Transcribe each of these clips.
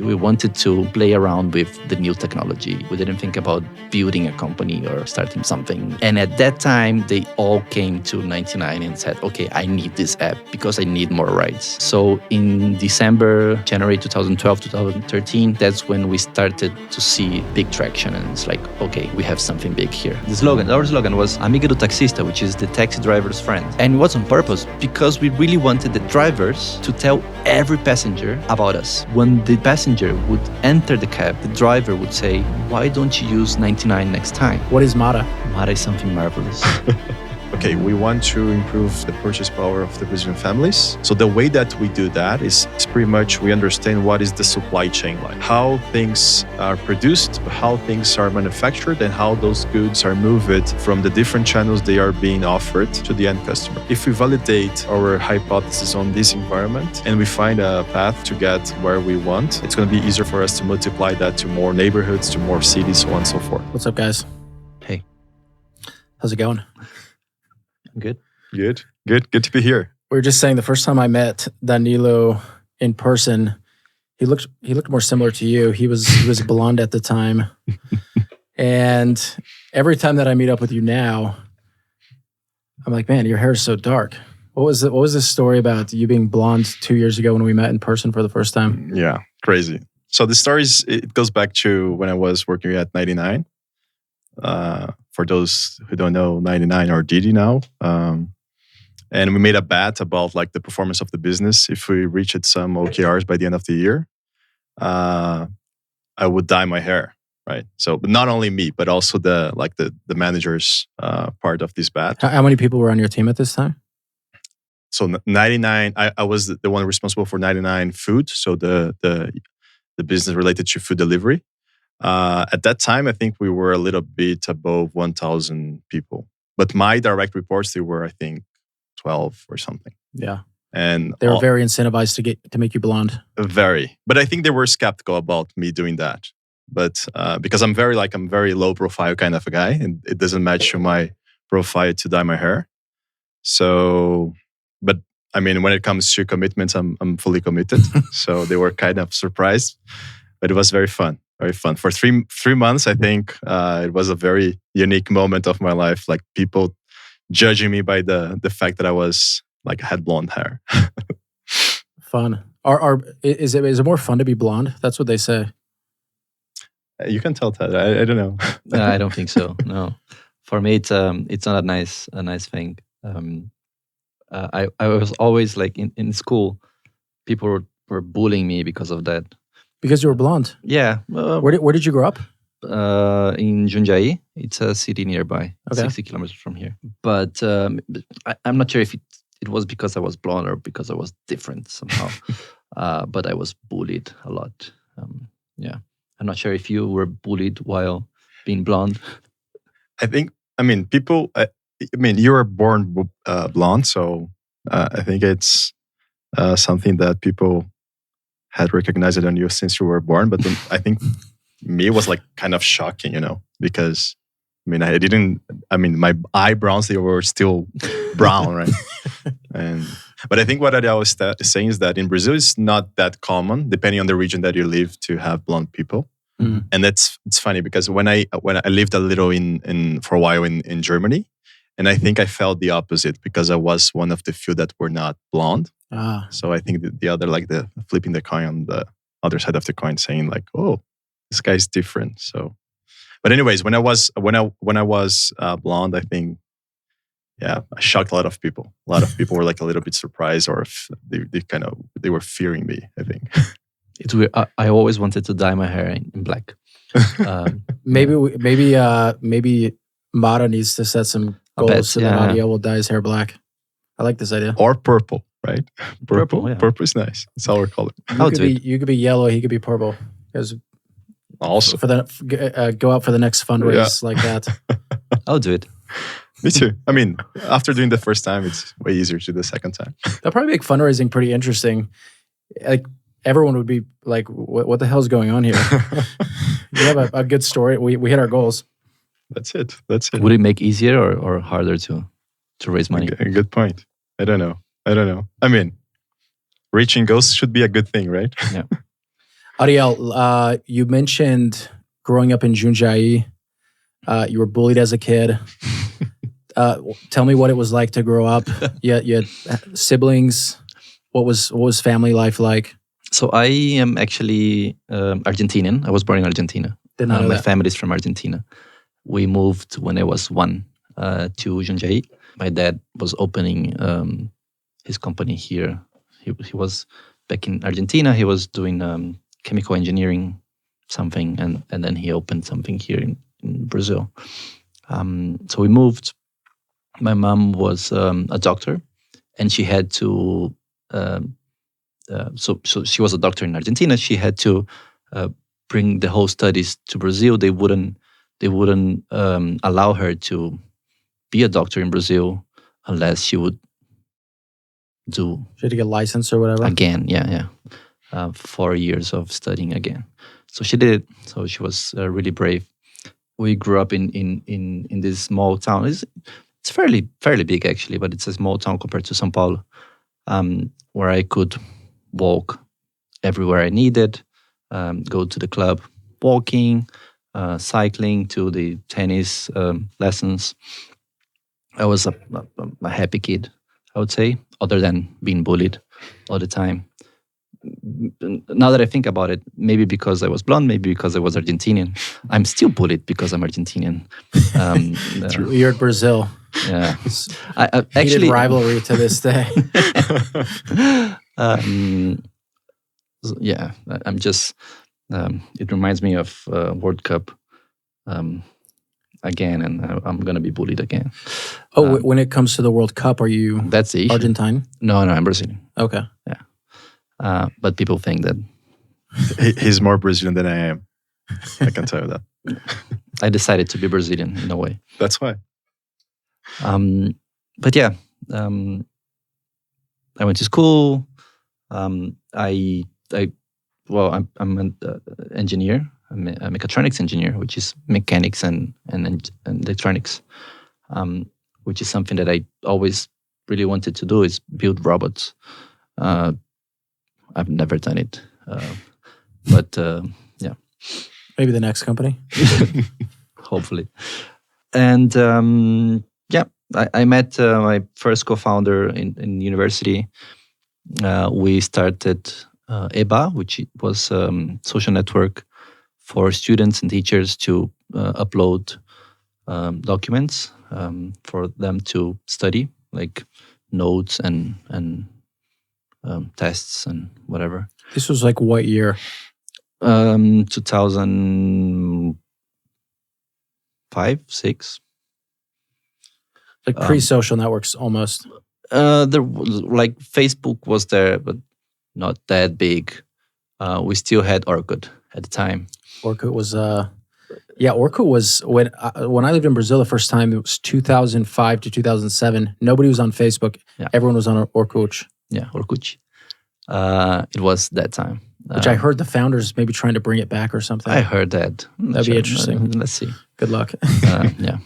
We wanted to play around with the new technology. We didn't think about building a company or starting something. And at that time, they all came to 99 and said, okay, I need this app because I need more rides. So in December, January 2012, 2013, that's when we started to see big traction. And it's like, okay, we have something big here. Our slogan was Amigo do Taxista, which is the taxi driver's friend. And it was on purpose because we really wanted the drivers to tell every passenger about us. When the passenger would enter the cab, the driver would say, why don't you use 99 next time? What is Mara? Mara is something marvelous. Okay, we want to improve the purchase power of the Brazilian families. So the way that we do that is pretty much we understand what is the supply chain like, how things are produced, how things are manufactured, and how those goods are moved from the different channels they are being offered to the end customer. If we validate our hypothesis on this environment and we find a path to get where we want, it's going to be easier for us to multiply that to more neighborhoods, to more cities, so on and so forth. What's up, guys? Hey. How's it going? Good. Good to be here. We were just saying the first time I met Danilo in person, he looked more similar to you. He was blonde at the time. And every time that I meet up with you now, I'm like, man, your hair is so dark. What was this story about you being blonde 2 years ago when we met in person for the first time? Yeah, crazy. So the story it goes back to when I was working at 99. For those who don't know, 99 or Didi now. And we made a bet about like the performance of the business. If we reached some OKRs by the end of the year, I would dye my hair, right? So, but not only me, but also the managers part of this bet. How many people were on your team at this time? So 99, I was the one responsible for 99 food. So the business related to food delivery. At that time, I think we were a little bit above 1,000 people. But my direct reports, they were, I think, 12 or something. Yeah. And they were very incentivized to make you blonde. Very. But I think they were skeptical about me doing that. But because I'm very low profile kind of a guy, and it doesn't match to my profile to dye my hair. So, but I mean, when it comes to commitments, I'm fully committed. So they were kind of surprised, but it was very fun. Very fun. For three months, I think it was a very unique moment of my life. Like people judging me by the fact that I was like had blonde hair. Fun. Is it more fun to be blonde? That's what they say. You can tell that. I don't know. No, I don't think so. No, for me it's not a nice thing. I was always like in school, people were bullying me because of that. Because you were blonde? Yeah. Where did you grow up? In Jundiaí. It's a city nearby, 60 kilometers from here. But I'm not sure if it was because I was blonde or because I was different somehow. But I was bullied a lot. Yeah. I'm not sure if you were bullied while being blonde. People, you were born blonde, so I think it's something that people had recognized it on you since you were born. But then I think me was like kind of shocking, because my eyebrows, they were still brown, right? But I think what I always saying is that in Brazil, it's not that common, depending on the region that you live, to have blonde people. Mm. And it's funny because when I lived a little for a while in Germany, and I think I felt the opposite because I was one of the few that were not blonde. So I think the other, like the flipping the coin on the other side of the coin, saying like, "Oh, this guy's different." So, but anyways, when I was blonde, I think, I shocked a lot of people. A lot of people were like a little bit surprised, or if they were fearing me, I think. It's weird. I always wanted to dye my hair in black. Maybe Mara needs to set some goals so that Ariel will dye his hair black. I like this idea. Or purple, right? Purple. Yeah. Purple is nice. It's our color. You could be yellow. He could be purple. Because also for the go out for the next fundraise like that. I'll do it. Me too. I mean, after doing the first time, it's way easier to do the second time. That'll probably make fundraising pretty interesting. Like everyone would be like, "What the hell's going on here?" You have a good story. We hit our goals. That's it. Would it make easier or harder to raise money? A good point. I don't know. I mean, reaching goals should be a good thing, right? Yeah. Ariel, you mentioned growing up in Jundiaí. You were bullied as a kid. Tell me what it was like to grow up. You had siblings. What was family life like? So I am actually Argentinian. I was born in Argentina. Did not know My that. family is from Argentina. We moved when I was 1 to Jundiaí. My dad was opening his company here. He was back in Argentina. He was doing chemical engineering something, and then he opened something here in Brazil. So we moved. My mom was a doctor, and she had to. So she was a doctor in Argentina. She had to bring the whole studies to Brazil. They wouldn't allow her to be a doctor in Brazil unless she would do She had to get a license or whatever. again. 4 years of studying again. So she did it. So she was really brave. We grew up in this small town. It's fairly big actually, but it's a small town compared to São Paulo, where I could walk everywhere I needed, go to the club walking, cycling to the tennis lessons. I was a happy kid, I would say, other than being bullied all the time. Now that I think about it, maybe because I was blonde, maybe because I was Argentinian. I'm still bullied because I'm Argentinian. You're at Brazil. Yeah, I Heated actually rivalry to this day. Yeah, I'm just. It reminds me of World Cup again, and I'm gonna be bullied again. When it comes to the World Cup, are you That's the issue. Argentine? No, I'm Brazilian. Okay. But people think that He's more Brazilian than I am. I can tell you that. I decided to be Brazilian in a way. That's why. But yeah, I went to school. I'm an engineer. I'm a mechatronics engineer, which is mechanics and electronics, which is something that I always really wanted to do, is build robots. I've never done it, but yeah, Maybe the next company. hopefully. And I met my first co-founder in university. We started EBA, which was social network for students and teachers to upload documents for them to study, like notes and tests and whatever. This was like what year? 2005, 6. Like pre-social networks almost. There like Facebook was there, but not that big. We still had Orkut at the time. Orkut was Orkut was when I lived in Brazil the first time. It was 2005 to 2007. Nobody was on Facebook. Yeah. Everyone was on Orkut. Yeah, Orkut. It was that time. Which I heard the founders maybe trying to bring it back or something. I heard that. That'd be interesting. Let's see. Good luck. Yeah.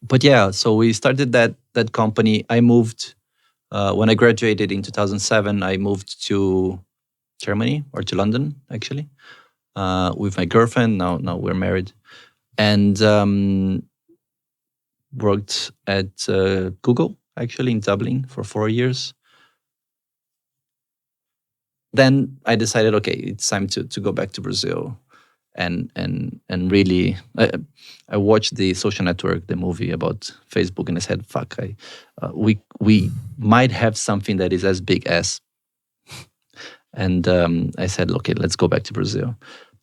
But yeah, so we started that company. I moved when I graduated in 2007. I moved to Germany, or to London actually, with my girlfriend. Now we're married, and worked at Google actually in Dublin for 4 years. Then I decided, okay, it's time to go back to Brazil, and really, I watched the Social Network, the movie about Facebook, and I said, "Fuck, we might have something that is as big as." And I said, "Okay, let's go back to Brazil."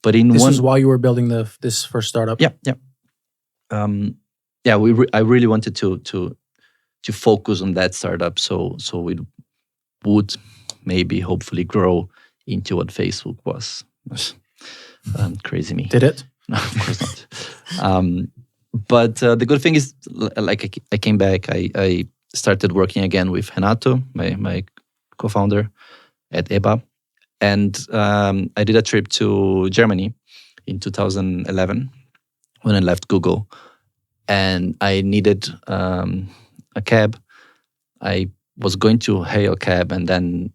But this was while you were building this first startup. Yeah. I really wanted to focus on that startup, so we would maybe hopefully grow into what Facebook was. Crazy me. Did it? No, of course not. But the good thing is, like, I came back. I started working again with Renato, my co-founder at EBA, and I did a trip to Germany in 2011 when I left Google, and I needed a cab. I was going to hail a cab, and then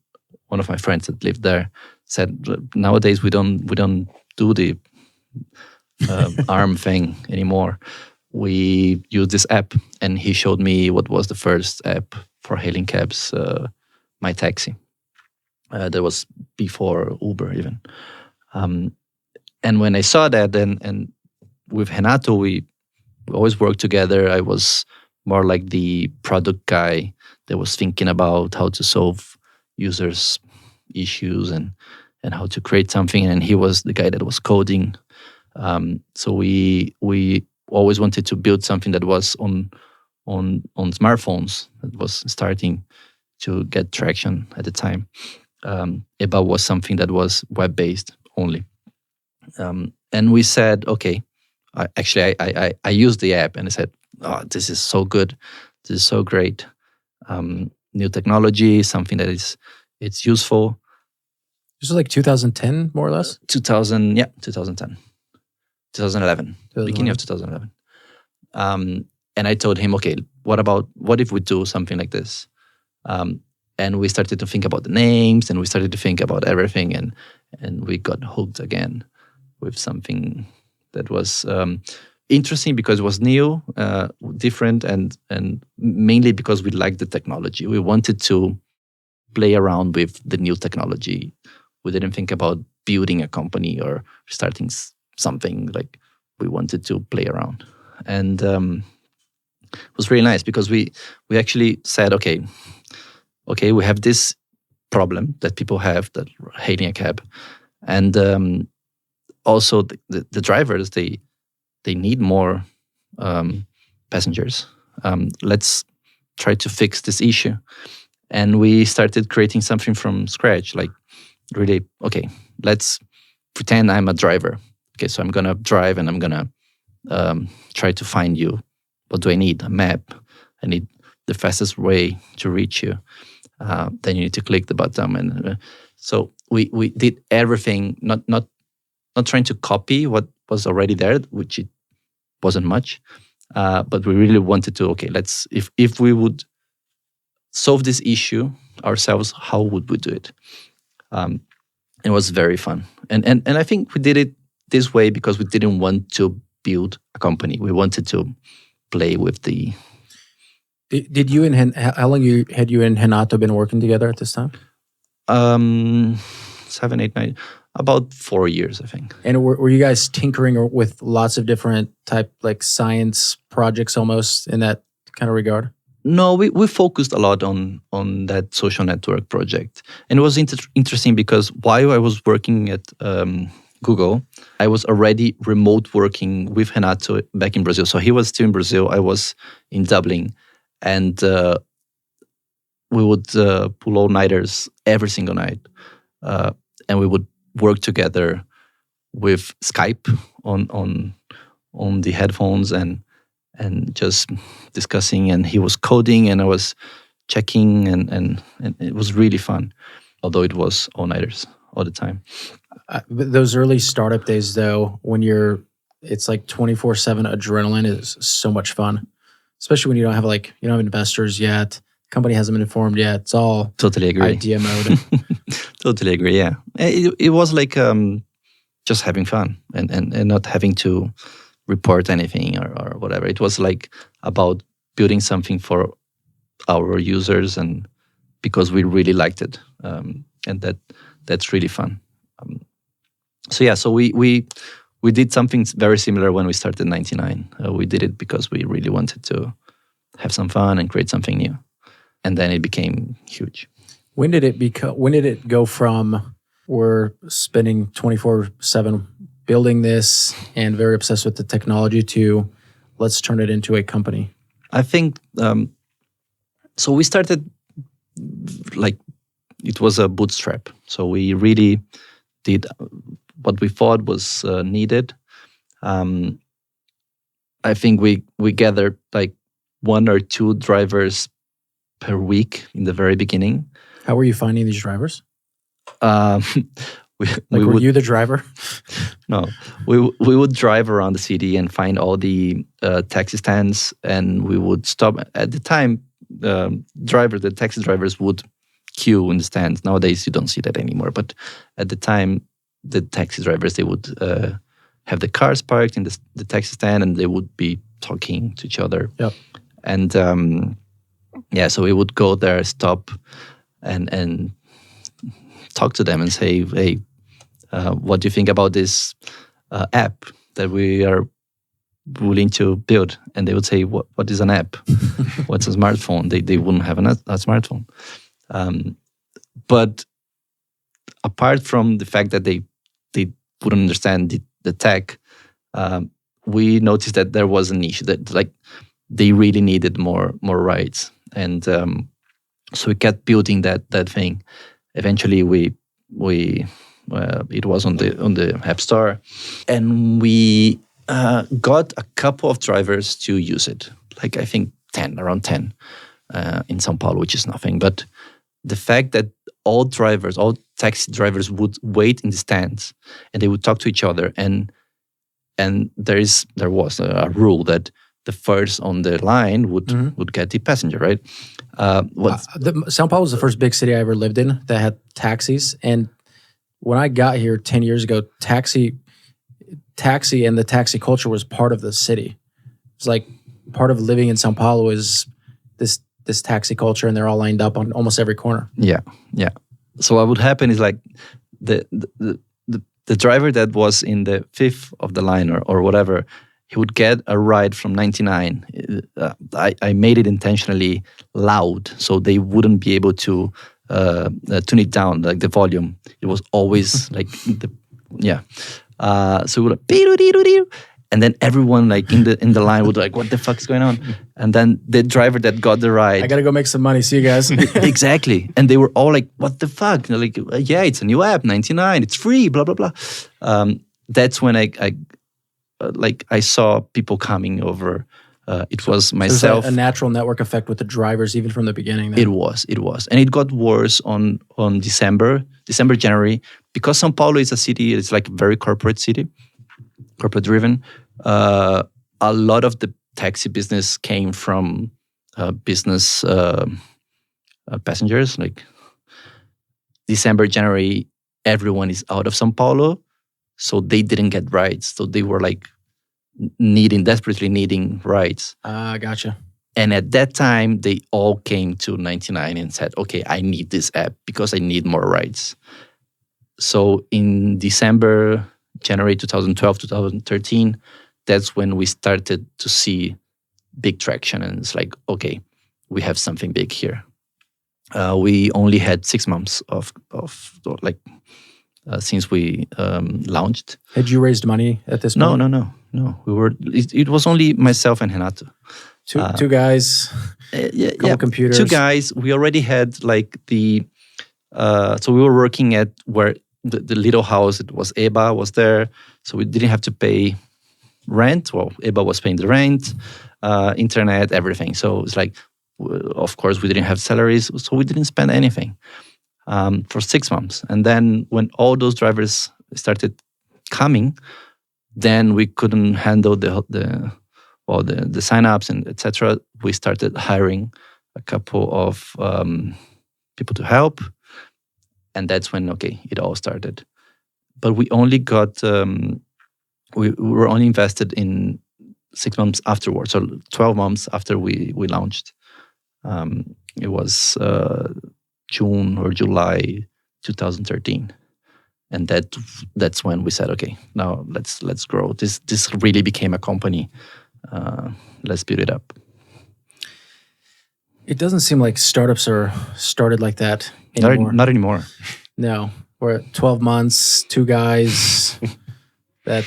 one of my friends that lived there said, nowadays we don't do the arm thing anymore. We use this app, and he showed me what was the first app for hailing cabs, My Taxi. That was before Uber even. And when I saw that, and with Renato, we always worked together. I was more like the product guy that was thinking about how to solve users' issues and how to create something, and he was the guy that was coding. So we always wanted to build something that was on smartphones, that was starting to get traction at the time. EBA was something that was web-based only. And we said, okay, I used the app, and I said, oh, this is so good. This is so great. New technology, something that it's useful. This was like 2010, more or less? 2010. 2011, beginning of 2011. And I told him, okay, what if we do something like this? And we started to think about the names, and we started to think about everything, and we got hooked again with something that was interesting because it was new, different, and mainly because we liked the technology. We wanted to play around with the new technology. We didn't think about building a company or starting something. Like, we wanted to play around. And it was really nice because we actually said, okay, we have this problem that people have, that hailing a cab. And also the drivers, they need more passengers. Let's try to fix this issue. And we started creating something from scratch, like really, okay, let's pretend I'm a driver. Okay, so I'm going to drive, and I'm going to try to find you. What do I need? A map. I need the fastest way to reach you. Then you need to click the button. And so we did everything, not trying to copy what was already there, which it wasn't much. But we really wanted to, okay, let's, if we would solve this issue ourselves, how would we do it? It was very fun. And I think we did it this way because we didn't want to build a company. We wanted to play with the... Did you and how long had you and Renato been working together at this time? 7, 8, 9, about 4 years, I think. And were you guys tinkering with lots of different type, like science projects almost in that kind of regard? No, we focused a lot on that social network project. And it was interesting because while I was working at Google, I was already remote working with Renato back in Brazil. So he was still in Brazil. I was in Dublin. And we would pull all-nighters every single night. And we would work together with Skype on the headphones and just discussing. And he was coding, and I was checking, and it was really fun, although it was all-nighters all the time. Those early startup days, though, when it's like 24/7 adrenaline is so much fun. Especially when you don't have investors yet, company hasn't been informed yet. It's all totally agree. Idea mode. Totally agree. Yeah, it was like just having fun and not having to report anything or whatever. It was like about building something for our users, and because we really liked it, and that's really fun. So we did something very similar when we started 99. We did it because we really wanted to have some fun and create something new. And then it became huge. When did it go from we're spending 24/7 building this and very obsessed with the technology to let's turn it into a company? I think, so we started like it was a bootstrap. So we really did what we thought was needed. I think we gathered like 1 or 2 drivers per week in the very beginning. How were you finding these drivers? Were you the driver? No, we would drive around the city and find all the taxi stands, and we would stop. At the time, the taxi drivers would queue in the stands. Nowadays, you don't see that anymore. But at the time, the taxi drivers, they would have the cars parked in the taxi stand, and they would be talking to each other. Yep. And so we would go there, stop, and talk to them and say, hey, what do you think about this app that we are willing to build? And they would say, what is an app? What's a smartphone? They wouldn't have a smartphone. But apart from the fact that they wouldn't understand the tech, we noticed that there was a niche that like they really needed more rides. And so we kept building that thing. Eventually we it was on the App Store, and we got a couple of drivers to use it. Like I think around 10 in São Paulo, which is nothing. But the fact that all taxi drivers would wait in the stands and they would talk to each other, and there was a rule that the first on the line would get the passenger, right? São Paulo was the first big city I ever lived in that had taxis. And when I got here 10 years ago, taxi and the taxi culture was part of the city. It's like part of living in São Paulo is this taxi culture, and they're all lined up on almost every corner. Yeah. So what would happen is like the driver that was in the fifth of the line or whatever, he would get a ride from 99. I made it intentionally loud so they wouldn't be able to tune it down, like the volume. It was always like so we would like, and then everyone like in the line would like, what the fuck is going on? And then the driver that got the ride, I gotta go make some money. See you guys. Exactly. And they were all like, what the fuck? And they're like, yeah, it's a new app, 99, it's free, blah blah blah. That's when I saw people coming over. It was myself. There's a natural network effect with the drivers, even from the beginning. Then. It was, and it got worse on December, January, because São Paulo is a city. It's like a very corporate city, corporate driven. A lot of the taxi business came from business passengers. Like December, January, everyone is out of São Paulo, so they didn't get rides. So they were like desperately needing rides. Gotcha. And at that time, they all came to 99 and said, okay, I need this app because I need more rides. So in December, January 2012, 2013, that's when we started to see big traction. And it's like, okay, we have something big here. We only had 6 months of since we launched. Had you raised money at this point? No. We were. It was only myself and Renato. Two guys. Couple computers. 2 guys. We already had like the. So we were working at where the little house. It was EBA was there, so we didn't have to pay rent. Well, EBA was paying the rent, internet, everything. So it's like, of course, we didn't have salaries, so we didn't spend anything for 6 months. And then when all those drivers started coming, then we couldn't handle the signups and etc. We started hiring a couple of people to help, and that's when it all started. But we only got we were only invested in 6 months afterwards, so 12 months after we launched. It was June or July 2013. And that's when we said, okay, now let's grow. This really became a company. Let's build it up. It doesn't seem like startups are started like that anymore. Not anymore. No, we're at 12 months, 2 guys, that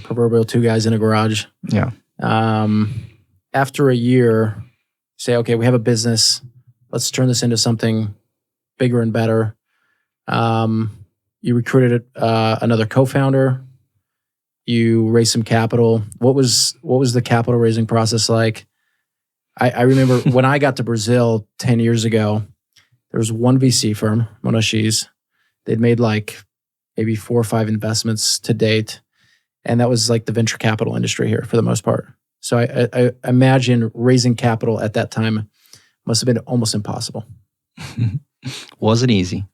proverbial 2 guys in a garage. Yeah. After a year, say, okay, we have a business. Let's turn this into something bigger and better. You recruited another co-founder. You raised some capital. What was the capital raising process like? I remember when I got to Brazil 10 years ago, there was one VC firm, Monashis. They'd made like maybe 4 or 5 investments to date. And that was like the venture capital industry here for the most part. So I imagine raising capital at that time must have been almost impossible. Wasn't easy.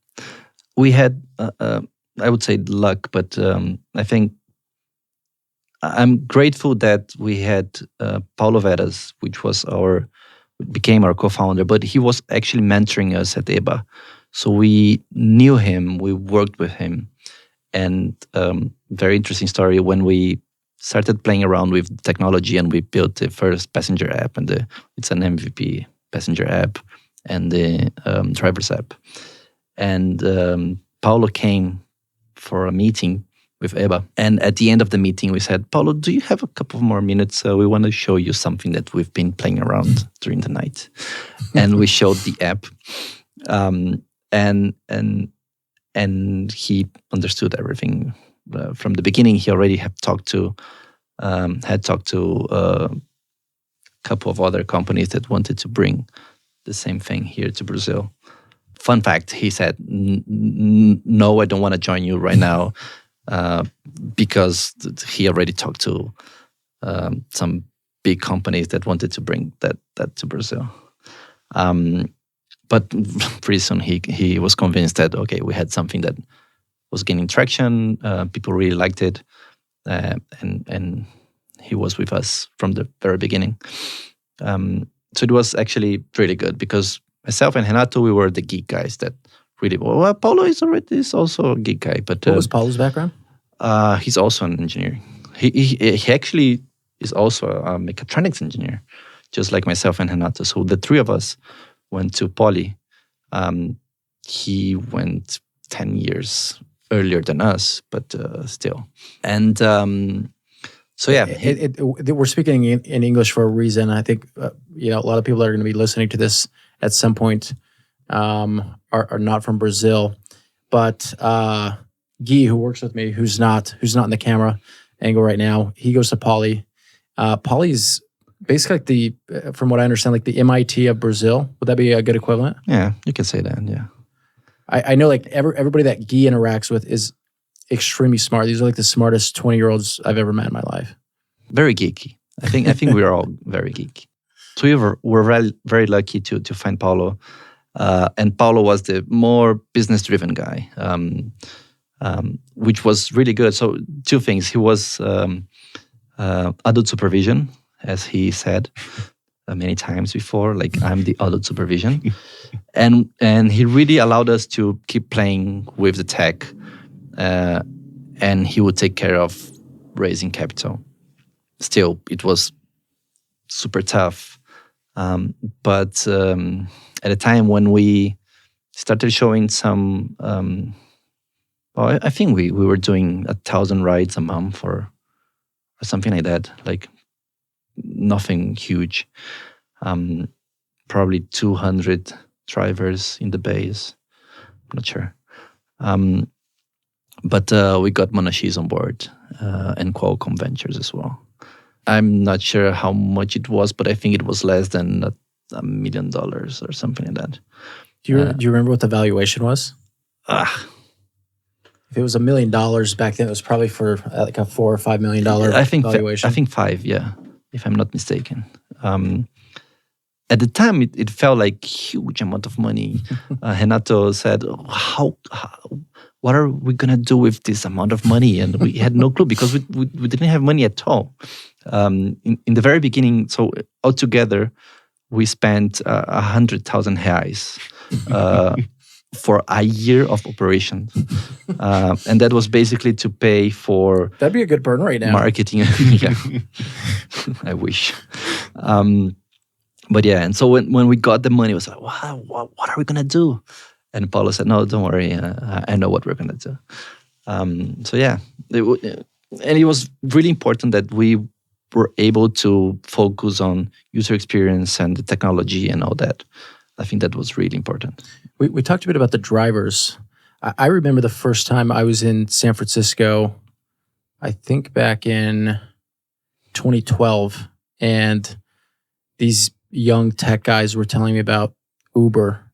We had, I would say, luck, but I think I'm grateful that we had Paulo Veras, which became our co-founder, but he was actually mentoring us at EBA. So we knew him, we worked with him. And very interesting story, when we started playing around with technology and we built the first passenger app, and it's an MVP passenger app and the driver's app. And Paulo came for a meeting with EBA. And at the end of the meeting, we said, Paulo, do you have a couple more minutes? We want to show you something that we've been playing around during the night. And we showed the app. And he understood everything. From the beginning, he already had talked to a couple of other companies that wanted to bring the same thing here to Brazil. Fun fact, he said, no, I don't want to join you right now, because he already talked to some big companies that wanted to bring that to Brazil. But pretty soon he was convinced that, okay, we had something that was gaining traction, people really liked it, and he was with us from the very beginning. So it was actually really good, because myself and Renato, we were the geek guys that really, well, Paulo is also a geek guy. But what was Paulo's background? He's also an engineer. He actually is also a mechatronics engineer, just like myself and Renato. So the three of us went to Poly. He went 10 years earlier than us, but still. And so yeah, we're speaking in English for a reason. I think a lot of people that are going to be listening to this at some point are not from Brazil. But Guy, who works with me, who's not in the camera angle right now, he goes to Poly. Poly's basically from what I understand, like the MIT of Brazil. Would that be a good equivalent? Yeah, you can say that. Yeah, I know like everybody that Guy interacts with is extremely smart. These are like the smartest 20-year-olds I've ever met in my life. Very geeky. I think we're all very geeky. So we were very, very lucky to find Paulo, and Paulo was the more business-driven guy, which was really good. So two things: he was adult supervision, as he said many times before, like I'm the adult supervision, and he really allowed us to keep playing with the tech, and he would take care of raising capital. Still, it was super tough, but at a time when we started showing some, I think we were doing 1,000 rides a month or something like that, like nothing huge. Probably 200 drivers in the base. I'm not sure. But we got Monashis on board and Qualcomm Ventures as well. I'm not sure how much it was, but I think it was less than $1 million or something like that. Do you remember what the valuation was? If it was $1 million back then, it was probably for like a $4 or $5 million valuation. I think 5, yeah, if I'm not mistaken. At the time, it felt like huge amount of money. Renato said, what are we going to do with this amount of money? And we had no clue because we didn't have money at all. In the very beginning, so altogether, we spent 100,000 reais for a year of operations. And that was basically to pay for... That'd be a good burn rate now. Marketing. Yeah, I wish. But yeah, and so when we got the money, it was like, wow, what are we going to do? And Paulo said, no, don't worry. I know what we're going to do. So yeah, and it was really important that we were able to focus on user experience and the technology and all that. I think that was really important. We talked a bit about the drivers. I remember the first time I was in San Francisco, I think back in 2012, and these young tech guys were telling me about Uber.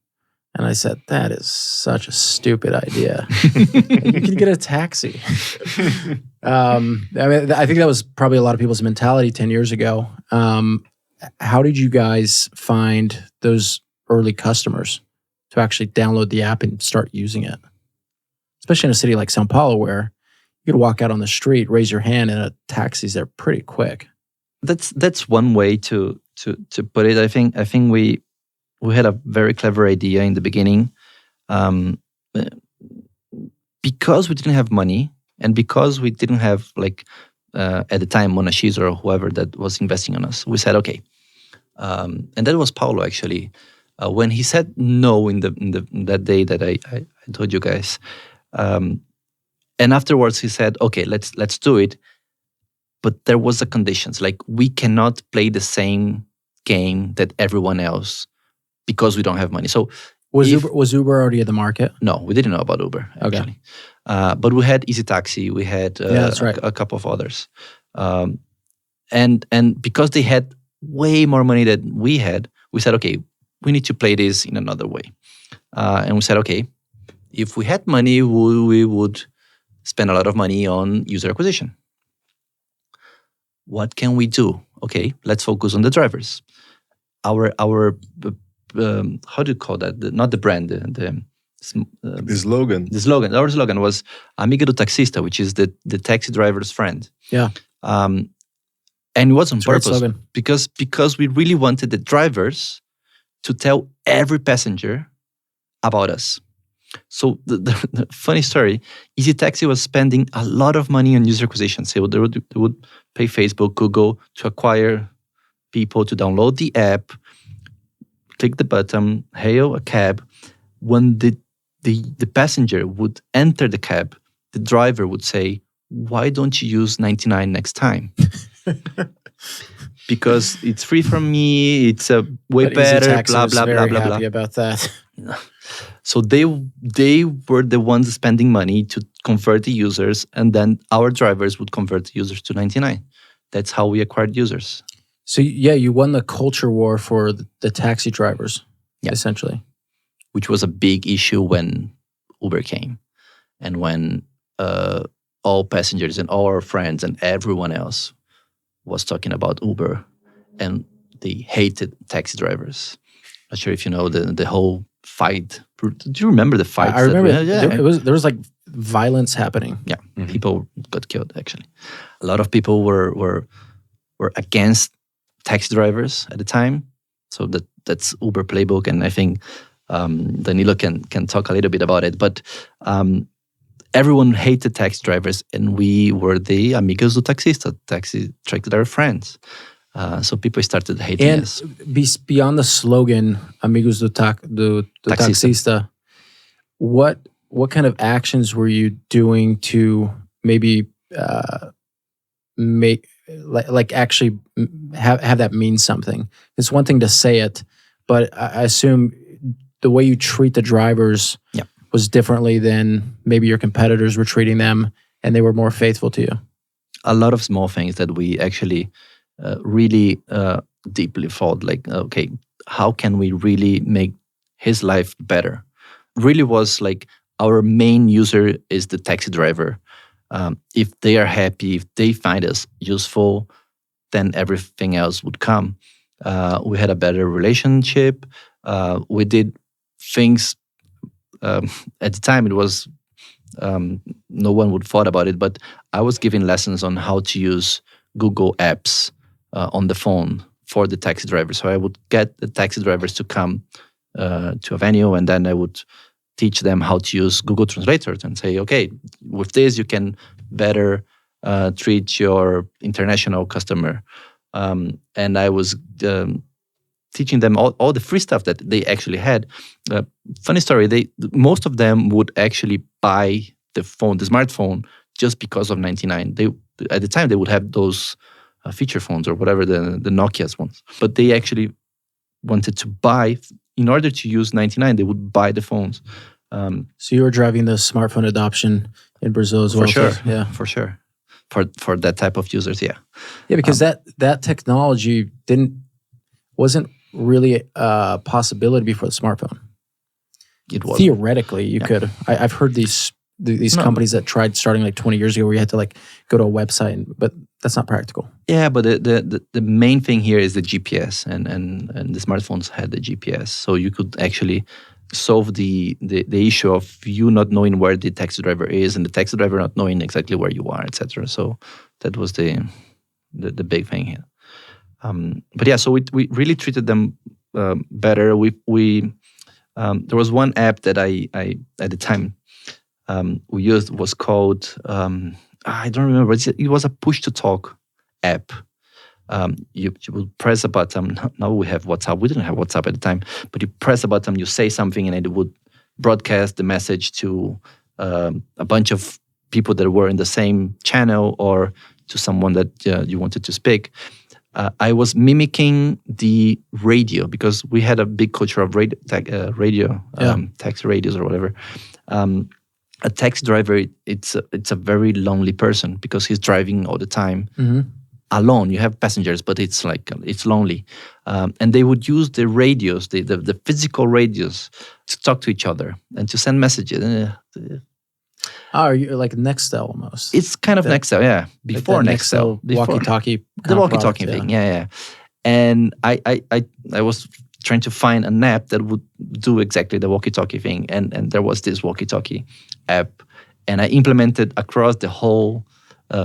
And I said, that is such a stupid idea. You can get a taxi. I mean, I think that was probably a lot of people's mentality 10 years ago. How did you guys find those early customers to actually download the app and start using it. Especially in a city like São Paulo, where you could walk out on the street, raise your hand, and a taxi's there pretty quick. That's one way to put it. I think we had a very clever idea in the beginning, because we didn't have money and because we didn't have at the time Monashis or whoever that was investing on us. We said okay, and that was Paulo actually. When he said no in that day that I told you guys, and afterwards he said okay, let's do it. But there was the conditions, like we cannot play the same game that everyone else because we don't have money. So was Uber already at the market? No, we didn't know about Uber actually. Okay. But we had Easy Taxi, we had that's right. a couple of others, and because they had way more money than we had, we said okay, we need to play this in another way, and we said okay, if we had money, we would spend a lot of money on user acquisition. What can we do? Okay, let's focus on the drivers. Our how do you call that? Not the brand, the slogan. The slogan. Our slogan was Amigo do Taxista, which is the taxi driver's friend. Yeah. And it was on purpose because we really wanted the drivers to tell every passenger about us. So the funny story, Easy Taxi was spending a lot of money on user acquisition. So they would pay Facebook, Google to acquire people to download the app, click the button, hail a cab. When the passenger would enter the cab, the driver would say, "Why don't you use 99 next time?" Because it's free from me, it's a way better, blah, blah, blah, blah, happy about that. So they were the ones spending money to convert the users, and then our drivers would convert the users to 99. That's how we acquired users. So yeah, you won the culture war for the taxi drivers, essentially. Which was a big issue when Uber came. And when all passengers and all our friends and everyone else was talking about Uber, and they hated taxi drivers. Not sure if you know the whole fight. Do you remember the fight? I remember. There was like violence happening. Yeah, people got killed. Actually, a lot of people were against taxi drivers at the time. So that's Uber playbook, and I think Danilo can talk a little bit about it. But everyone hated taxi drivers, and we were the amigos do taxista, taxi driver friends. So people started hating us. And beyond the slogan, amigos do taxista, what kind of actions were you doing to maybe make actually have that mean something? It's one thing to say it, but I assume the way you treat the drivers was differently than maybe your competitors were treating them, and they were more faithful to you. A lot of small things that we actually really deeply thought, like, okay, how can we really make his life better? Really was like, our main user is the taxi driver. If they are happy, if they find us useful, then everything else would come. We had a better relationship. We did things, at the time it was, no one would thought about it, but I was giving lessons on how to use Google Apps on the phone for the taxi drivers. So I would get the taxi drivers to come to a venue, and then I would teach them how to use Google Translator and say, okay, with this you can better treat your international customer. And I was teaching them all the free stuff that they actually had. Funny story, most of them would actually buy the smartphone, just because of 99. At the time, they would have those feature phones or whatever, the Nokia's ones. But they actually wanted to buy, in order to use 99, they would buy the phones. So you were driving the smartphone adoption in Brazil as well? For sure, yeah. For sure. For that type of users, yeah. Yeah, because that technology wasn't really a possibility before the smartphone. It was. Theoretically, you could. I've heard these companies that tried starting like 20 years ago, where you had to like go to a website, but that's not practical. Yeah, but the main thing here is the GPS, and the smartphones had the GPS, so you could actually solve the issue of you not knowing where the taxi driver is and the taxi driver not knowing exactly where you are, etc. So that was the big thing here. But yeah, so we really treated them better. We there was one app that I at the time we used, was called I don't remember. It was a push to talk app. You would press a button. Now we have WhatsApp. We didn't have WhatsApp at the time, but you press a button, you say something, and it would broadcast the message to a bunch of people that were in the same channel or to someone that you wanted to speak. I was mimicking the radio because we had a big culture of radio, taxi radios or whatever. A taxi driver, it's a very lonely person because he's driving all the time. Mm-hmm. Alone. You have passengers, but it's like it's lonely, and they would use the radios, the physical radios, to talk to each other and to send messages. Oh, you're like Nextel almost. It's kind of Nextel, yeah. Before like Nextel, walkie-talkie, the walkie-talkie thing, yeah. And I was trying to find an app that would do exactly the walkie-talkie thing, and there was this walkie-talkie app, and I implemented across the whole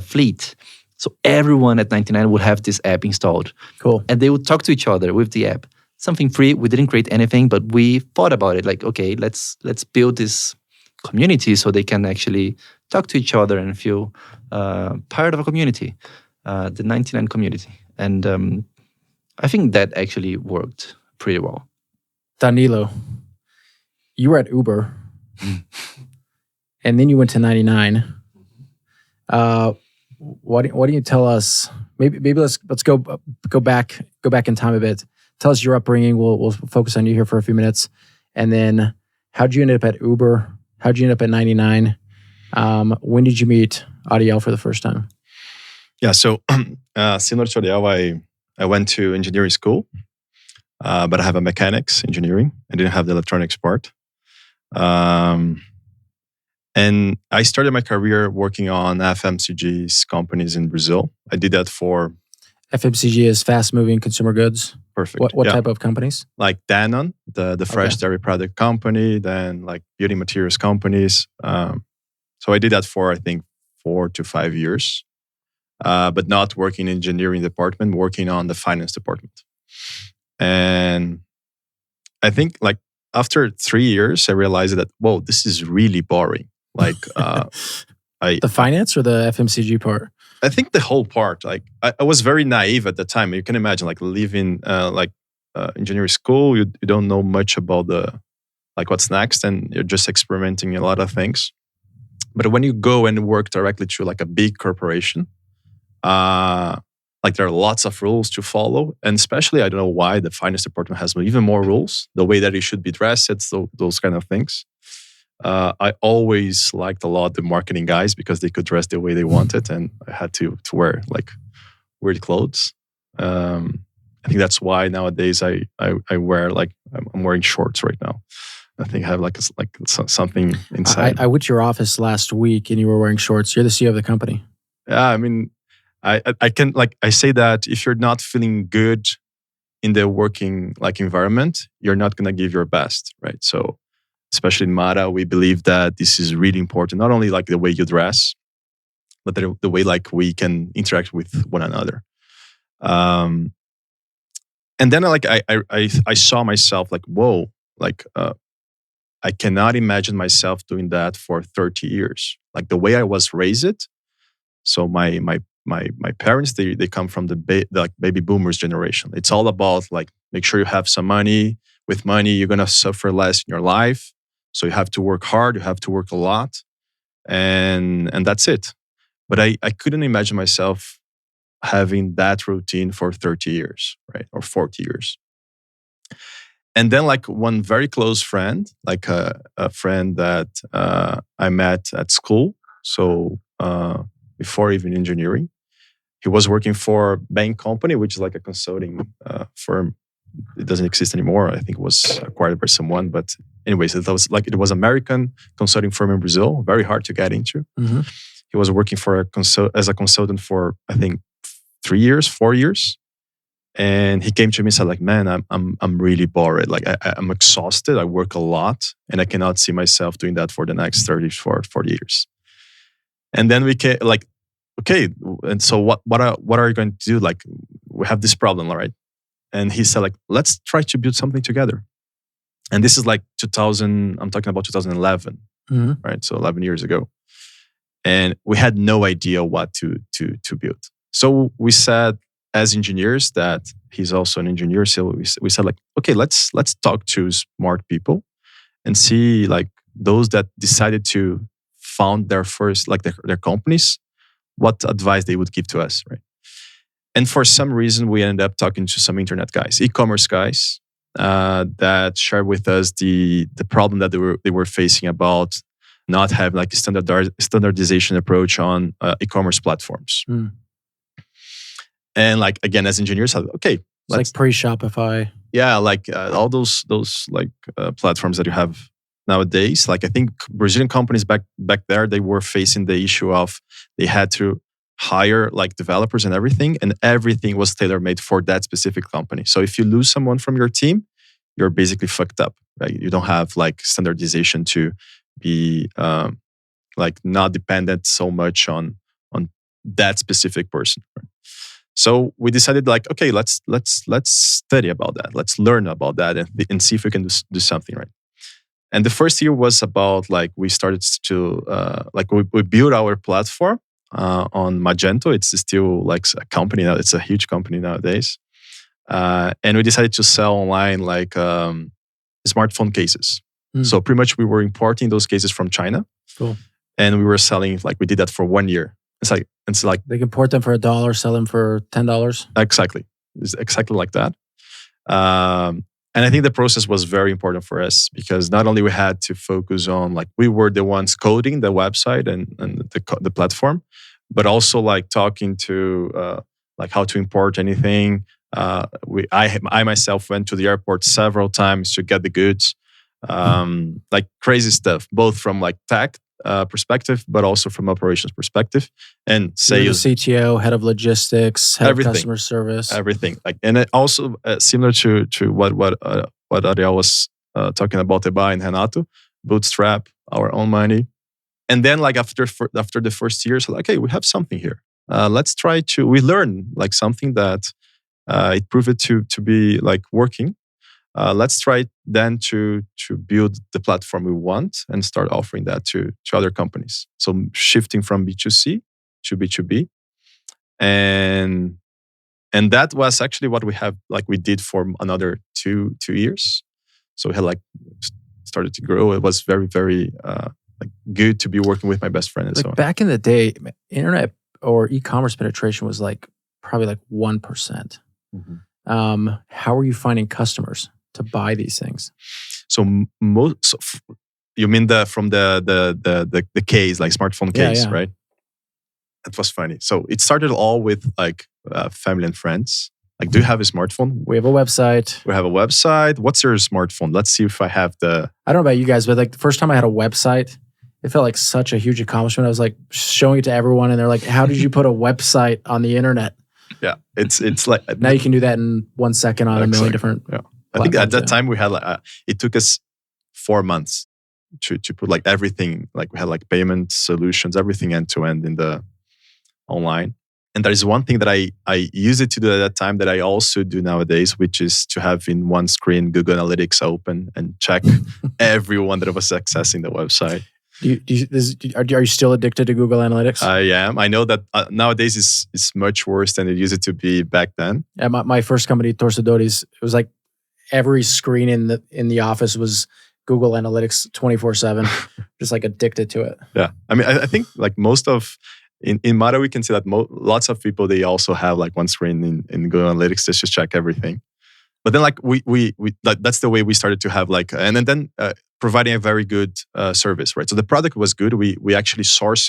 fleet. So everyone at 99 would have this app installed. Cool. And they would talk to each other with the app. Something free. We didn't create anything, but we thought about it. Like, okay, let's build this community so they can actually talk to each other and feel part of a community, the 99 community. And I think that actually worked pretty well. Danilo, you were at Uber, and then you went to 99. Why don't you tell us? Maybe let's go back in time a bit. Tell us your upbringing. We'll focus on you here for a few minutes, and then how'd you end up at Uber? How'd you end up at 99? When did you meet Ariel for the first time? Yeah, so similar to Ariel, I went to engineering school, but I have a mechanics engineering. I didn't have the electronics part. And I started my career working on FMCG's companies in Brazil. I did that for... FMCG is fast-moving consumer goods. Perfect. What type of companies? Like Danone, the fresh dairy product company, then like building materials companies. So I did that for, I think, 4 to 5 years, but not working in engineering department, working on the finance department. And I think like after 3 years, I realized that, whoa, this is really boring. Like the finance or the FMCG part? I think the whole part. Like I was very naive at the time. You can imagine like leaving engineering school. You don't know much about what's next, and you're just experimenting a lot of things. But when you go and work directly to like a big corporation, like there are lots of rules to follow, and especially I don't know why the finance department has even more rules. The way that it should be dressed, so those kind of things. I always liked a lot the marketing guys because they could dress the way they wanted, and I had to wear like weird clothes. I think that's why nowadays I wear like I'm wearing shorts right now. I think I have like something inside. I went to your office last week and you were wearing shorts. You're the CEO of the company. Yeah, I mean, I can I say that if you're not feeling good in the working like environment, you're not gonna give your best, right? So. Especially in Mara, we believe that this is really important. Not only like the way you dress, but the way like we can interact with one another. And then like I saw myself like, whoa, like I cannot imagine myself doing that for 30 years. Like the way I was raised. So my parents, they come from the like baby boomers generation. It's all about like make sure you have some money. With money, you're gonna suffer less in your life. So you have to work hard, you have to work a lot, and that's it. But I couldn't imagine myself having that routine for 30 years, right? Or 40 years. And then like one very close friend, like a friend that I met at school. So before even engineering, he was working for a bank company, which is like a consulting firm. It doesn't exist anymore. I think it was acquired by someone. But anyways, it was American consulting firm in Brazil. Very hard to get into. Mm-hmm. He was working for as a consultant for I think 4 years. And he came to me and said, like, man, I'm really bored. Like I'm exhausted. I work a lot and I cannot see myself doing that for the next 30, 40 years. And then we came like, okay, and so what are you going to do? Like, we have this problem, all right? And he said, like, let's try to build something together. And this is like 2000, I'm talking about 2011, right? So 11 years ago. And we had no idea what to build. So we said, as engineers, that he's also an engineer. So we said, like, okay, let's talk to smart people and see, like, those that decided to found their first, like, their companies, what advice they would give to us, right? And for some reason, we ended up talking to some internet guys, e-commerce guys, that shared with us the problem that they were facing about not having, like, a standardization approach on e-commerce platforms. And, like, again, as engineers, okay, it's like pre-Shopify. Yeah, like all those like platforms that you have nowadays. Like, I think Brazilian companies back there, they were facing the issue of they had to hire, like, developers and everything was tailor-made for that specific company. So if you lose someone from your team, you're basically fucked up, right? You don't have, like, standardization to be like not dependent so much on that specific person, right? So we decided, like, okay, let's study about that. Let's learn about that and see if we can do something, right? And the first year was about, like, we started to like we built our platform on Magento. It's still, like, a company now. It's a huge company nowadays. And we decided to sell online, like, smartphone cases. So pretty much we were importing those cases from China. Cool. And we were selling, like, we did that for 1 year. It's like they can import them for $1, sell them for $10. Exactly. It's exactly like that. And I think the process was very important for us because not only we had to focus on, like, we were the ones coding the website and the platform, but also, like, talking to like how to import anything. I myself went to the airport several times to get the goods, like crazy stuff, both from, like, tech perspective, but also from operations perspective, and sales. You're the CTO, head of logistics, head everything, of customer service, everything. Like, and it also similar to what Ariel was talking about, Eba and Renato, bootstrap our own money, and then, like, after the first year, so, like, okay, we have something here. Let's try to. We learn, like, something that it proved to be, like, working. Let's try then to build the platform we want and start offering that to other companies. So shifting from B2C to B2B. And that was actually what we did for another two years. So we had, like, started to grow. It was very, very like, good to be working with my best friend and like, so on. Back in the day, internet or e-commerce penetration was, like, probably like 1%. How are you finding customers to buy these things? So you mean from the case, like, smartphone case, yeah. right? That was funny. So it started all with, like, family and friends. Like, do you have a smartphone? We have a website. We have a website. What's your smartphone? Let's see if I have the... I don't know about you guys, but, like, the first time I had a website, it felt like such a huge accomplishment. I was, like, showing it to everyone and they're like, how did you put a website on the internet? Yeah, it's like... Now you can do that in 1 second on a million different... Yeah. I think at that time we had, like, it took us 4 months to put, like, everything, like, we had, like, payment solutions, everything end to end in the online. And there is one thing that I used it to do at that time that I also do nowadays, which is to have in one screen Google Analytics open and check everyone that was accessing the website. Are you still addicted to Google Analytics? I am. I know that nowadays it's much worse than it used to be back then. Yeah, my first company, Torcedores, it was like every screen in the office was Google Analytics 24/7, just, like, addicted to it. Yeah, I mean, I think, like, most of in Mara, we can see that lots of people, they also have, like, one screen in Google Analytics just to check everything. But then, like, we that's the way we started to have, like, and then providing a very good service, right? So the product was good. We actually sourced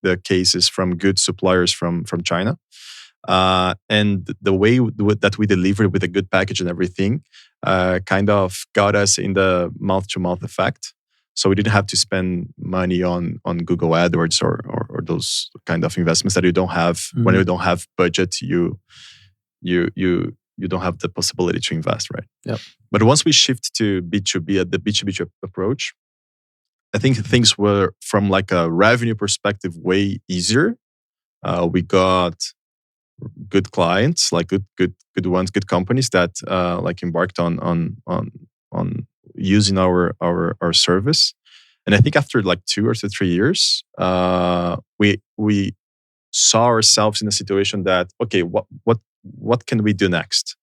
the cases from good suppliers from China. And the way that we delivered with a good package and everything kind of got us in the mouth-to-mouth effect. So we didn't have to spend money on Google AdWords or those kind of investments that you don't have when you don't have budget. You you don't have the possibility to invest, right? Yep. But once we shift to B2B, at the B2B approach, I think things were, from like a revenue perspective, way easier. We got good clients, like good ones, good companies that like embarked on using our service. And I think after like 2 or 3 years, we saw ourselves in a situation that, okay, what can we do next?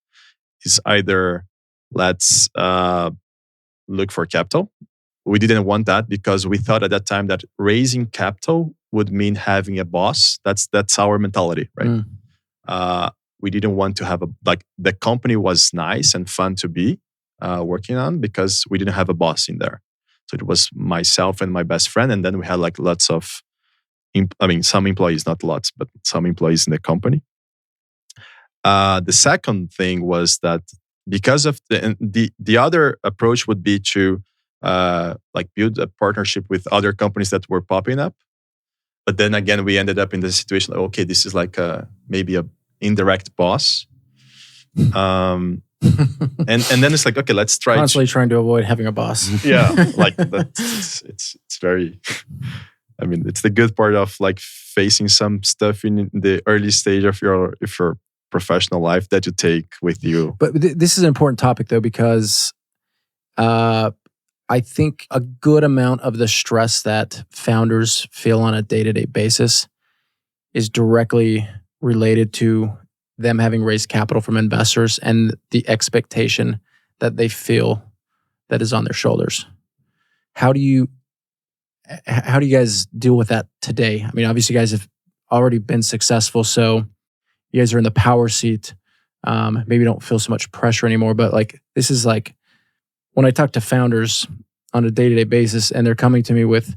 Is either let's look for capital. We didn't want that because we thought at that time that raising capital would mean having a boss. That's our mentality, right? We didn't want to have the company was nice and fun to be working on because we didn't have a boss in there. So it was myself and my best friend, and then we had like lots of, some employees, not lots, but some employees in the company. The second thing was that because of the other approach would be to like build a partnership with other companies that were popping up. But then again, we ended up in the situation like, okay, this is like maybe a indirect boss. And then it's like, okay, let's try constantly trying to avoid having a boss. Yeah, like it's very. I mean, it's the good part of like facing some stuff in the early stage of your professional life that you take with you. But this is an important topic though, because I think a good amount of the stress that founders feel on a day-to-day basis is directly related to them having raised capital from investors and the expectation that they feel that is on their shoulders. How do you guys deal with that today? I mean, obviously you guys have already been successful, so you guys are in the power seat. Maybe don't feel so much pressure anymore, but like this is like when I talk to founders on a day-to-day basis and they're coming to me with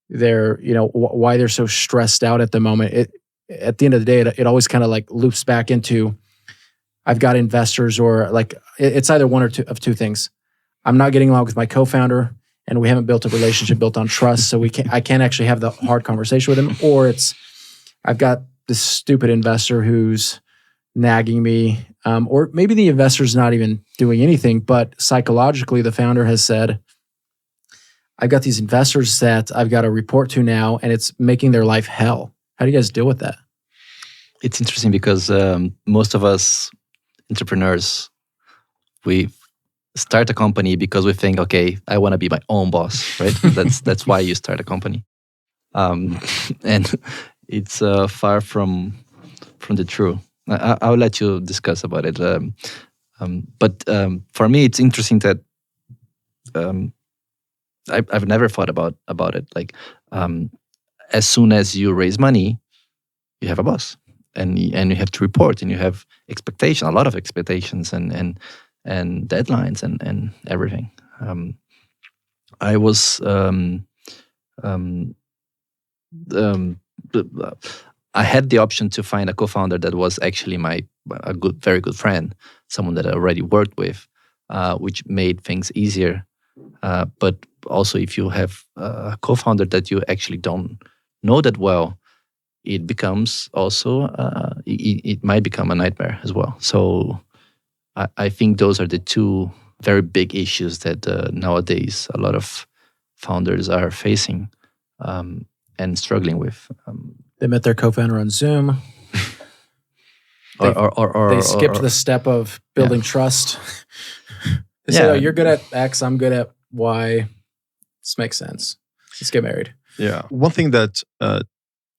their, why they're so stressed out at the moment. At the end of the day, it always kind of like loops back into, I've got investors, or like it's either one or two things. I'm not getting along with my co-founder and we haven't built a relationship built on trust. So I can't actually have the hard conversation with him, or it's, I've got this stupid investor who's nagging me, or maybe the investor's not even doing anything, but psychologically the founder has said, I've got these investors that I've got to report to now, and it's making their life hell. How do you guys deal with that? It's interesting because most of us entrepreneurs, we start a company because we think, okay, I want to be my own boss, right? That's why you start a company, and it's far from the truth. I'll let you discuss about it. But for me, it's interesting that I've never thought about it. Like, as soon as you raise money, you have a boss, and you have to report, and you have expectation, a lot of expectations, and deadlines, and everything. I was I had the option to find a co-founder that was actually very good friend, someone that I already worked with, which made things easier. But also, if you have a co-founder that you actually don't know that well, it becomes also it might become a nightmare as well. So I think those are the two very big issues that nowadays a lot of founders are facing and struggling with. They met their co-founder on Zoom. They skipped the step of building trust. They said, "Oh, you're good at X, I'm good at Y. This makes sense. Let's get married." Yeah. One thing that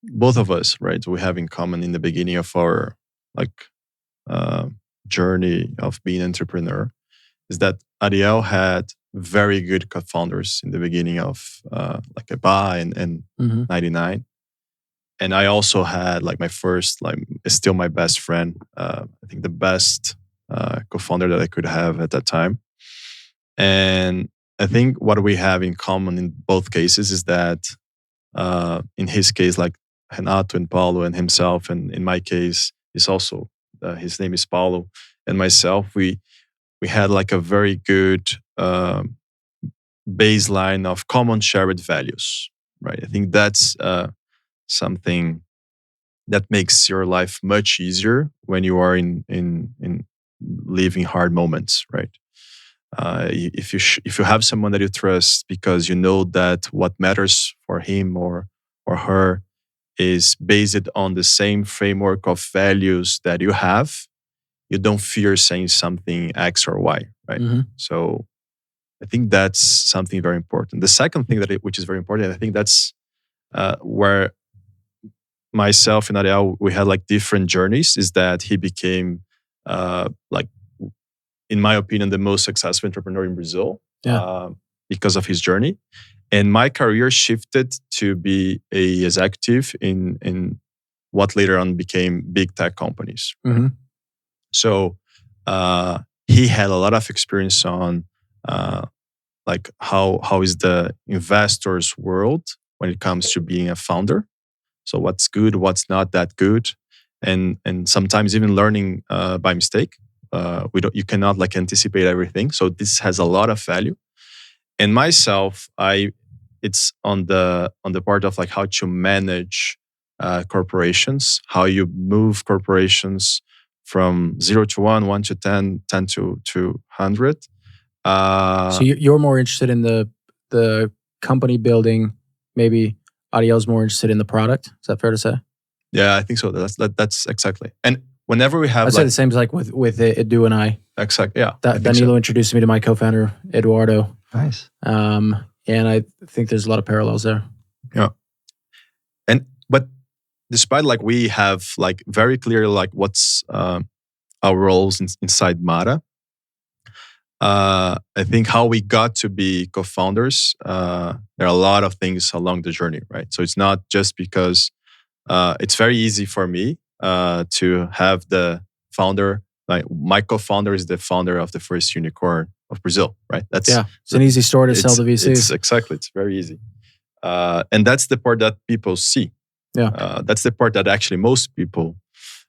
both of us, right, we have in common in the beginning of our journey of being an entrepreneur is that Ariel had very good co-founders in the beginning of Eba and 99. And I also had my first, still my best friend, I think the best co-founder that I could have at that time. And I think what we have in common in both cases is that in his case, like Renato and Paulo and himself, and in my case, is also, his name is Paulo, and myself, we had a very good baseline of common shared values, right? I think that's something that makes your life much easier when you are in living hard moments, right? If you have someone that you trust because you know that what matters for him or her is based on the same framework of values that you have, you don't fear saying something X or Y, right? Mm-hmm. So I think that's something very important. The second thing which is very important, I think that's where myself and Ariel, we had like different journeys, is that he became like, in my opinion, the most successful entrepreneur in Brazil because of his journey. And my career shifted to be a executive in what later on became big tech companies. Mm-hmm. So he had a lot of experience on like how is the investors world when it comes to being a founder. So what's good, what's not that good, and sometimes even learning by mistake. You cannot like anticipate everything. So this has a lot of value. And myself, it's on the part of like how to manage corporations, how you move corporations from 0 to 1, 1 to 10, 10 to 100. So you're more interested in the company building. Maybe Ariel's more interested in the product. Is that fair to say? Yeah, I think so. That's exactly. And whenever we have, I'd say the same as like with Edu and I. Exactly. Yeah. Danilo introduced me to my co-founder Eduardo. Nice. And I think there's a lot of parallels there. Yeah. But despite like we have like very clear like what's our roles inside Mara. I think how we got to be co-founders, there are a lot of things along the journey, right? So it's not just because it's very easy for me to have the founder. Like my co-founder is the founder of the first unicorn of Brazil, right? It's an easy story to sell to VCs. It's very easy, and that's the part that people see. Yeah, that's the part that actually most people.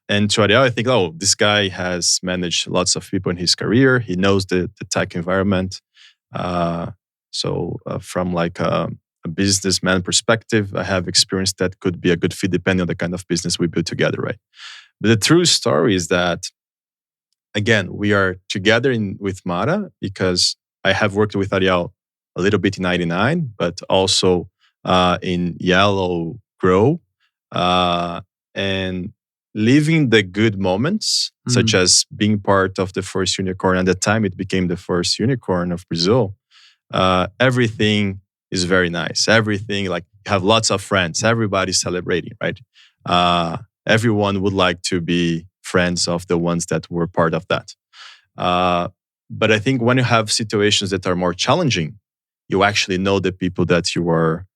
And to Ariel, I think, this guy has managed lots of people in his career. He knows the tech environment. So from like a businessman perspective, I have experience that could be a good fit depending on the kind of business we build together, right? But the true story is that, again, we are together with Mara because I have worked with Ariel a little bit in 99, but also in Yellow Grow. And living the good moments, such as being part of the first unicorn. At the time, it became the first unicorn of Brazil. Everything is very nice. Everything, like, you have lots of friends. Everybody's celebrating, right? Everyone would like to be friends of the ones that were part of that. But I think when you have situations that are more challenging, you actually know the people that you are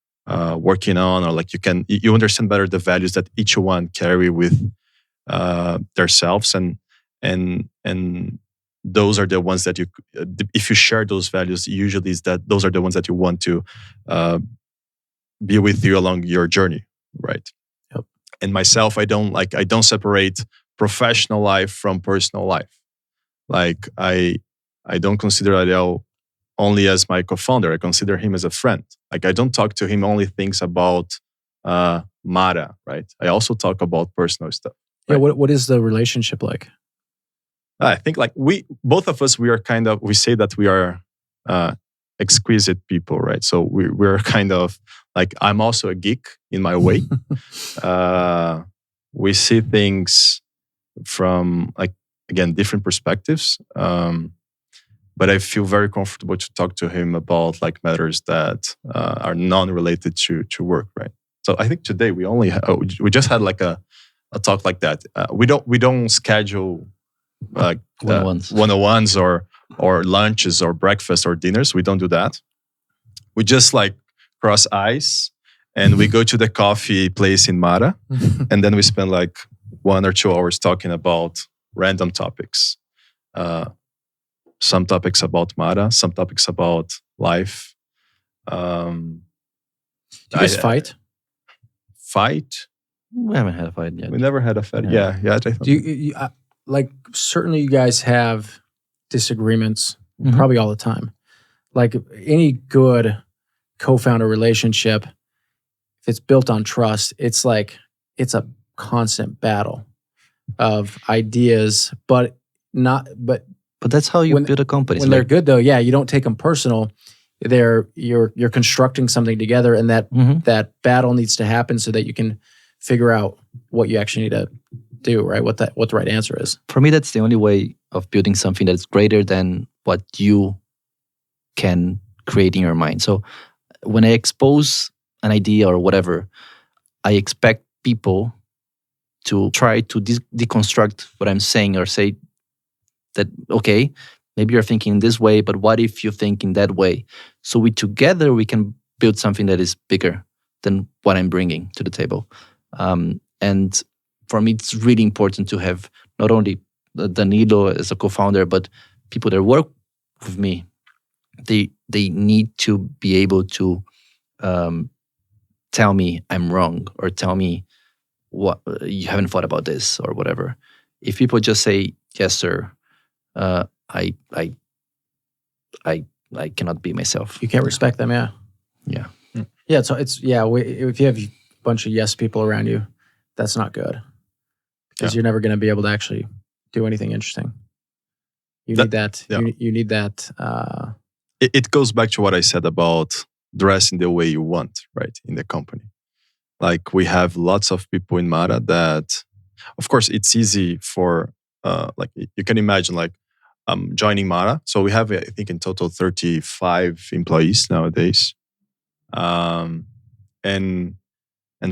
working on, or like you understand better the values that each one carry with themselves, and those are the ones that you, if you share those values, usually is that those are the ones that you want to be with you along your journey, right? Yep. And myself, I don't separate professional life from personal life. Like I don't consider Ariel only as my co-founder. I consider him as a friend. Like I don't talk to him only things about Mara, right? I also talk about personal stuff. Right? Yeah. What is the relationship like? I think like both of us, we say that we are exquisite people, right? So we're kind of like, I'm also a geek in my way. We see things from, like, again, different perspectives. But I feel very comfortable to talk to him about like matters that are non-related to work, right? So I think today we just had like a talk like that. We don't schedule like one-on-ones or lunches or breakfast or dinners. We don't do that. We just like cross eyes and we go to the coffee place in Mara, and then we spend like 1 or 2 hours talking about random topics. Some topics about Mara, some topics about life. Do you guys fight? Fight? We haven't had a fight yet. We never had a fight. Yeah. I think. Do you like, certainly you guys have disagreements probably all the time. Like any good co-founder relationship, if it's built on trust, it's like it's a constant battle of ideas, but But that's how you when- build a company. when they're good though, yeah, you don't take them personal. You're constructing something together, and that battle needs to happen so that you can figure out what you actually need to do, right? What the right answer is. For me, that's the only way of building something that's greater than what you can create in your mind. So when I expose an idea or whatever, I expect people to try to deconstruct what I'm saying, or say that, okay, maybe you're thinking this way, but what if you think in that way? So together we can build something that is bigger than what I'm bringing to the table. And for me, it's really important to have not only Danilo as a co-founder, but people that work with me. They need to be able to tell me I'm wrong, or tell me what you haven't thought about this or whatever. If people just say yes, sir, I cannot be myself. You can't respect them, yeah. Yeah. Yeah, so if you have a bunch of yes people around you, that's not good, because you're never going to be able to actually do anything interesting. You need that. Yeah. You need that. It goes back to what I said about dressing the way you want, right, in the company. Like, we have lots of people in Mara that, of course, it's easy for, like, you can imagine, like, joining Mara. So we have, I think, in total 35 employees nowadays. And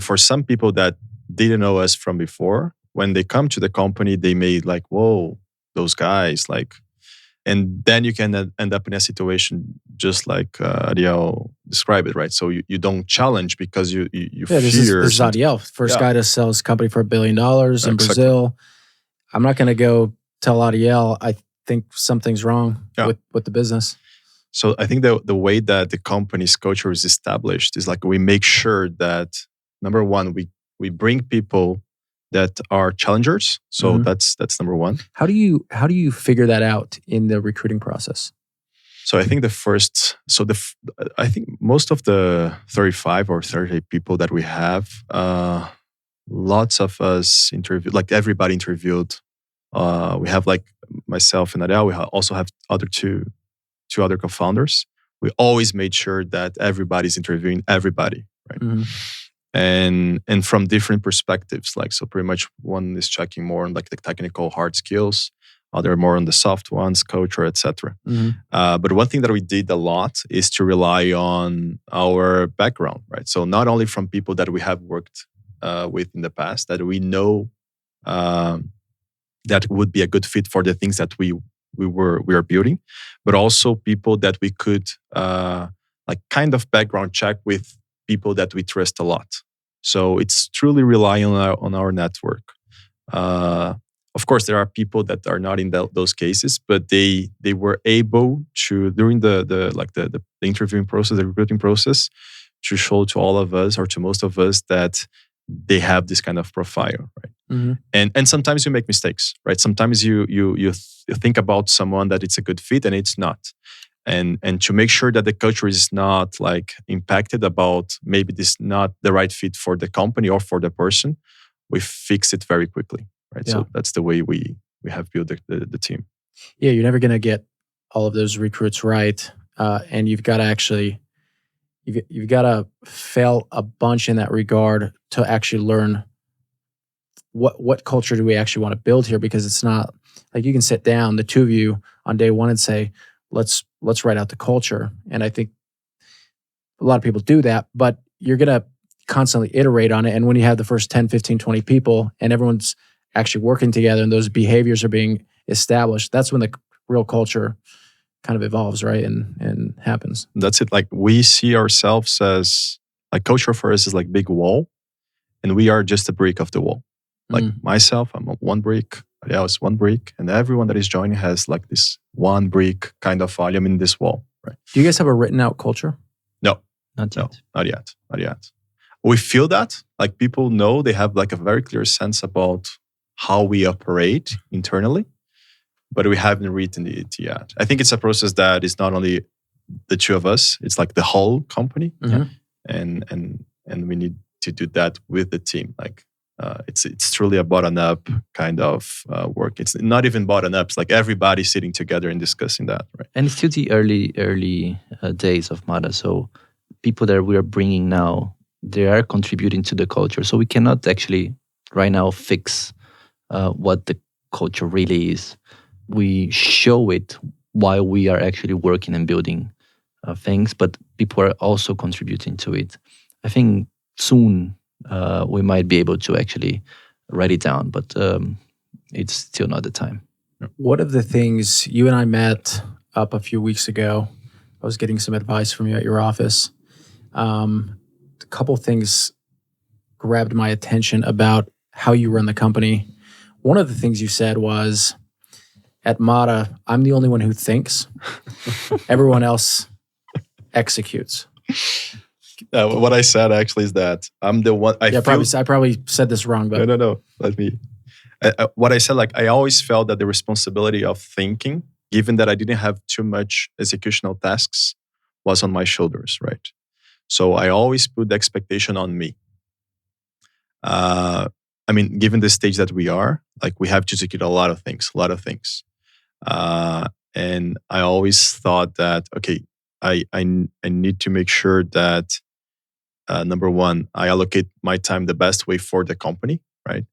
for some people that didn't know us from before, when they come to the company, they may like, whoa, those guys, like, and then you can end up in a situation just like Ariel described it, right? So you don't challenge because you fear. This is Ariel, first guy to sell his company for $1 billion in Brazil. I'm not going to go tell Ariel I think something's wrong with the business. So I think the way that the company's culture is established is like, we make sure that, number one, we bring people that are challengers. So that's number one. How do you figure that out in the recruiting process? So I think I think most of the 35 or 30 people that we have, lots of us interviewed, like everybody interviewed. We have like myself and Ariel. We also have two other co-founders. We always made sure that everybody's interviewing everybody, right? Mm-hmm. And from different perspectives. Like, so pretty much one is checking more on like the technical hard skills, other more on the soft ones, culture, etc. Mm-hmm. But one thing that we did a lot is to rely on our background, right? So not only from people that we have worked with in the past, that we know that would be a good fit for the things that we are building, but also people that we could like kind of background check with people that we trust a lot. So it's truly relying on our network. Of course, there are people that are not in those cases, but they were able to, during the interviewing process, the recruiting process, to show to all of us, or to most of us, that they have this kind of profile, right? Mm-hmm. And sometimes you make mistakes, right? Sometimes you think about someone that it's a good fit and it's not. And to make sure that the culture is not like impacted about maybe this not the right fit for the company or for the person, we fix it very quickly, right? Yeah. So that's the way we have built the team. Yeah, you're never going to get all of those recruits right, and you've got to actually you've got to fail a bunch in that regard to actually learn what culture do we actually want to build here, because it's not like you can sit down, the two of you, on day one and say, let's write out the culture. And I think a lot of people do that, but you're going to constantly iterate on it. And when you have the first 10, 15, 20 people and everyone's actually working together and those behaviors are being established, that's when the real culture kind of evolves, right? And happens. That's it. Like, we see ourselves as, like, culture for us is like big wall, and we are just a brick of the wall. Like myself, I'm one brick, Ariel is one brick, and everyone that is joining has like this one brick kind of volume in this wall, right? Do you guys have a written out culture? No. Not yet. No, not yet. We feel that, like, people know, they have like a very clear sense about how we operate internally, but we haven't written it yet. I think it's a process that is not only the two of us, it's like the whole company. Mm-hmm. And we need to do that with the team. Like, it's truly a bottom up kind of work. It's not even bottom up. It's like everybody sitting together and discussing that, right? And it's still the early days of Mara. So people that we are bringing now, they are contributing to the culture. So we cannot actually right now fix what the culture really is. We show it while we are actually working and building things, but people are also contributing to it. I think soon we might be able to actually write it down, but it's still not the time. One of the things, you and I met up a few weeks ago. I was getting some advice from you at your office. A couple things grabbed my attention about how you run the company. One of the things you said was, at Mata, I'm the only one who thinks. Everyone else executes. What I said actually is that I'm the one. I probably said this wrong, but no. Let me. What I said, like I always felt that the responsibility of thinking, given that I didn't have too much executional tasks, was on my shoulders, right? So I always put the expectation on me. I mean, given the stage that we are, like we have to execute a lot of things. And I always thought that, okay, I need to make sure that number one, I allocate my time the best way for the company, right?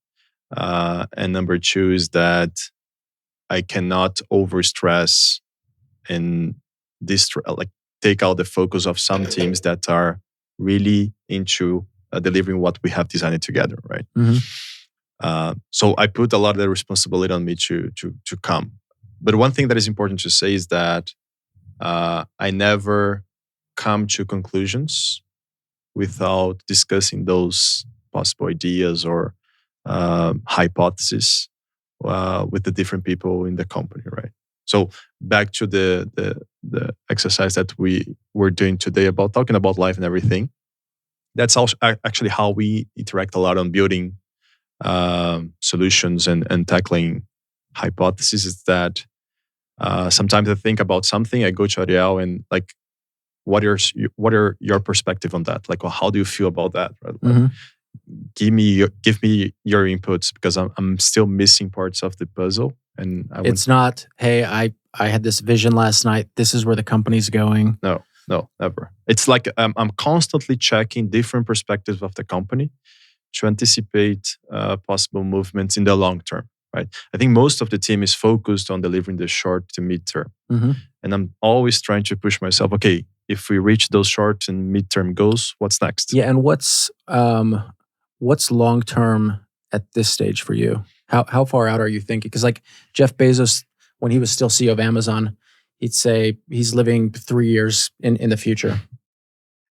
And number two is that I cannot overstress and take out the focus of some teams that are really into delivering what we have designed together, right? Mm-hmm. So I put a lot of the responsibility on me to come. But one thing that is important to say is that I never come to conclusions without discussing those possible ideas or hypotheses with the different people in the company, right? So back to the exercise that we were doing today about talking about life and everything. That's also actually how we interact a lot on building solutions and tackling hypotheses. Is that sometimes I think about something, I go to Ariel and like, what are your perspective on that? Like, well, how do you feel about that? Right? Mm-hmm. Give me your inputs, because I'm still missing parts of the puzzle. And it's not, hey, I had this vision last night. This is where the company's going. No, never. It's like I'm constantly checking different perspectives of the company to anticipate possible movements in the long term, right? I think most of the team is focused on delivering the short to mid term. Mm-hmm. And I'm always trying to push myself, okay, if we reach those short and mid-term goals, what's next? Yeah, and what's long term at this stage for you? How far out are you thinking? Because like Jeff Bezos, when he was still CEO of Amazon, he'd say he's living 3 years in the future.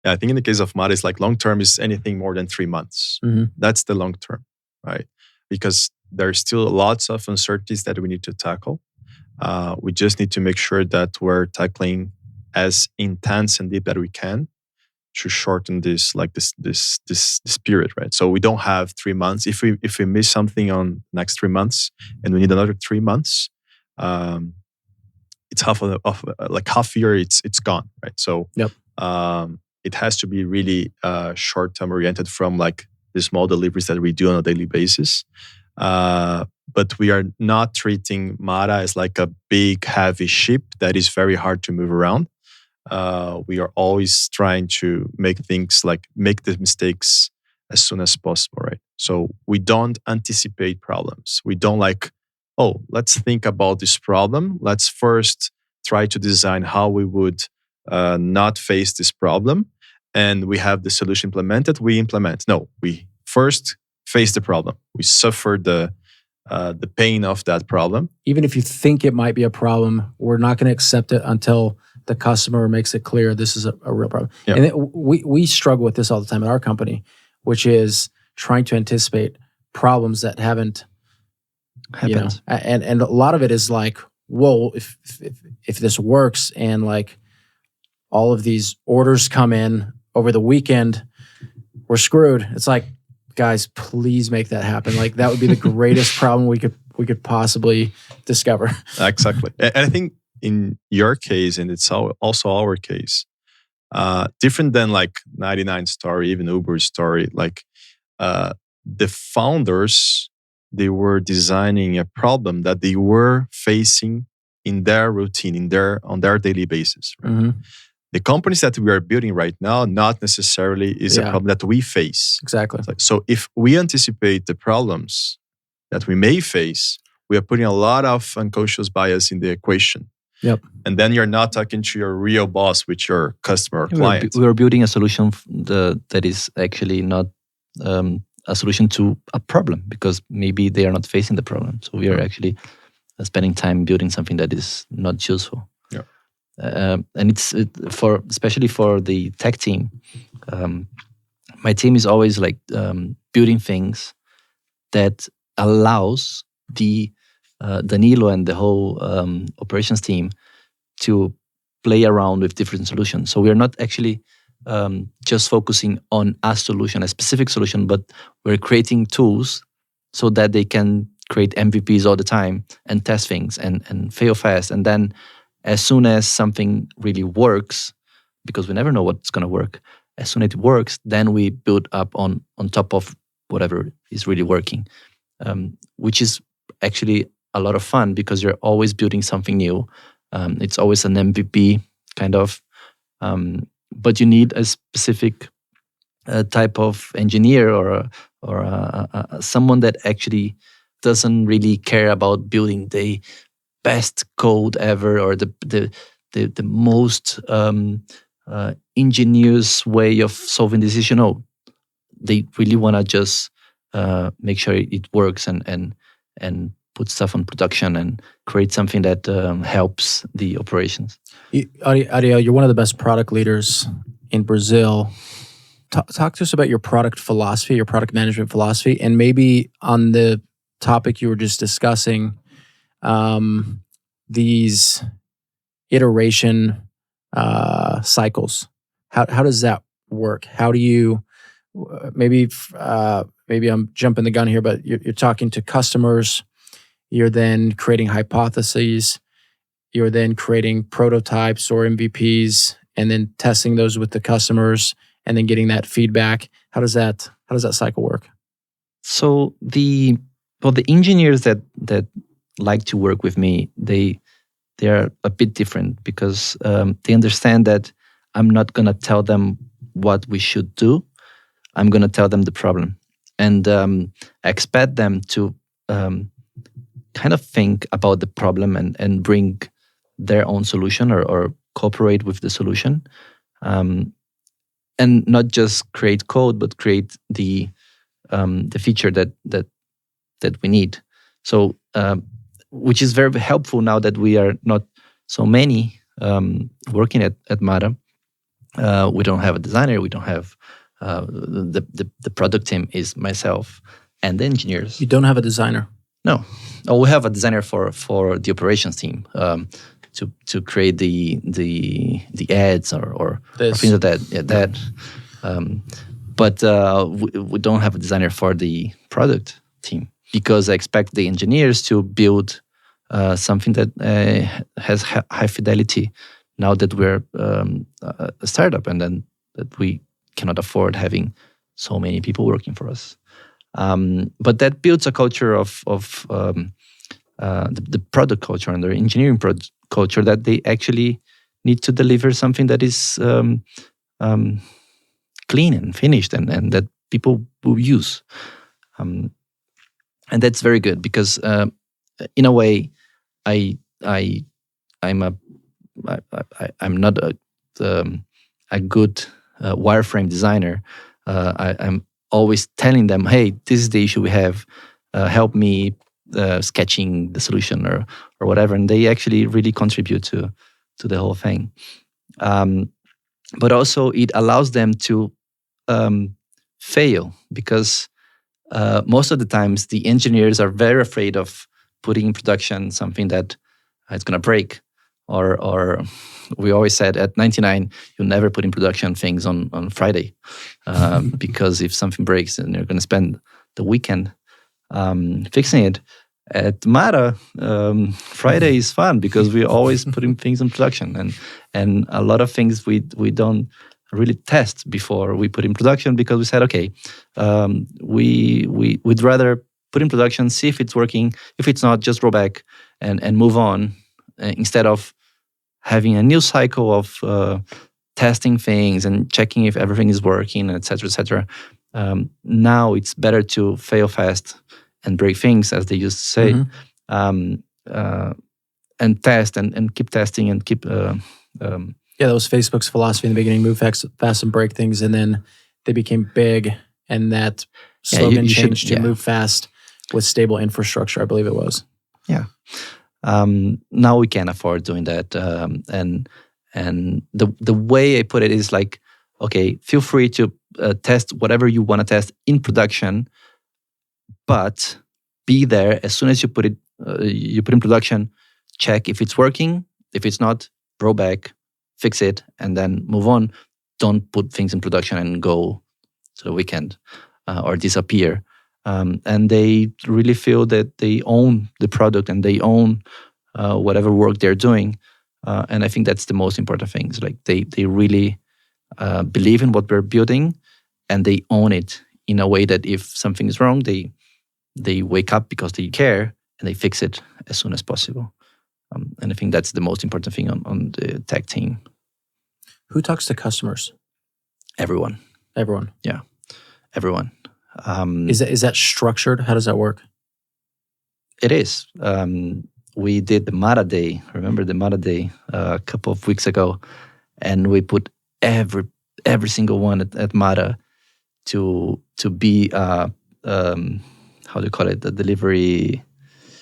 Yeah, I think in the case of Mata, it's like long term is anything more than 3 months. Mm-hmm. That's the long term, right? Because there's still lots of uncertainties that we need to tackle. We just need to make sure that we're tackling as intense and deep that we can to shorten this period, right? So we don't have 3 months. If we miss something on next 3 months and we need another 3 months, it's half year. It's gone, right? So yep. It has to be really short term oriented from like the small deliveries that we do on a daily basis. But we are not treating Mata as like a big, heavy ship that is very hard to move around. We are always trying to make the mistakes as soon as possible, right? So we don't anticipate problems. We don't let's think about this problem. Let's first try to design how we would not face this problem. And we have the solution implemented, we implement. No, we first face the problem. We suffer the pain of that problem. Even if you think it might be a problem, we're not going to accept it until the customer makes it clear this is a real problem. Yeah. And we struggle with this all the time at our company, which is trying to anticipate problems that haven't happened. And a lot of it is like, whoa, if this works and like all of these orders come in over the weekend, we're screwed. It's like, guys, please make that happen. Like that would be the greatest problem we could possibly discover. Exactly. And I think in your case, and it's also our case, different than like 99 story, even Uber's story, like the founders, they were designing a problem that they were facing in their routine, on their daily basis. Right? Mm-hmm. The companies that we are building right now, not necessarily is a problem that we face. Exactly. So if we anticipate the problems that we may face, we are putting a lot of unconscious bias in the equation. Yep. And then you're not talking to your real boss, which your customer or client. We are building a solution that is actually not a solution to a problem, because maybe they are not facing the problem. So we are actually spending time building something that is not useful. Yeah. And especially for the tech team. My team is always like building things that allows the Danilo and the whole operations team to play around with different solutions. So we are not actually just focusing on a solution, a specific solution, but we're creating tools so that they can create MVPs all the time and test things and fail fast. And then as soon as something really works, because we never know what's going to work, as soon as it works, then we build up on top of whatever is really working, which is actually a lot of fun because you're always building something new. It's always an MVP kind of, but you need a specific type of engineer or someone that actually doesn't really care about building the best code ever or the most ingenious way of solving this issue. No, they really want to just make sure it works and put stuff on production and create something that helps the operations. Ariel, you're one of the best product leaders in Brazil. Talk to us about your product philosophy, your product management philosophy, and maybe on the topic you were just discussing, these iteration cycles. How does that work? How do you maybe I'm jumping the gun here, but you're talking to customers. You're then creating hypotheses. You're then creating prototypes or MVPs, and then testing those with the customers, and then getting that feedback. How does that cycle work? So the engineers that like to work with me, they are a bit different because they understand that I'm not gonna tell them what we should do. I'm gonna tell them the problem, and I expect them to kind of think about the problem and bring their own solution or cooperate with the solution, and not just create code, but create the feature that we need. So, which is very helpful now that we are not so many working at Mara. We don't have a designer. We don't have the product team is myself and the engineers. You don't have a designer? No. Oh, we have a designer for the operations team to create the ads or things like that. Yeah, that. But we don't have a designer for the product team because I expect the engineers to build something that has high fidelity. Now that we're a startup, and then that we cannot afford having so many people working for us. But that builds a culture of the product culture and the engineering culture that they actually need to deliver something that is clean and finished and that people will use. And that's very good because in a way, I'm not a good wireframe designer. I'm always telling them, hey, this is the issue we have. Help me sketching the solution or whatever. And they actually really contribute to the whole thing. But also it allows them to fail because most of the times the engineers are very afraid of putting in production something that it's going to break. Or we always said at 99, you never put in production things on Friday because if something breaks, then you're going to spend the weekend fixing it. At Mara, Friday is fun because we're always putting things in production, and a lot of things we don't really test before we put in production, because we said, okay, we'd rather put in production, see if it's working. If it's not, just roll back and move on, instead of having a new cycle of testing things and checking if everything is working, et cetera, et cetera. Now it's better to fail fast and break things, as they used to say, and test and keep testing and keep. That was Facebook's philosophy in the beginning: move fast and break things, and then they became big, and that slogan changed to move fast with stable infrastructure, I believe it was. Yeah. Now we can afford doing that, and the way I put it is like, okay, feel free to test whatever you want to test in production, but be there as soon as you put it in production. Check if it's working. If it's not, roll back, fix it, and then move on. Don't put things in production and go to the weekend or disappear. And they really feel that they own the product and they own whatever work they're doing. And I think that's the most important thing. It's like they really believe in what we're building, and they own it in a way that if something is wrong, they wake up because they care and they fix it as soon as possible. And I think that's the most important thing on the tech team. Who talks to customers? Everyone. Yeah, everyone. Is that structured? How does that work? It is. We did the Mara Day. Remember the Mara Day a couple of weeks ago, and we put every single one at Mara to be how do you call it, the delivery.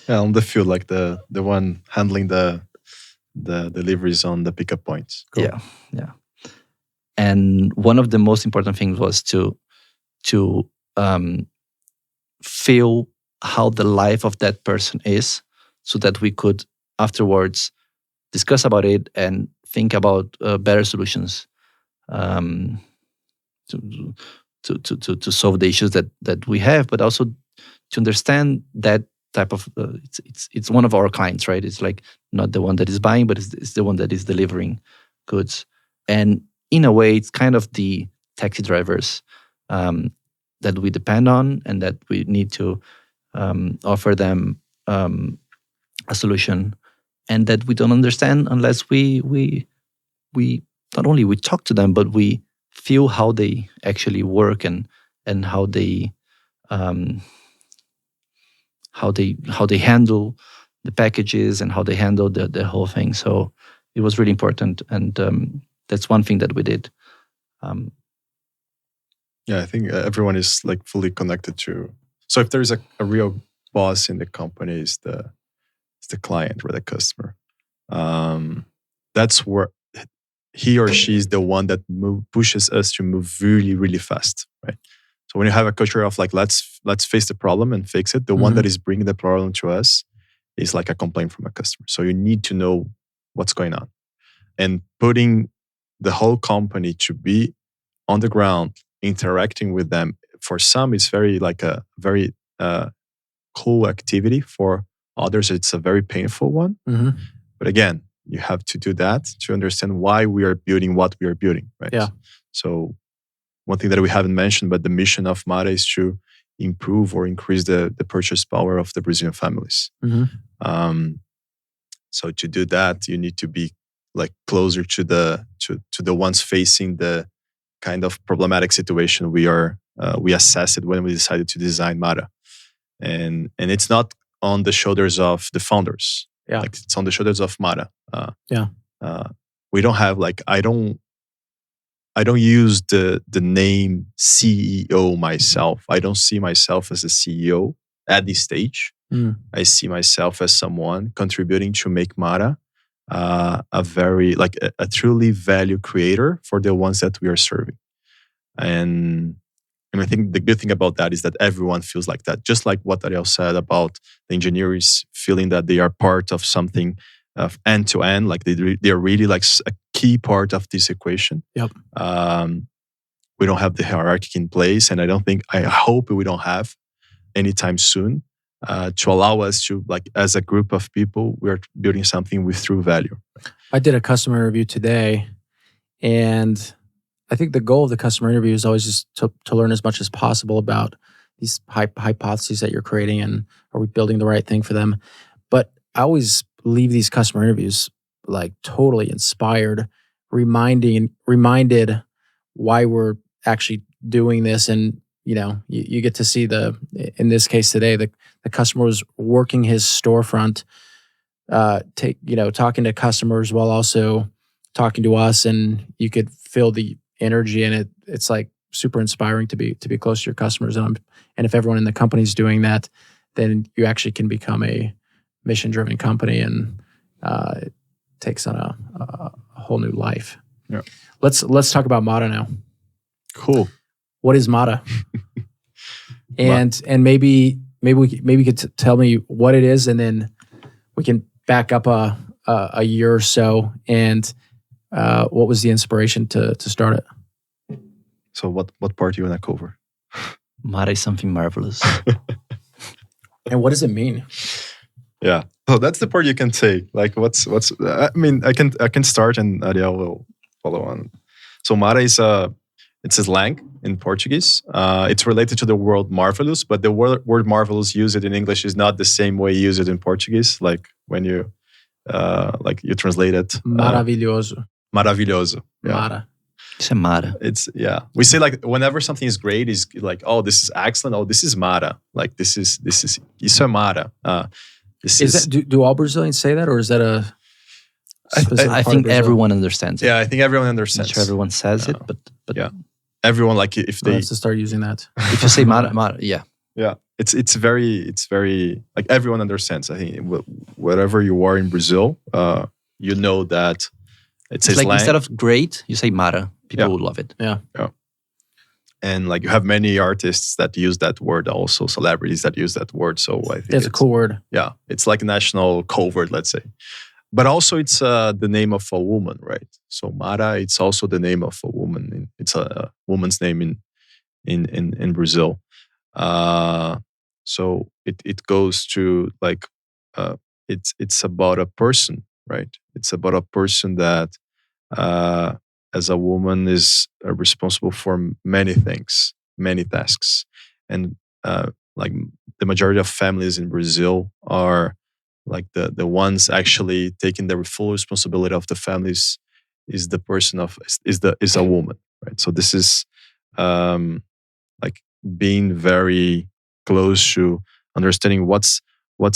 Yeah, on the field, like the one handling the deliveries on the pickup points. Cool. Yeah. And one of the most important things was to feel how the life of that person is, so that we could afterwards discuss about it and think about better solutions to solve the issues that we have, but also to understand that type of it's one of our clients, right? It's like not the one that is buying, but it's the one that is delivering goods. And in a way, it's kind of the taxi drivers that we depend on, and that we need to offer them a solution, and that we don't understand unless we not only we talk to them, but we feel how they actually work and how they handle the packages and how they handle the whole thing. So it was really important, and that's one thing that we did. Yeah, I think everyone is like fully connected to. So if there's a real boss in the company, is the client or the customer. That's where he or she is the one that pushes us to move really, really fast, right? So when you have a culture of like, let's face the problem and fix it, the one that is bringing the problem to us is like a complaint from a customer. So you need to know what's going on, and putting the whole company to be on the ground, interacting with them. For some, it's very cool activity. For others, it's a very painful one. But again, you have to do that to understand why we are building what we are building, right? Yeah. So one thing that we haven't mentioned, but the mission of Mara is to improve or increase the purchase power of the Brazilian families. So to do that, you need to be like closer to the ones facing the kind of problematic situation we assessed when we decided to design Mara, and it's not on the shoulders of the founders. Yeah, like it's on the shoulders of Mara. We don't have like I don't use the name CEO myself. I don't see myself as a CEO at this stage. I see myself as someone contributing to make Mara a very a truly value creator for the ones that we are serving. And I think the good thing about that is that everyone feels like that. Just like what Ariel said about the engineers feeling that they are part of something of end to end, like they're really like a key part of this equation. Yep. We don't have the hierarchy in place, and I hope we don't have anytime soon, to allow us to, like, as a group of people, we're building something with true value. I did a customer review today, and I think the goal of the customer interview is always just to learn as much as possible about these hypotheses that you're creating, and are we building the right thing for them. But I always leave these customer interviews like totally inspired, reminded why we're actually doing this. And you get to see in this case today, the customer was working his storefront, talking to customers while also talking to us, and you could feel the energy in it. It's like super inspiring to be close to your customers. And if everyone in the company is doing that, then you actually can become a mission-driven company, and it takes on a whole new life. Yeah. Let's talk about Mata now. Cool. What is Mata? and maybe you could tell me what it is, and then we can back up a year or so. And what was the inspiration to start it? So what part do you want to cover? Mata is something marvelous. And what does it mean? Yeah. So that's the part you can say. Like what's I mean, I can start and Ariel will follow on. So Mata is it's a slang in Portuguese. It's related to the word marvelous, but the word marvelous used in English is not the same way you use it in Portuguese. Like when you you translate it. Maravilhoso. Maravilhoso. Yeah. Mata. It's a Mata. It's we say like whenever something is great, is like, oh, this is excellent. Oh, this is Mata. Like this is isso é Mata. Do all Brazilians say that, or is that a specific I part think of Brazil? everyone understands it. Yeah, I think everyone understands. Not sure everyone says it, but yeah, everyone, like if I they have to start using that. if you say Mata, yeah. Yeah, it's very like everyone understands. I think wherever you are in Brazil, you know that it's like slang. Instead of great, you say Mata. People will love it. Yeah. And like you have many artists that use that word, also celebrities that use that word. So I think It's a cool word. Yeah, it's like a national code word, let's say. But also it's the name of a woman, right? So Mara, it's also the name of a woman. It's a woman's name in Brazil. So it goes to like it's about a person, right? It's about a person that as a woman is responsible for many things, many tasks, and like the majority of families in Brazil are like the ones actually taking the full responsibility of the families is the person is a woman, right? So this is like being very close to understanding what's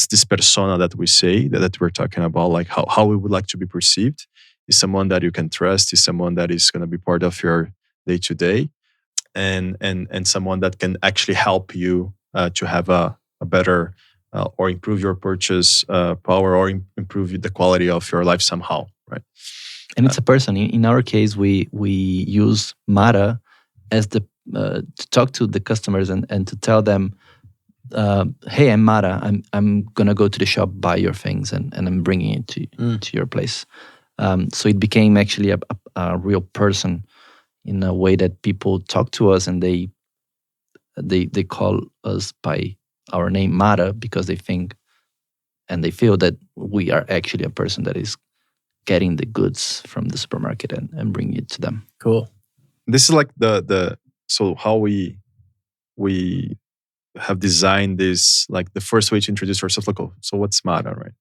this persona that we say that we're talking about, like how we would like to be perceived. Is someone that you can trust, is someone that is going to be part of your day to day, and someone that can actually help you to have a better or improve your purchase power, or improve the quality of your life somehow, right? And it's a person. In our case, we use Mata as the to talk to the customers and to tell them, hey, I'm Mata. I'm gonna go to the shop, buy your things, and I'm bringing it to your place. So it became actually a real person in a way that people talk to us and they call us by our name Mata because they think and they feel that we are actually a person that is getting the goods from the supermarket and bringing it to them. Cool. This is like so how we have designed this, like the first way to introduce ourselves, like, oh, so what's Mata, right?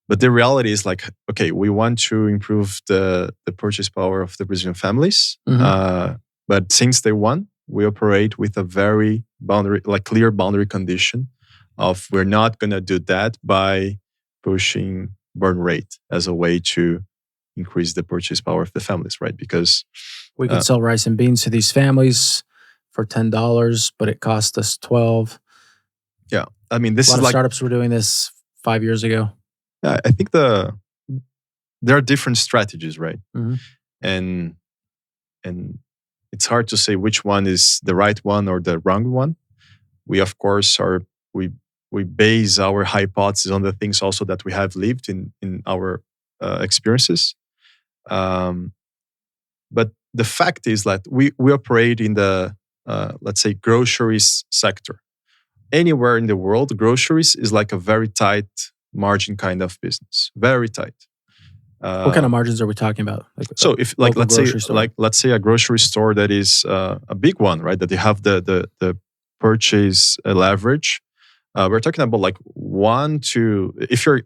But the reality is like, okay, we want to improve the purchase power of the Brazilian families. Mm-hmm. But since day one, we operate with a very clear boundary condition of we're not going to do that by pushing burn rate as a way to increase the purchase power of the families, right? Because we could sell rice and beans to these families for $10, but it cost us $12. Yeah, I mean, this a lot is of like startups were doing this 5 years ago. Yeah, I think there are different strategies, right? Mm-hmm. And it's hard to say which one is the right one or the wrong one. We of course we base our hypothesis on the things also that we have lived in our experiences. But the fact is that we operate in the let's say groceries sector. Anywhere in the world, groceries is like a very tight margin kind of business, very tight. What kind of margins are we talking about? Like So if like store? let's say a grocery store that is a big one, right? That they have the purchase leverage. We're talking about like 1 to, if you're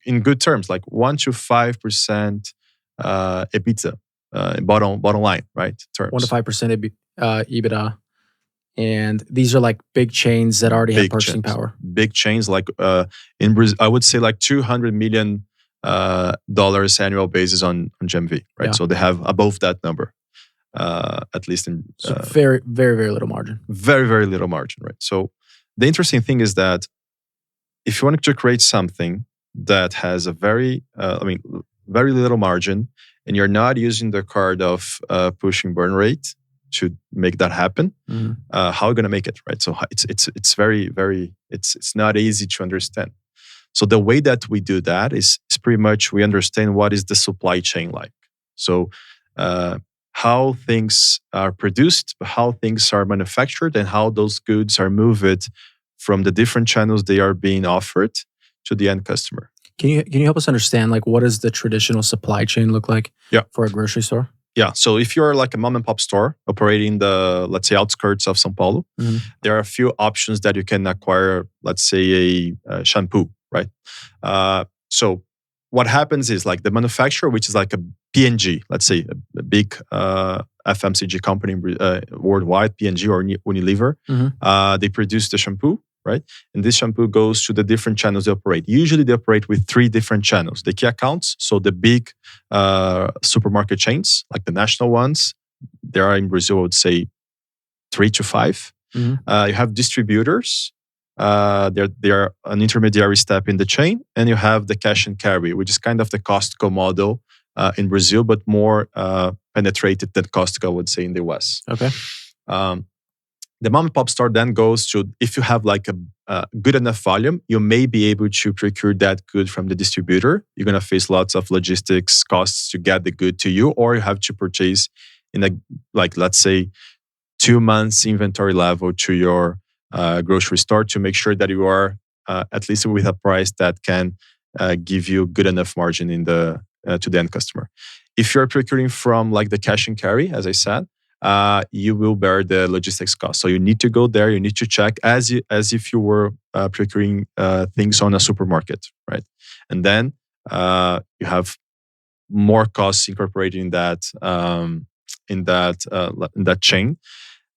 in good terms, like 1 to 5% EBITDA, bottom line, right? Terms 1 to 5% EBITDA. And these are like big chains that already have purchasing power. Big chains like in Brazil, I would say like $200 million annual basis on GMV, right? Yeah. So they have above that number, at least in very, very, very little margin. Very, very little margin, right? So the interesting thing is that if you wanted to create something that has a very little margin, and you're not using the card of pushing burn rate to make that happen, how are you going to make it, right? So it's very, very, it's not easy to understand. So the way that we do that is pretty much we understand what is the supply chain like. So how things are produced, how things are manufactured, and how those goods are moved from the different channels they are being offered to the end customer. Can you help us understand, like, what does the traditional supply chain look like for a grocery store? Yeah. So if you're like a mom and pop store operating the, let's say, outskirts of São Paulo, there are a few options that you can acquire, let's say a shampoo, right? So what happens is like the manufacturer, which is like a P&G, let's say a big FMCG company worldwide, P&G or Unilever, they produce the shampoo, right? And this shampoo goes to the different channels they operate. Usually they operate with 3 different channels. The key accounts, so the big supermarket chains, like the national ones, there are in Brazil, I would say 3 to 5. You have distributors. They are an intermediary step in the chain. And you have the cash and carry, which is kind of the Costco model in Brazil, but more penetrated than Costco, I would say, in the US. Okay. The mom and pop store then goes to, if you have like a good enough volume, you may be able to procure that good from the distributor. You're going to face lots of logistics costs to get the good to you, or you have to purchase in a, like, let's say 2 months inventory level to your grocery store to make sure that you are at least with a price that can give you good enough margin in the to the end customer. If you're procuring from like the cash and carry, as I said, you will bear the logistics cost. So you need to go there. You need to check as if you were procuring things on a supermarket, right? And then you have more costs incorporated in that chain.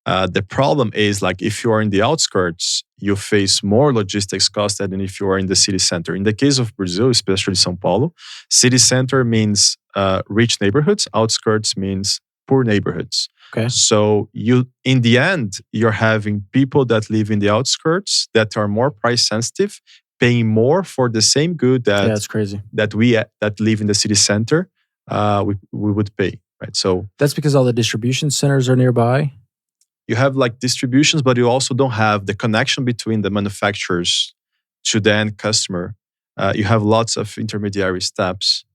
The problem is, like, if you are in the outskirts, you face more logistics costs than if you are in the city center. In the case of Brazil, especially São Paulo, city center means rich neighborhoods. Outskirts means poor neighborhoods. Okay. So in the end, you're having people that live in the outskirts that are more price sensitive, paying more for the same good that's crazy. that live in the city center, we would pay, right? So that's because all the distribution centers are nearby. You have like distributions, but you also don't have the connection between the manufacturers to the end customer. You have lots of intermediary steps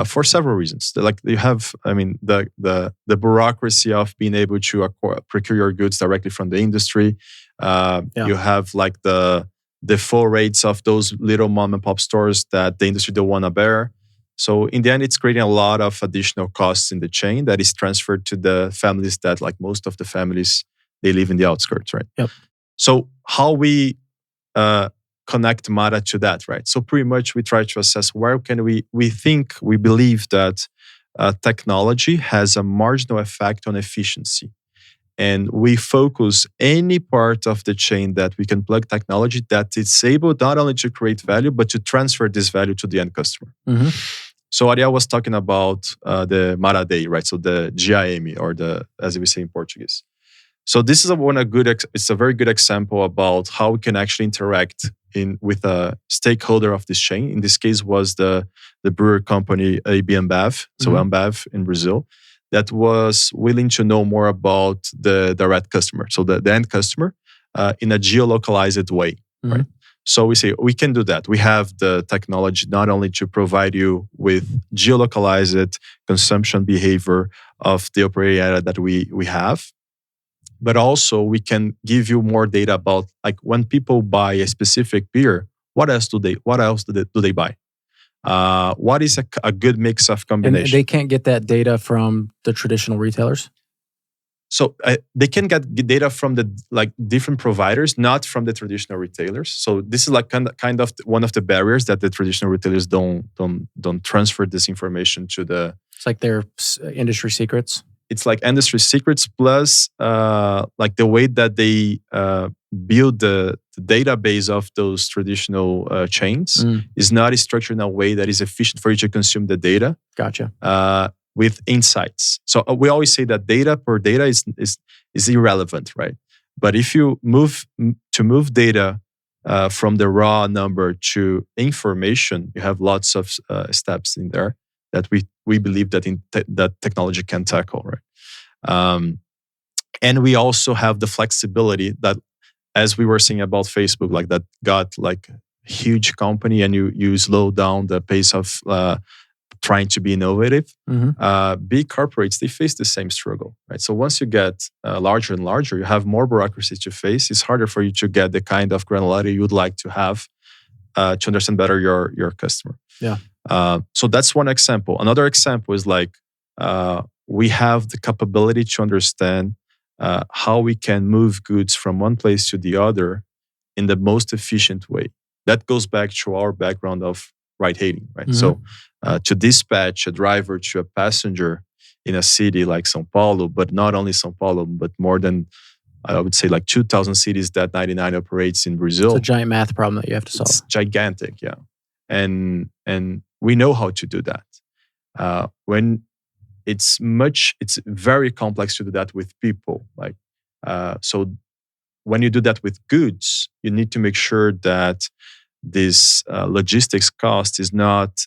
for several reasons. Like you have, I mean, the bureaucracy of being able to procure your goods directly from the industry. You have like the default rates of those little mom and pop stores that the industry don't want to bear. So in the end, it's creating a lot of additional costs in the chain that is transferred to the families that, like most of the families, they live in the outskirts, right? Yep. So how we connect Mara to that, right? So pretty much we try to assess where can we believe that technology has a marginal effect on efficiency. And we focus any part of the chain that we can plug technology that is able not only to create value, but to transfer this value to the end customer. Mm-hmm. So Ariel was talking about the Mara Day, right? So the GIM, or as we say in Portuguese. So this is it's a very good example about how we can actually interact with a stakeholder of this chain. In this case was the brewer company AB Ambev, so Ambev in Brazil, that was willing to know more about the direct customer, so the end customer, in a geolocalized way, right? So we say we can do that. We have the technology not only to provide you with geolocalized consumption behavior of the operating area that we have, but also we can give you more data about, like, when people buy a specific beer, what else do they buy? What is a good mix of And combination? they can't get that data from the traditional retailers? So they can get data from the different providers, not from the traditional retailers. So this is like kind of one of the barriers that the traditional retailers don't transfer this information to the. It's like their industry secrets. It's like industry secrets plus like the way that they build the database of those traditional chains is not structured in a way that is efficient for you to consume the data. Gotcha. With insights. So we always say that data per data is irrelevant, right? But if you move data from the raw number to information, you have lots of steps in there that we believe that that technology can tackle, right? And we also have the flexibility that, as we were saying about Facebook, like that got like huge company, and you slow down the pace of trying to be innovative. Big corporates, they face the same struggle, right? So once you get larger and larger, you have more bureaucracy to face. It's harder for you to get the kind of granularity you would like to have to understand better your customer. Yeah. So that's one example. Another example is like we have the capability to understand how we can move goods from one place to the other in the most efficient way. That goes back to our background of ride-hailing, right? So to dispatch a driver to a passenger in a city like São Paulo, but not only São Paulo, but more than, I would say, like 2,000 cities that 99 operates in Brazil. It's a giant math problem that you have to solve. It's gigantic, yeah. And we know how to do that. When it's very complex to do that with people. Like, so when you do that with goods, you need to make sure that this logistics cost is not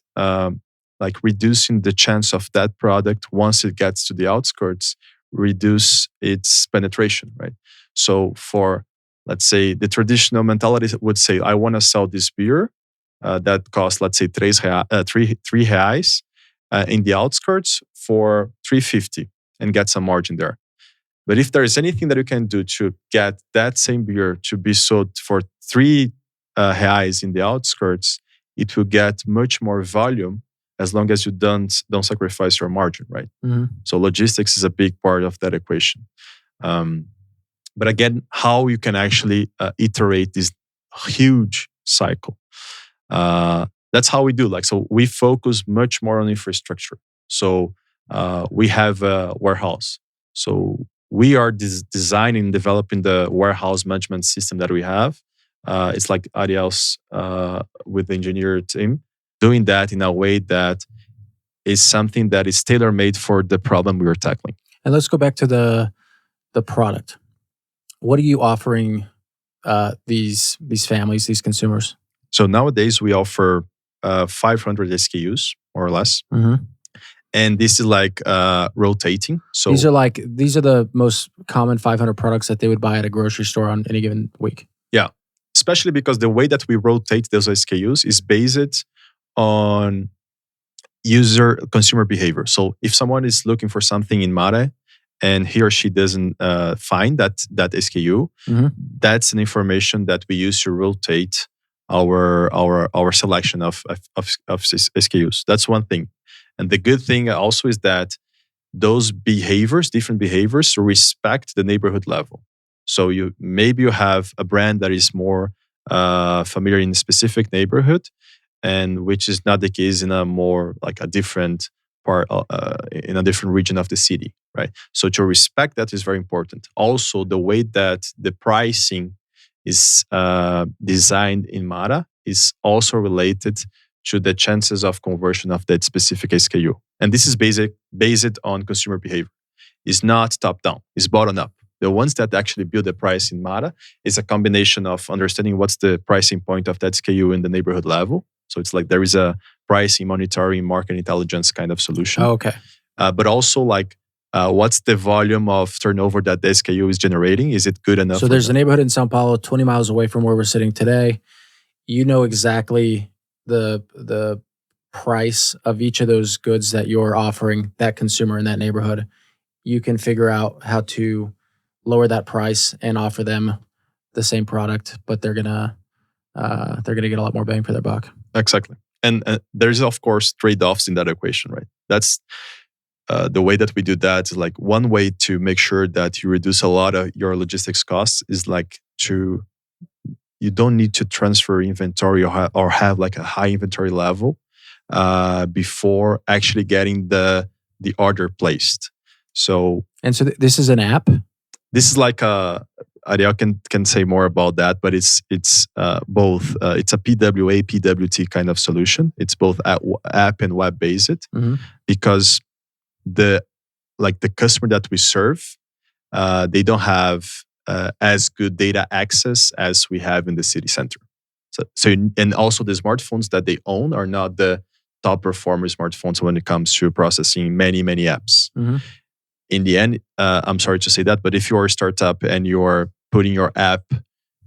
like reducing the chance of that product once it gets to the outskirts, reduce its penetration, right? So for, let's say, the traditional mentality would say, I want to sell this beer that costs, let's say, 3 reais in the outskirts for 3.50 and get some margin there. But if there is anything that you can do to get that same beer to be sold for 3 reais in the outskirts, it will get much more volume as long as you don't sacrifice your margin, right? So logistics is a big part of that equation. But again, how you can actually iterate this huge cycle. That's how we do. Like, so we focus much more on infrastructure. So we have a warehouse. So we are designing, developing the warehouse management system that we have. It's like Ariel's with the engineer team, doing that in a way that is something that is tailor-made for the problem we are tackling. And let's go back to the product. What are you offering these families, these consumers? So nowadays we offer 500 SKUs, more or less. And this is like rotating. So these are the most common 500 products that they would buy at a grocery store on any given week. Yeah, especially because the way that we rotate those SKUs is based on consumer behavior. So if someone is looking for something in Mare and he or she doesn't find that SKU, that's an information that we use to rotate our selection of SKUs. That's one thing. And the good thing also is that those different behaviors, respect the neighborhood level. So you have a brand that is more familiar in a specific neighborhood, and which is not the case in a more like a different part in a different region of the city, right? So to respect that is very important. Also, the way that the pricing is designed in Mara is also related to the chances of conversion of that specific SKU. And this is based on consumer behavior. It's not top-down, it's bottom-up. The ones that actually build the price in Mara is a combination of understanding what's the pricing point of that SKU in the neighborhood level. So it's like there is a pricing, monitoring, market intelligence kind of solution. Oh, okay. But also like what's the volume of turnover that the SKU is generating? Is it good enough? So there's a neighborhood in São Paulo 20 miles away from where we're sitting today. You know exactly the price of each of those goods that you're offering that consumer in that neighborhood. You can figure out how to lower that price and offer them the same product, but they're gonna get a lot more bang for their buck. Exactly. And there's of course trade-offs in that equation, right? That's the way that we do that is like one way to make sure that you reduce a lot of your logistics costs is like you don't need to transfer inventory or have like a high inventory level before actually getting the order placed. So this is an app. This is like Ariel can say more about that, but it's both. It's a PWA PWT kind of solution. It's both app and web based because the customer that we serve, they don't have as good data access as we have in the city center. So and also the smartphones that they own are not the top performer smartphones when it comes to processing many apps. In the end, I'm sorry to say that, but if you're a startup and you're putting your app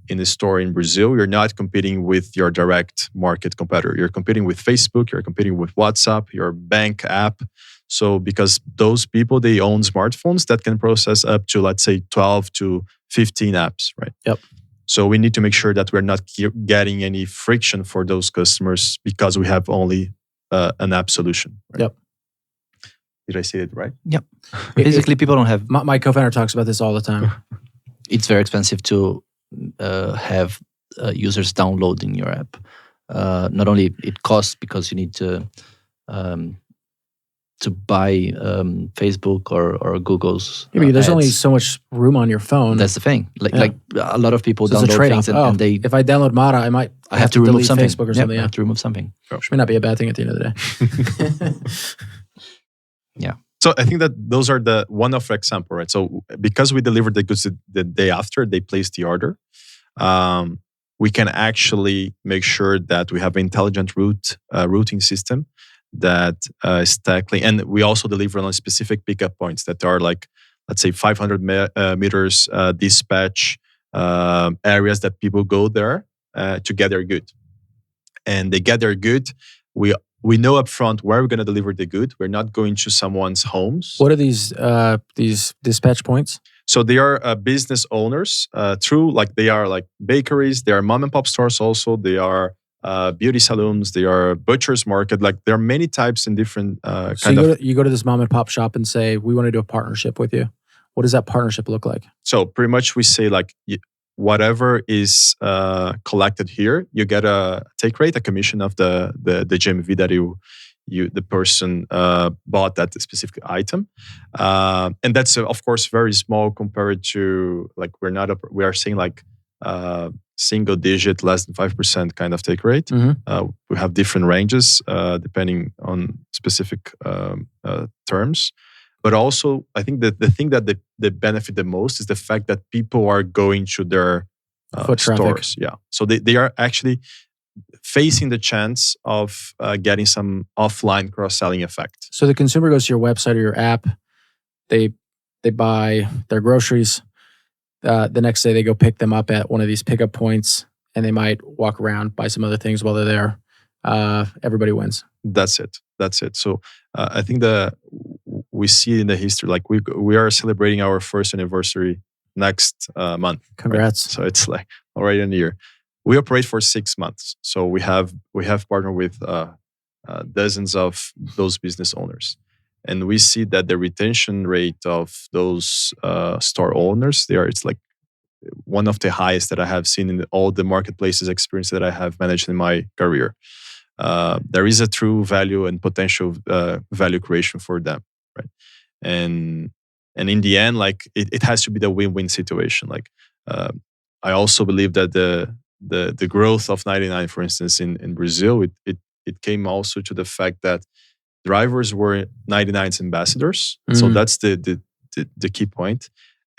in a store in Brazil, you're not competing with your direct market competitor. You're competing with Facebook, you're competing with WhatsApp, your bank app. So because those people, they own smartphones that can process up to, let's say, 12 to 15 apps, right? Yep. So we need to make sure that we're not getting any friction for those customers because we have only an app solution. Right? Yep. Did I say it right? Yep. Basically, people don't have... My co-founder talks about this all the time. It's very expensive to have users downloading your app. Not only it costs because you need to buy Facebook or Google's. There's ads. only so much room on your phone. That's the thing. Like a lot of people so download things and they. If I download Mata, I have to remove something. Facebook or something. I have to remove something. Which may not be a bad thing at the end of the day. Yeah. So I think that those are the one-off example, right? So because we delivered the goods the day after they placed the order, we can actually make sure that we have an intelligent routing system that is tackling, and we also deliver on specific pickup points that are like, let's say 500 meters dispatch areas that people go there to get their good. And they get their good. We know upfront where we're going to deliver the good. We're not going to someone's homes. What are these dispatch points? So they are business owners. They are like bakeries. They are mom and pop stores. Also, they are beauty salons. They are butchers market. Like there are many types in different you go to this mom and pop shop and say, we want to do a partnership with you. What does that partnership look like? So pretty much we say like, whatever is collected here, you get a take rate, a commission of the GMV that the person bought that specific item, and that's of course very small compared to like we are seeing like single digit, less than 5% kind of take rate. We have different ranges depending on specific terms. But also, I think that the thing that they benefit the most is the fact that people are going to their stores. Yeah, so they are actually facing the chance of getting some offline cross-selling effect. So the consumer goes to your website or your app, they buy their groceries. The next day they go pick them up at one of these pickup points, and they might walk around, buy some other things while they're there. Everybody wins. That's it. So I think that we see in the history, like we are celebrating our first anniversary next month. Congrats! Right? So it's like already in a year. We operate for 6 months, so we have partnered with dozens of those business owners, and we see that the retention rate of those store owners it's like one of the highest that I have seen in all the marketplaces experience that I have managed in my career. There is a true value and potential value creation for them, right? And in the end, like it has to be the win-win situation. Like I also believe that the growth of 99, for instance, in Brazil, it came also to the fact that drivers were 99's ambassadors. So that's the key point.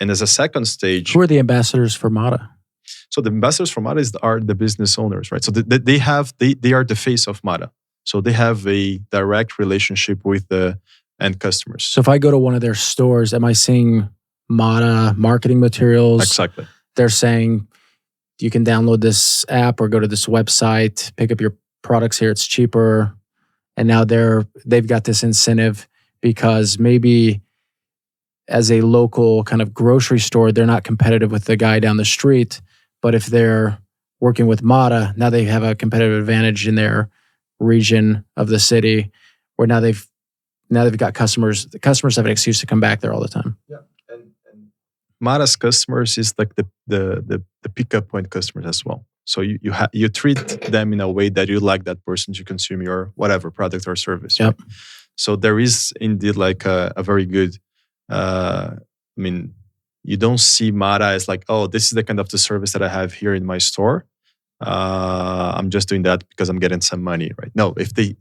And as a second stage, who are the ambassadors for Mata? So the ambassadors for Mata are the business owners, right? So they are the face of Mata. So they have a direct relationship with the end customers. So if I go to one of their stores, am I seeing Mata marketing materials? Exactly. They're saying you can download this app or go to this website, pick up your products here, it's cheaper. And now they've got this incentive because maybe as a local kind of grocery store, they're not competitive with the guy down the street. But if they're working with Mata, now they have a competitive advantage in their region of the city, where now they've got customers. The customers have an excuse to come back there all the time. Yeah, and Mara's customers is like the pickup point customers as well. So you treat them in a way that you like that person to consume your whatever product or service. Yep. Right? So there is indeed like a very good. I mean, you don't see Mara as like, oh, this is the kind of the service that I have here in my store. I'm just doing that because I'm getting some money, right? No, if they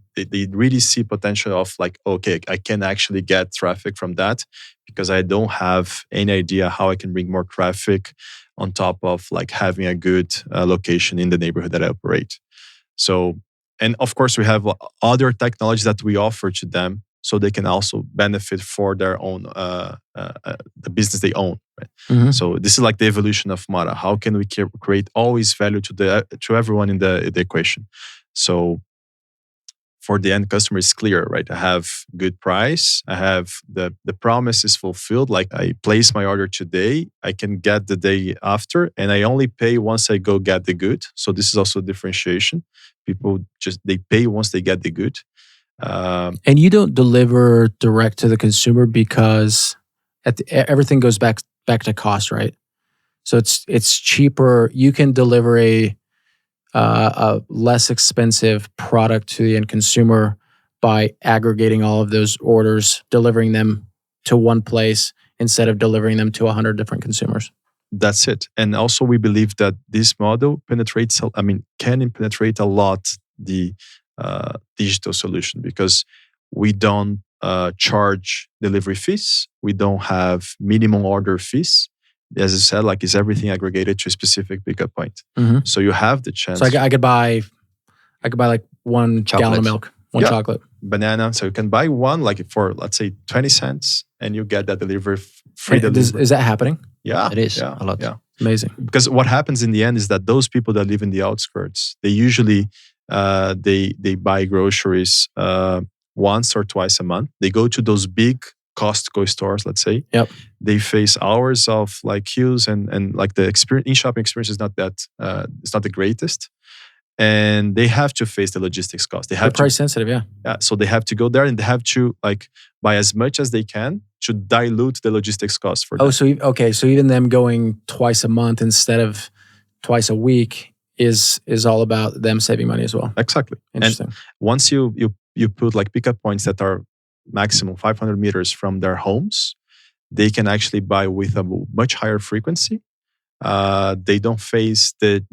really see potential of like, okay, I can actually get traffic from that because I don't have any idea how I can bring more traffic on top of like having a good location in the neighborhood that I operate. So, and of course, we have other technologies that we offer to them so they can also benefit for their own the business they own. Right? Mm-hmm. So this is like the evolution of Mara. How can we create always value to everyone in the equation? So for the end customer, it's clear, right? I have good price. I have the promise is fulfilled. Like I place my order today, I can get the day after, and I only pay once I go get the good. So this is also differentiation. People they pay once they get the good. And you don't deliver direct to the consumer because everything goes back to cost, right? So it's cheaper. You can deliver a less expensive product to the end consumer by aggregating all of those orders, delivering them to one place instead of delivering them to 100 different consumers. That's it. And also we believe that this model can penetrate a lot the digital solution because we don't charge delivery fees. We don't have minimum order fees. As I said, like is everything aggregated to a specific pickup point. Mm-hmm. So you have the chance. So I could buy like 1 gallon of milk, one chocolate, banana. So you can buy one like for let's say 20 cents, and you get that free delivery. Is that happening? Yeah, it is a lot. Yeah, amazing. Because what happens in the end is that those people that live in the outskirts, they usually they buy groceries once or twice a month. They go to those big Costco stores, let's say. Yep. They face hours of like queues and like the in-shopping experience is not that it's not the greatest. And they have to face the logistics cost. They're price sensitive, yeah. Yeah. So they have to go there and they have to like buy as much as they can to dilute the logistics cost for them. So even them going twice a month instead of twice a week is all about them saving money as well. Exactly. Interesting. And once you put like pickup points that are maximum 500 meters from their homes, they can actually buy with a much higher frequency. They don't face the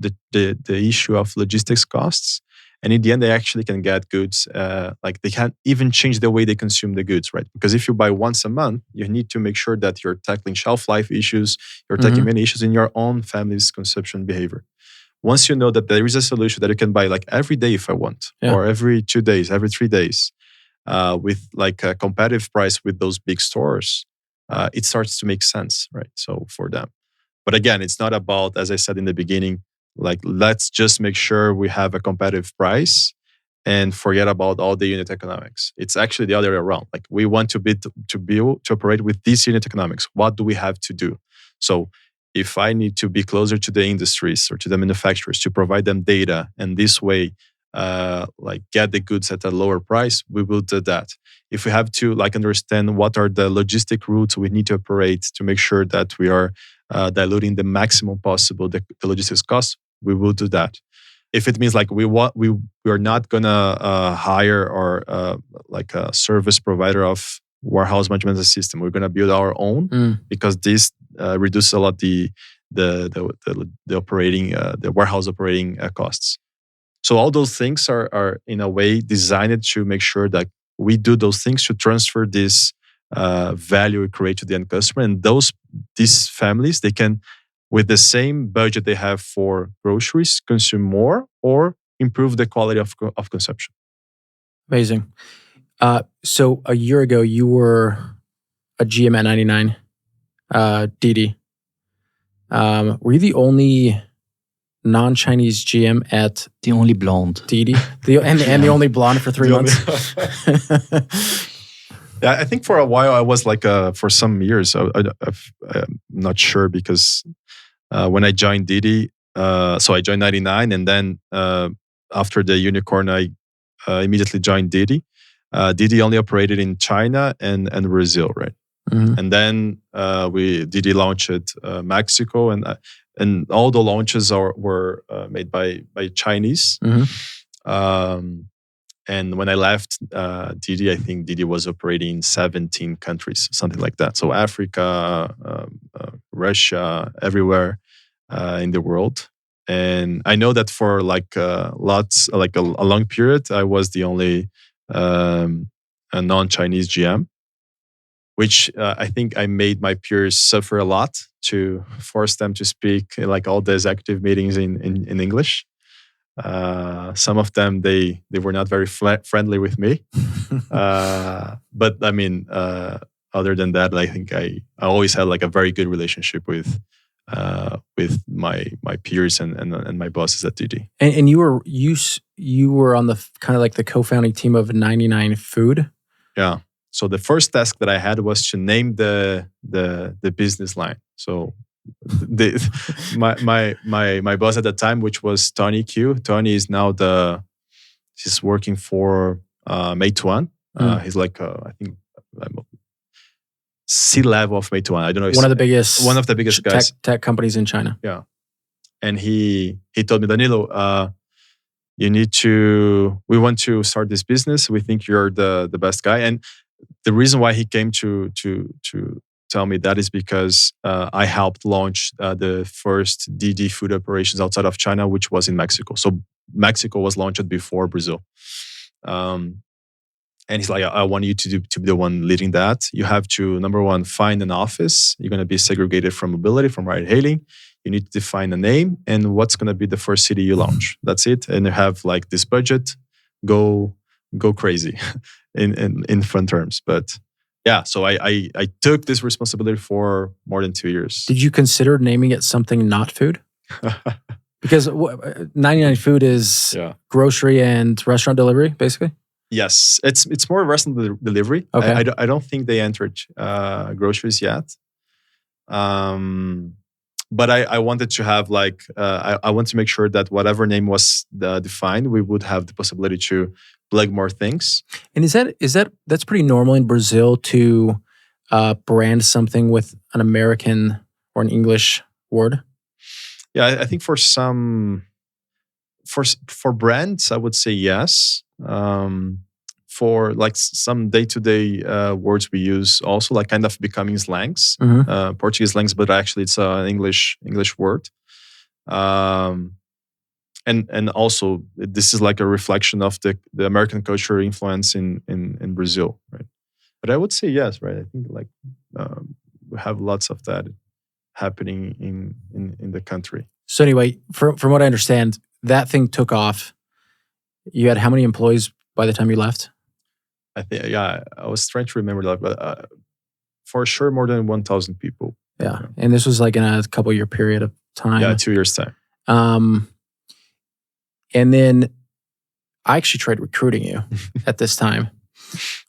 issue of logistics costs, and in the end, they actually can get goods. Like they can even change the way they consume the goods, right? Because if you buy once a month, you need to make sure that you're tackling shelf life issues, you're tackling many issues in your own family's consumption behavior. Once you know that there is a solution that you can buy like every day if I want, or every 2 days, every 3 days. With like a competitive price with those big stores, it starts to make sense, right? So for them. But again, it's not about, as I said in the beginning, like let's just make sure we have a competitive price and forget about all the unit economics. It's actually the other way around. Like we want to operate with these unit economics. What do we have to do? So if I need to be closer to the industries or to the manufacturers to provide them data, and this way like get the goods at a lower price, we will do that. If we have to like understand what are the logistic routes we need to operate to make sure that we are diluting the maximum possible the logistics costs, we will do that. If it means like we are not gonna hire or like a service provider of warehouse management system, we're gonna build our own because this reduces a lot the operating the warehouse operating costs. So all those things are in a way designed to make sure that we do those things to transfer this value we create to the end customer. And these families, they can, with the same budget they have for groceries, consume more or improve the quality of consumption. Amazing. So a year ago, you were a GM at 99, Didi. Were you the only non-Chinese GM at the only blonde Didi, and the only blonde for 3 months? Yeah, I think for a while I was like for some years. I'm not sure because when I joined Didi, so I joined 99, and then after the unicorn, I immediately joined Didi. Didi only operated in China and Brazil, right? Mhm. And then Didi launched Mexico, and all the launches were made by Chinese. Mhm. And when I left Didi, I think Didi was operating in 17 countries, something like that. So Africa, Russia, everywhere in the world. And I know that for like a long period, I was the only a non-Chinese GM, which I think I made my peers suffer a lot to force them to speak like all the executive meetings in English. Some of them they were not very friendly with me, but I mean, other than that, I think I always had like a very good relationship with my peers and my bosses at Didi. And you were on the kind of like the co-founding team of 99 Food. Yeah. So the first task that I had was to name the business line. So my boss at the time, which was Tony Q. Tony is now he's working for Meituan. He's like I think C-level of Meituan. I don't know. One of the biggest guys, tech companies in China. Yeah, and he told me, Danilo, we want to start this business. We think you're the best guy. And the reason why he came to tell me that is because I helped launch the first Didi food operations outside of China, which was in Mexico. So Mexico was launched before Brazil. And he's like, I want you to be the one leading that. You have to, number one, find an office. You're going to be segregated from mobility, from ride hailing. You need to define a name and what's going to be the first city you launch. That's it. And you have like this budget. Go crazy in fun terms. But yeah, so I took this responsibility for more than 2 years. Did you consider naming it something not food? Because 99 Food is grocery and restaurant delivery, basically. Yes, it's more restaurant delivery. Okay. I don't think they entered groceries yet. But I wanted to have like I want to make sure that whatever name was defined, we would have the possibility to plug more things. And that's pretty normal in Brazil to brand something with an American or an English word? Yeah, I think for brands, I would say yes. For like some day-to-day words we use also like kind of becoming slangs, Portuguese slangs, but actually it's an English word. And also this is like a reflection of the American culture influence in Brazil, right? But I would say yes, right? I think like we have lots of that happening in the country. So anyway, from what I understand, that thing took off. You had how many employees by the time you left? I think, yeah, I was trying to remember that, but for sure more than 1,000 people. Yeah. And this was like in a couple year period of time. Yeah, 2 years time. And then I actually tried recruiting you at this time,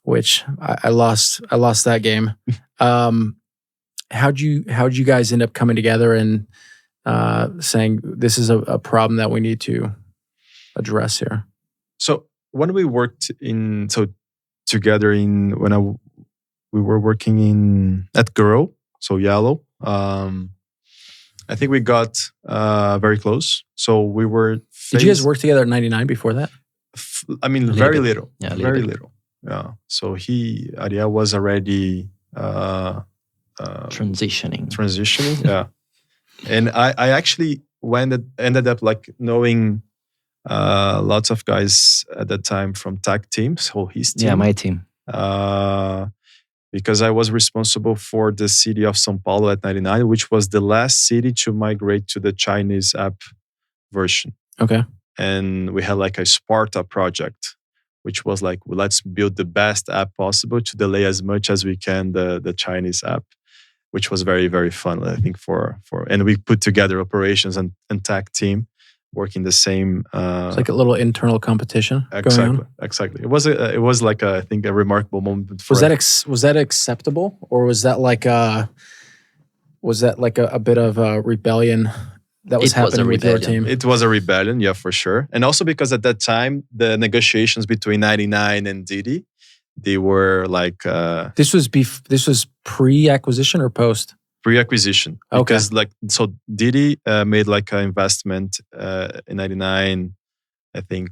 which I lost that game. How'd you guys end up coming together and saying this is a problem that we need to address here? So when we worked together when we were working at Grow, so Yellow, I think we got very close. So we were. Did you guys work together at 99 before that? I mean, very little. Yeah, very little. Yeah. So Ariel was already transitioning. Yeah. And I actually ended up like knowing lots of guys at that time from tech teams, so his team. Yeah, my team. Because I was responsible for the city of São Paulo at 99, which was the last city to migrate to the Chinese app version. Okay. And we had like a Sparta project, which was like, well, let's build the best app possible to delay as much as we can the Chinese app, which was very, very fun, I think, and we put together operations and tech team working the same. It's like a little internal competition. Exactly. It was like I think a remarkable moment. Was that acceptable, or was that like a bit of a rebellion that was It was a happening with your rebellion. team? It was a rebellion, yeah, for sure. And also because at that time, the negotiations between 99 and Didi, they were like This was pre-acquisition or post? pre-acquisition. Okay. Because so Didi made like an investment in 99, I think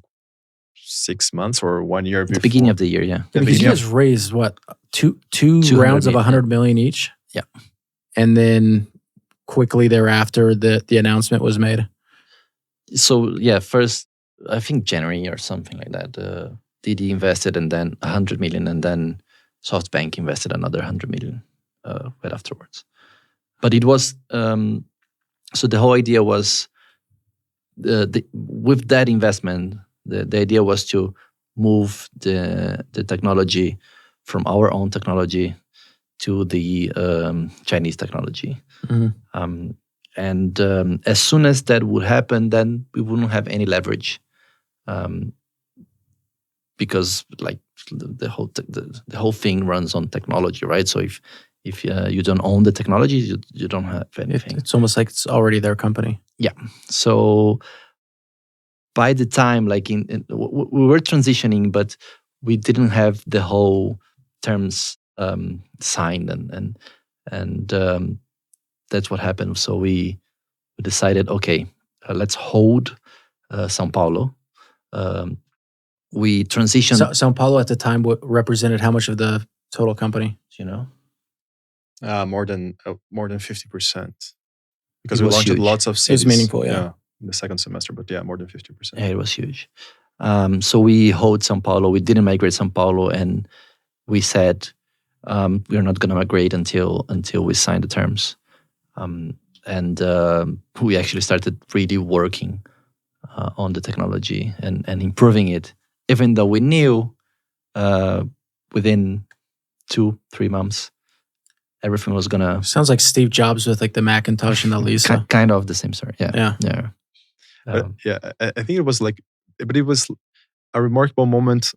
6 months or 1 year At before. the beginning of the year, yeah. Yeah, because you guys raised what, two 200 rounds of million, 100 million each? Yeah. And then quickly thereafter, the announcement was made. So yeah, first I think January or something like that. Didi invested and then 100 million, and then SoftBank invested another 100 million right afterwards. But it was so the whole idea was with that investment, the idea was to move the technology from our own technology to the Chinese technology. Mhm. And as soon as that would happen, then we wouldn't have any leverage, because like the whole thing runs on technology, right? So if you don't own the technology, you don't have anything. It's almost like it's already their company. Yeah. So by the time, like we were transitioning, but we didn't have the whole terms signed, and that's what happened. So we decided, okay, let's hold São Paulo. We transitioned. São Paulo at the time represented how much of the total company? You know, more than 50%, because It we was launched huge. lots of It was cities. meaningful, yeah. In the second semester, but yeah, more than 50%. yeah, it was huge. So we hold São Paulo. We didn't migrate São Paulo, and we said we're not going to migrate until we sign the terms. And we actually started really working on the technology and improving it, even though we knew within 2-3 months everything was gonna. Sounds like Steve Jobs with like the Macintosh and the Lisa. Kind of the same story. Yeah. But yeah, I think it was like, but it was a remarkable moment,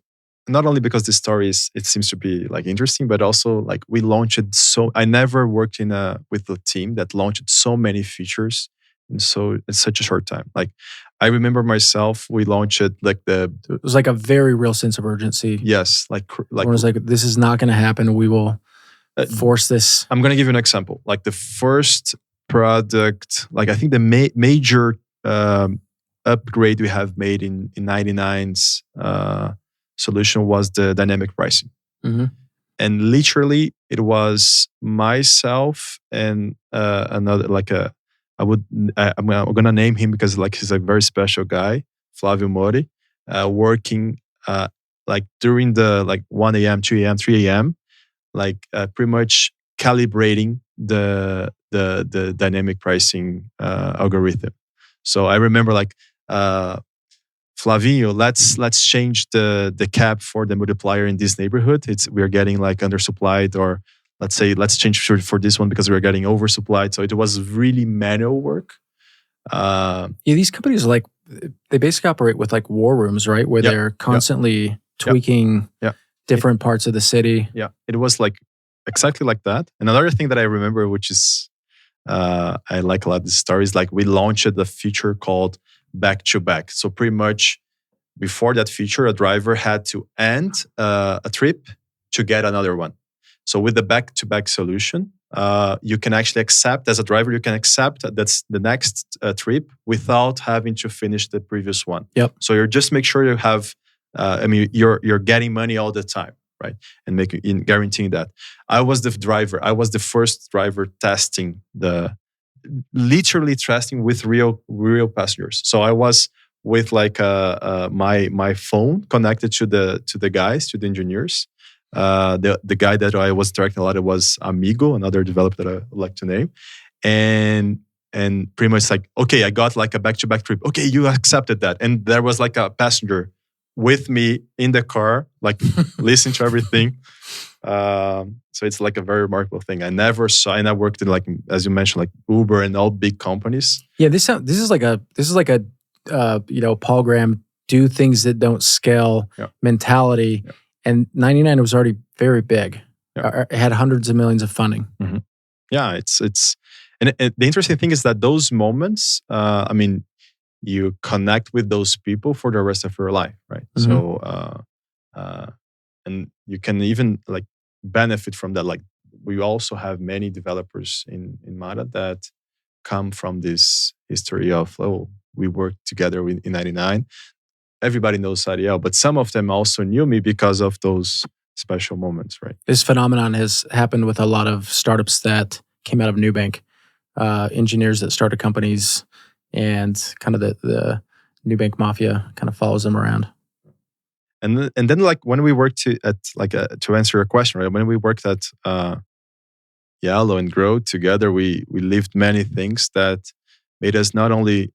not only because the story it seems to be like interesting, but also like we launched I never worked with a team that launched so many features in such a short time. Like I remember myself, we launched like It was like a very real sense of urgency. yes, like It was like, this is not going to happen. We will force this. I'm going to give you an example. Like the first product, like I think the major upgrade we have made in 99's solution was the dynamic pricing. Mm-hmm. And literally it was myself and another, like I'm going to name him because like he's a very special guy, Flavio Mori, working like during the like 1 a.m., 2 a.m., 3 a.m., like pretty much calibrating the dynamic pricing algorithm. So I remember like Flavinho, let's change the cap for the multiplier in this neighborhood. We're getting like undersupplied, or let's change for this one because we're getting oversupplied. So it was really manual work. Yeah, these companies are like, they basically operate with like war rooms, right? Where they're constantly tweaking different parts of the city. Yeah, it was like exactly like that. And another thing that I remember, which is I like a lot of this story, is like we launched a feature called back to back. So pretty much before that feature, a driver had to end a trip to get another one. So with the back to back solution, you can actually accept, as a driver, you can accept that's the next trip without having to finish the previous one. Yep. So you just make sure you have, you're getting money all the time, right? And guaranteeing that. I was the driver. I was the first driver literally testing with real passengers. So I was with like my phone connected to the guys, to the engineers. The guy that I was directing a lot of was Amigo, another developer that I would like to name, and pretty much like, okay, I got like a back-to-back trip. Okay, you accepted that, and there was like a passenger with me in the car, like listening to everything. So it's like a very remarkable thing. I never saw, and I worked in, like, as you mentioned, like Uber and all big companies. Yeah, this is like a Paul Graham, do things that don't scale mentality. Yeah. And 99 was already very big. Yeah. It had hundreds of millions of funding. Mm-hmm. Yeah, it's And the interesting thing is that those moments, you connect with those people for the rest of your life, right? Mhm. So, uh, and you can even like benefit from that. Like we also have many developers in Mara that come from this history of, oh, we worked together in '99. Everybody knows Ariel, but some of them also knew me because of those special moments, right? This phenomenon has happened with a lot of startups that came out of Nubank, engineers that started companies, and kind of the Nubank mafia kind of follows them around. And then like when we worked to answer your question, right? When we worked at Yellow and Grow together, we lived many things that made us not only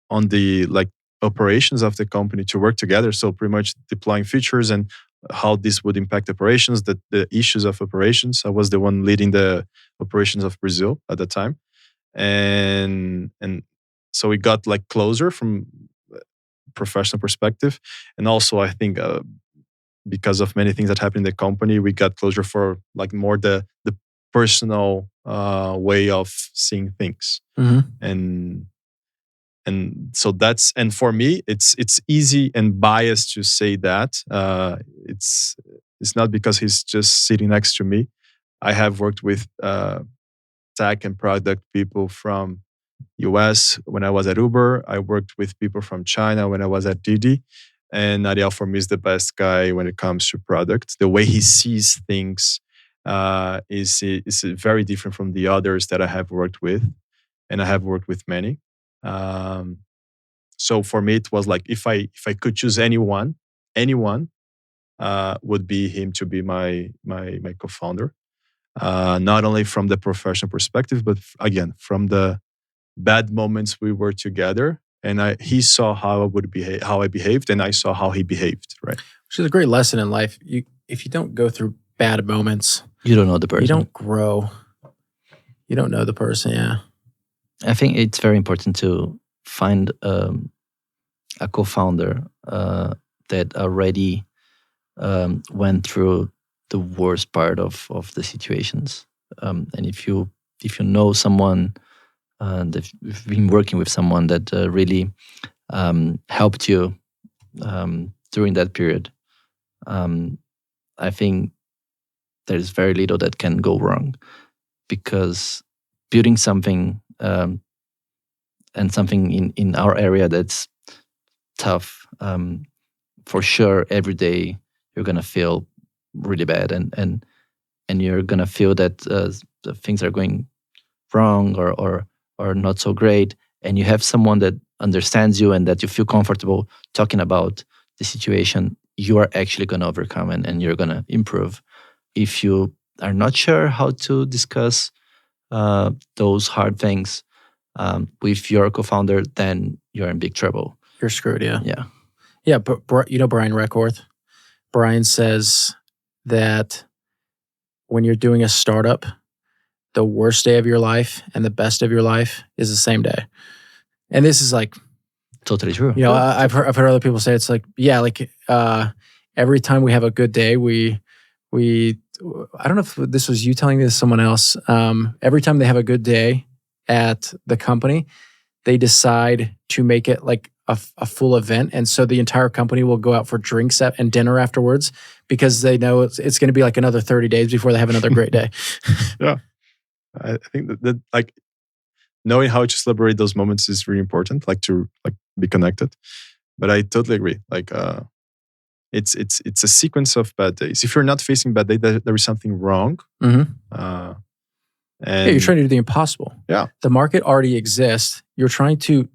on the like operations of the company to work together. So pretty much deploying features and how this would impact operations, the issues of operations. I was the one leading the operations of Brazil at the time, and so we got like closer from professional perspective, and also I think because of many things that happened in the company, we got closure for like more the personal way of seeing things, and so that's, and for me it's easy and biased to say that it's not because he's just sitting next to me. I have worked with tech and product people from US when I was at Uber. I worked with people from China when I was at Didi. And Ariel for me is the best guy when it comes to product. The way he sees things is very different from the others that I have worked with, and I have worked with many. Um, so for me, it was like if I could choose anyone would be him to be my co-founder. Not only from the professional perspective, but again from the bad moments we were together, and he saw how I would behave, how I behaved, and I saw how he behaved. Right, Which is a great lesson in life. If you don't go through bad moments, You don't know the person. you don't grow. You don't know the person. Yeah. I think it's very important to find a co-founder that already went through the worst part of the situations. And if you know someone that you've been working with someone that really helped you during that period, I think there's very little that can go wrong, because building something and something in our area that's tough, for sure every day you're gonna feel really bad, and you're gonna feel that the things are going wrong or not so great, and you have someone that understands you and that you feel comfortable talking about the situation, you are actually gonna overcome, and you're gonna improve. If you are not sure how to discuss those hard things with your co-founder, then you're in big trouble. You're screwed. Yeah. Yeah. Yeah. But you know Brian Reckworth? Brian says that when you're doing a startup, the worst day of your life and the best of your life is the same day. And this is like, Totally true. you know, I've heard other people say it's like, yeah, like every time we have a good day, we I don't know if this was you telling this to someone else. Every time they have a good day at the company, they decide to make it like a full event, and so the entire company will go out for drinks and dinner afterwards because they know it's going to be like another 30 days before they have another great day. yeah. I think that like knowing how to celebrate those moments is really important, like to like be connected. But I totally agree. Like it's a sequence of bad days. If you're not facing bad day, there is something wrong. Mm-hmm. And yeah, you're trying to do the impossible. Yeah. The market already exists. You're trying to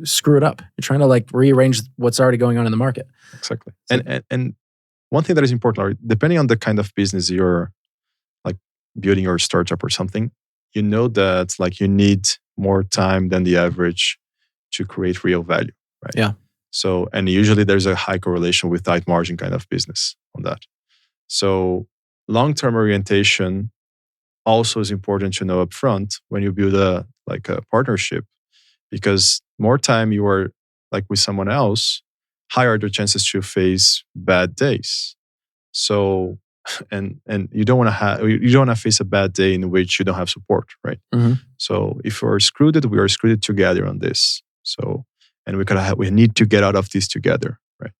screw it up. You're trying to like rearrange what's already going on in the market. Exactly. So, and one thing that is important, depending on the kind of business you're like building your startup or something, you know that like you need more time than the average to create real value, right? Yeah. So, and usually there's a high correlation with tight margin kind of business on that. So long-term orientation also is important to know upfront when you build a partnership, because more time you are like with someone else, higher the chances to face bad days. So and you don't want to face a bad day in which you don't have support, right? So if we're screwed, we are screwed together on this. So, and we need to get out of this together, right?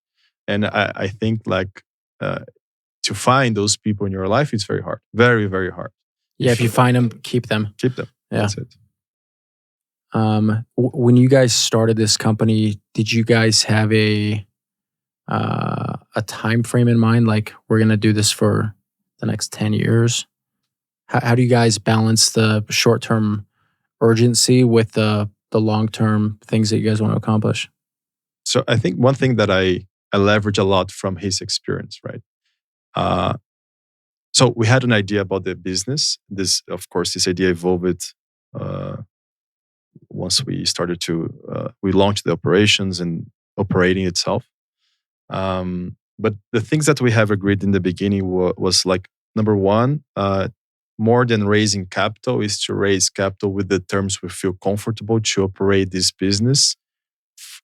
And I think like to find those people in your life, it's very hard, very, very hard. Yeah, if you find them, keep them. Keep them. Yeah. That's it. When you guys started this company, did you guys have a time frame in mind? Like, we're going to do this for the next 10 years. How do you guys balance the short-term urgency with the long-term things that you guys want to accomplish? So I think one thing that I leverage a lot from his experience, right? So we had an idea about the business. This idea evolved once we started to, we launched the operations and operating itself. But the things that we have agreed in the beginning was like, number one, more than raising capital is to raise capital with the terms we feel comfortable to operate this business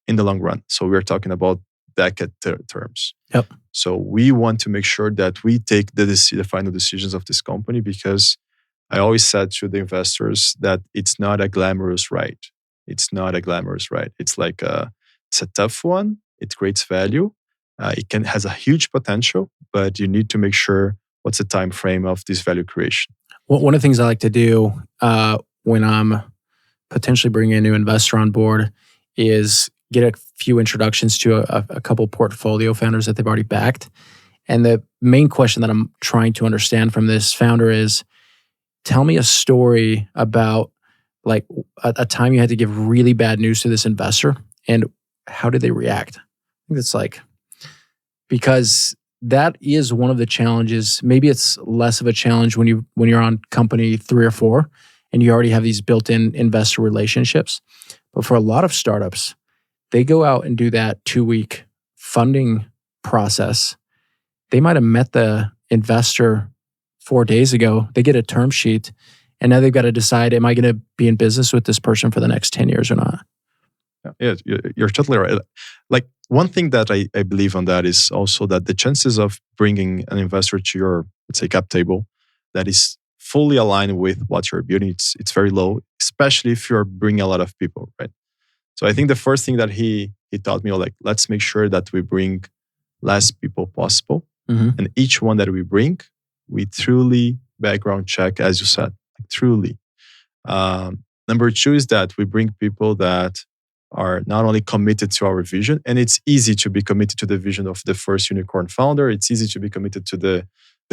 in the long run. So we're talking about decade terms. Yep. So we want to make sure that we take the final decisions of this company, because I always said to the investors that it's not a glamorous ride. It's not a glamorous ride. It's like it's a tough one. It creates value. It has a huge potential, but you need to make sure what's the time frame of this value creation. Well, one of the things I like to do when I'm potentially bringing a new investor on board is get a few introductions to a couple portfolio founders that they've already backed. And the main question that I'm trying to understand from this founder is, tell me a story about like a time you had to give really bad news to this investor, and how did they react? I think that's like, because that is one of the challenges. Maybe it's less of a challenge when you're on company 3 or 4 and you already have these built-in investor relationships. But for a lot of startups, they go out and do that 2-week funding process. They might have met the investor 4 days ago. They get a term sheet, and now they've got to decide, am I going to be in business with this person for the next 10 years or not? Yeah, you're totally right. Like, one thing that I believe on that is also that the chances of bringing an investor to your, let's say, cap table that is fully aligned with what you're building, it's very low, especially if you're bringing a lot of people, right? So I think the first thing that he taught me, like, let's make sure that we bring less people possible. And each one that we bring, we truly background check, as you said, like, truly. Number 2 is that we bring people that are not only committed to our vision, and it's easy to be committed to the vision of the first unicorn founder. It's easy to be committed to the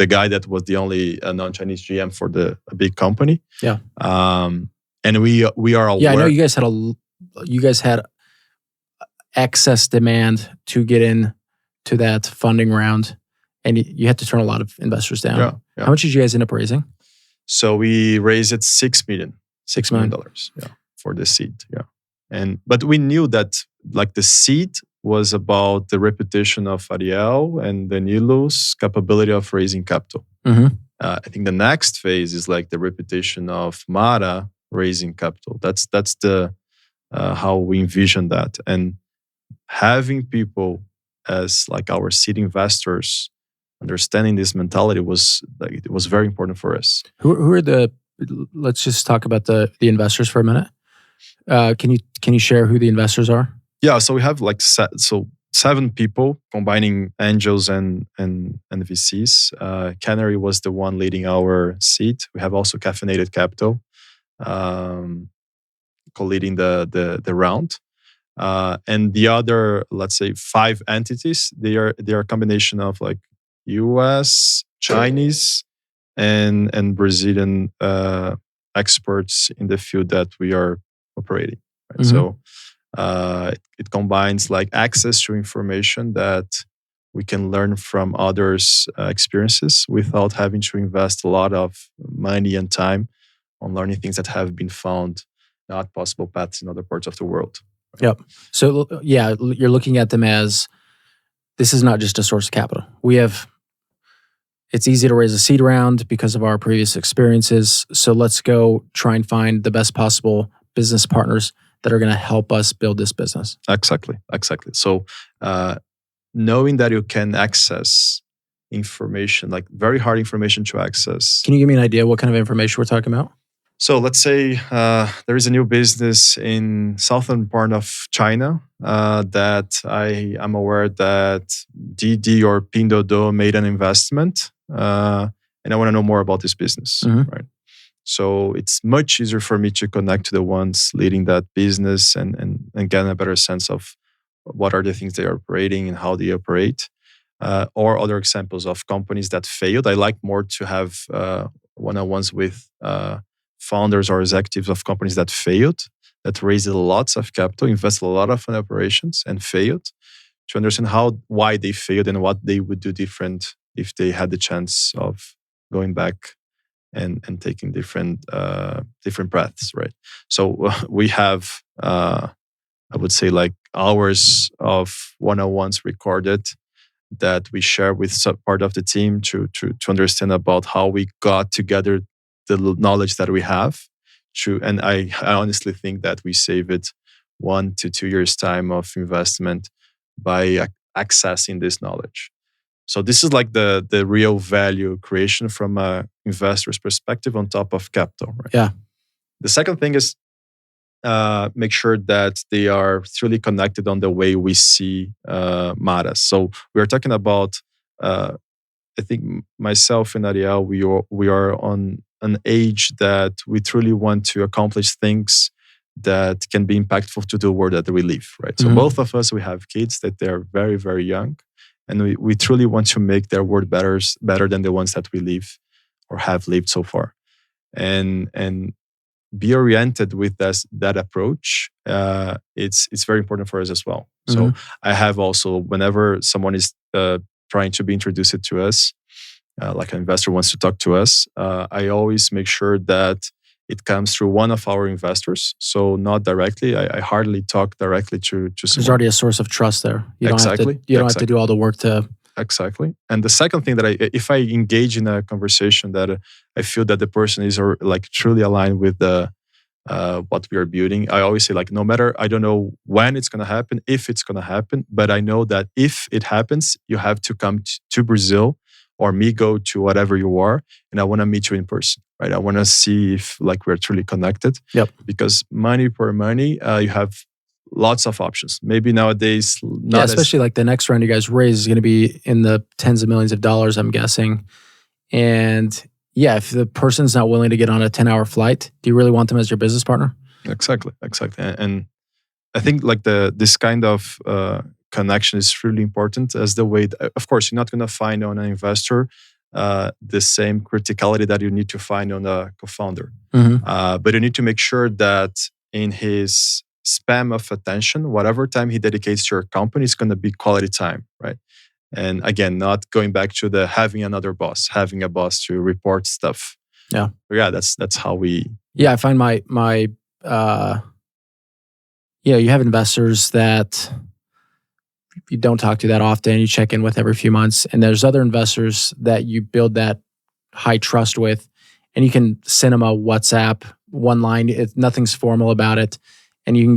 guy that was the only non-Chinese GM for a big company. Yeah. And we are aware. Yeah, I know you guys had excess demand to get in to that funding round, and you had to turn a lot of investors down. Yeah. How much did you guys end up raising? So we raised $6 million. $6 million. Yeah, for the seed. Yeah. But we knew that, like, the seed was about the reputation of Ariel and Danilo's capability of raising capital. I think the next phase is like the reputation of Mara raising capital. That's the how we envision that. And having people as like our seed investors, understanding this mentality was very important for us. Who are let's just talk about the investors for a minute. Can you share who the investors are? Yeah, so we have like 7 people, combining angels and VCs. Canary was the one leading our seed. We have also Caffeinated Capital, co-leading the round. And the other, let's say, 5 entities, they are a combination of like US, Chinese, and Brazilian experts in the field that we are operating. Right? So it combines like access to information that we can learn from others' experiences without having to invest a lot of money and time on learning things that have been found not possible paths in other parts of the world. Right? Yep. So yeah, you're looking at them as, this is not just a source of capital. It's easy to raise a seed round because of our previous experiences. So let's go try and find the best possible business partners that are going to help us build this business. Exactly. So knowing that you can access information, like very hard information to access. Can you give me an idea what kind of information we're talking about? So let's say there is a new business in southern part of China that I am aware that Didi or Pinduoduo made an investment, and I want to know more about this business, right? So it's much easier for me to connect to the ones leading that business and get a better sense of what are the things they are operating and how they operate. Or other examples of companies that failed. I like more to have one-on-ones with founders or executives of companies that failed, that raised lots of capital, invested a lot of in operations and failed, to understand why they failed and what they would do different if they had the chance of going back and taking different paths, right? So we have, I would say, like hours of one-on-ones recorded that we share with part of the team to understand about how we got together the knowledge that we have. And I honestly think that we save it 1 to 2 years time of investment by accessing this knowledge. So this is like the real value creation from a investor's perspective on top of capital, right? Yeah. The second thing is make sure that they are truly connected on the way we see Mara. So we are talking about, I think myself and Ariel, we are on an age that we truly want to accomplish things that can be impactful to the world that we live, right? So both of us, we have kids that they're very, very young, and we truly want to make their world better than the ones that we live or have lived so far. And be oriented with that approach. It's very important for us as well. So I have also, whenever someone is trying to be introduced to us, like an investor wants to talk to us, I always make sure that it comes through one of our investors. So not directly. I hardly talk directly to someone. There's already a source of trust there. You don't have to do all the work to. Exactly. And the second thing that if I engage in a conversation that I feel that the person is like truly aligned with what we are building, I always say, like, no matter, I don't know when it's going to happen, if it's going to happen, but I know that if it happens, you have to come to Brazil or me go to whatever you are, and I want to meet you in person, right? I want to see if like we're truly connected. Yep. Because money per money, you have lots of options. Maybe nowadays, especially like the next round you guys raise is going to be in the tens of millions of dollars, I'm guessing. And yeah, if the person's not willing to get on a 10-hour flight, do you really want them as your business partner? Exactly. And I think like this kind of connection is really important as the way, of course, you're not going to find on an investor the same criticality that you need to find on a co-founder. But you need to make sure that in his span of attention, whatever time he dedicates to your company is going to be quality time, right? And again, not going back to having another boss, having a boss to report stuff. Yeah. But yeah, that's how we. Yeah, I find my you have investors that you don't talk to that often. You check in with every few months, and there's other investors that you build that high trust with, and you can send them a WhatsApp, one line. Nothing's formal about it, and you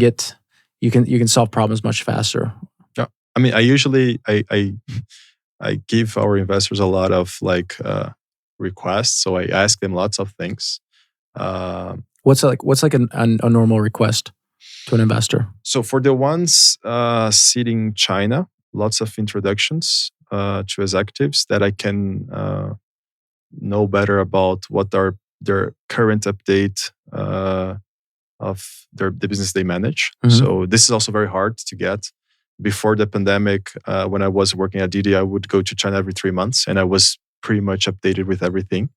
can solve problems much faster. Yeah, I mean, I usually I give our investors a lot of like requests, so I ask them lots of things. What's like a normal request to an investor? So for the ones sitting in China, lots of introductions to executives that I can know better about what are their current update of the business they manage. So this is also very hard to get. Before the pandemic, when I was working at Didi, I would go to China every 3 months, and I was pretty much updated with everything.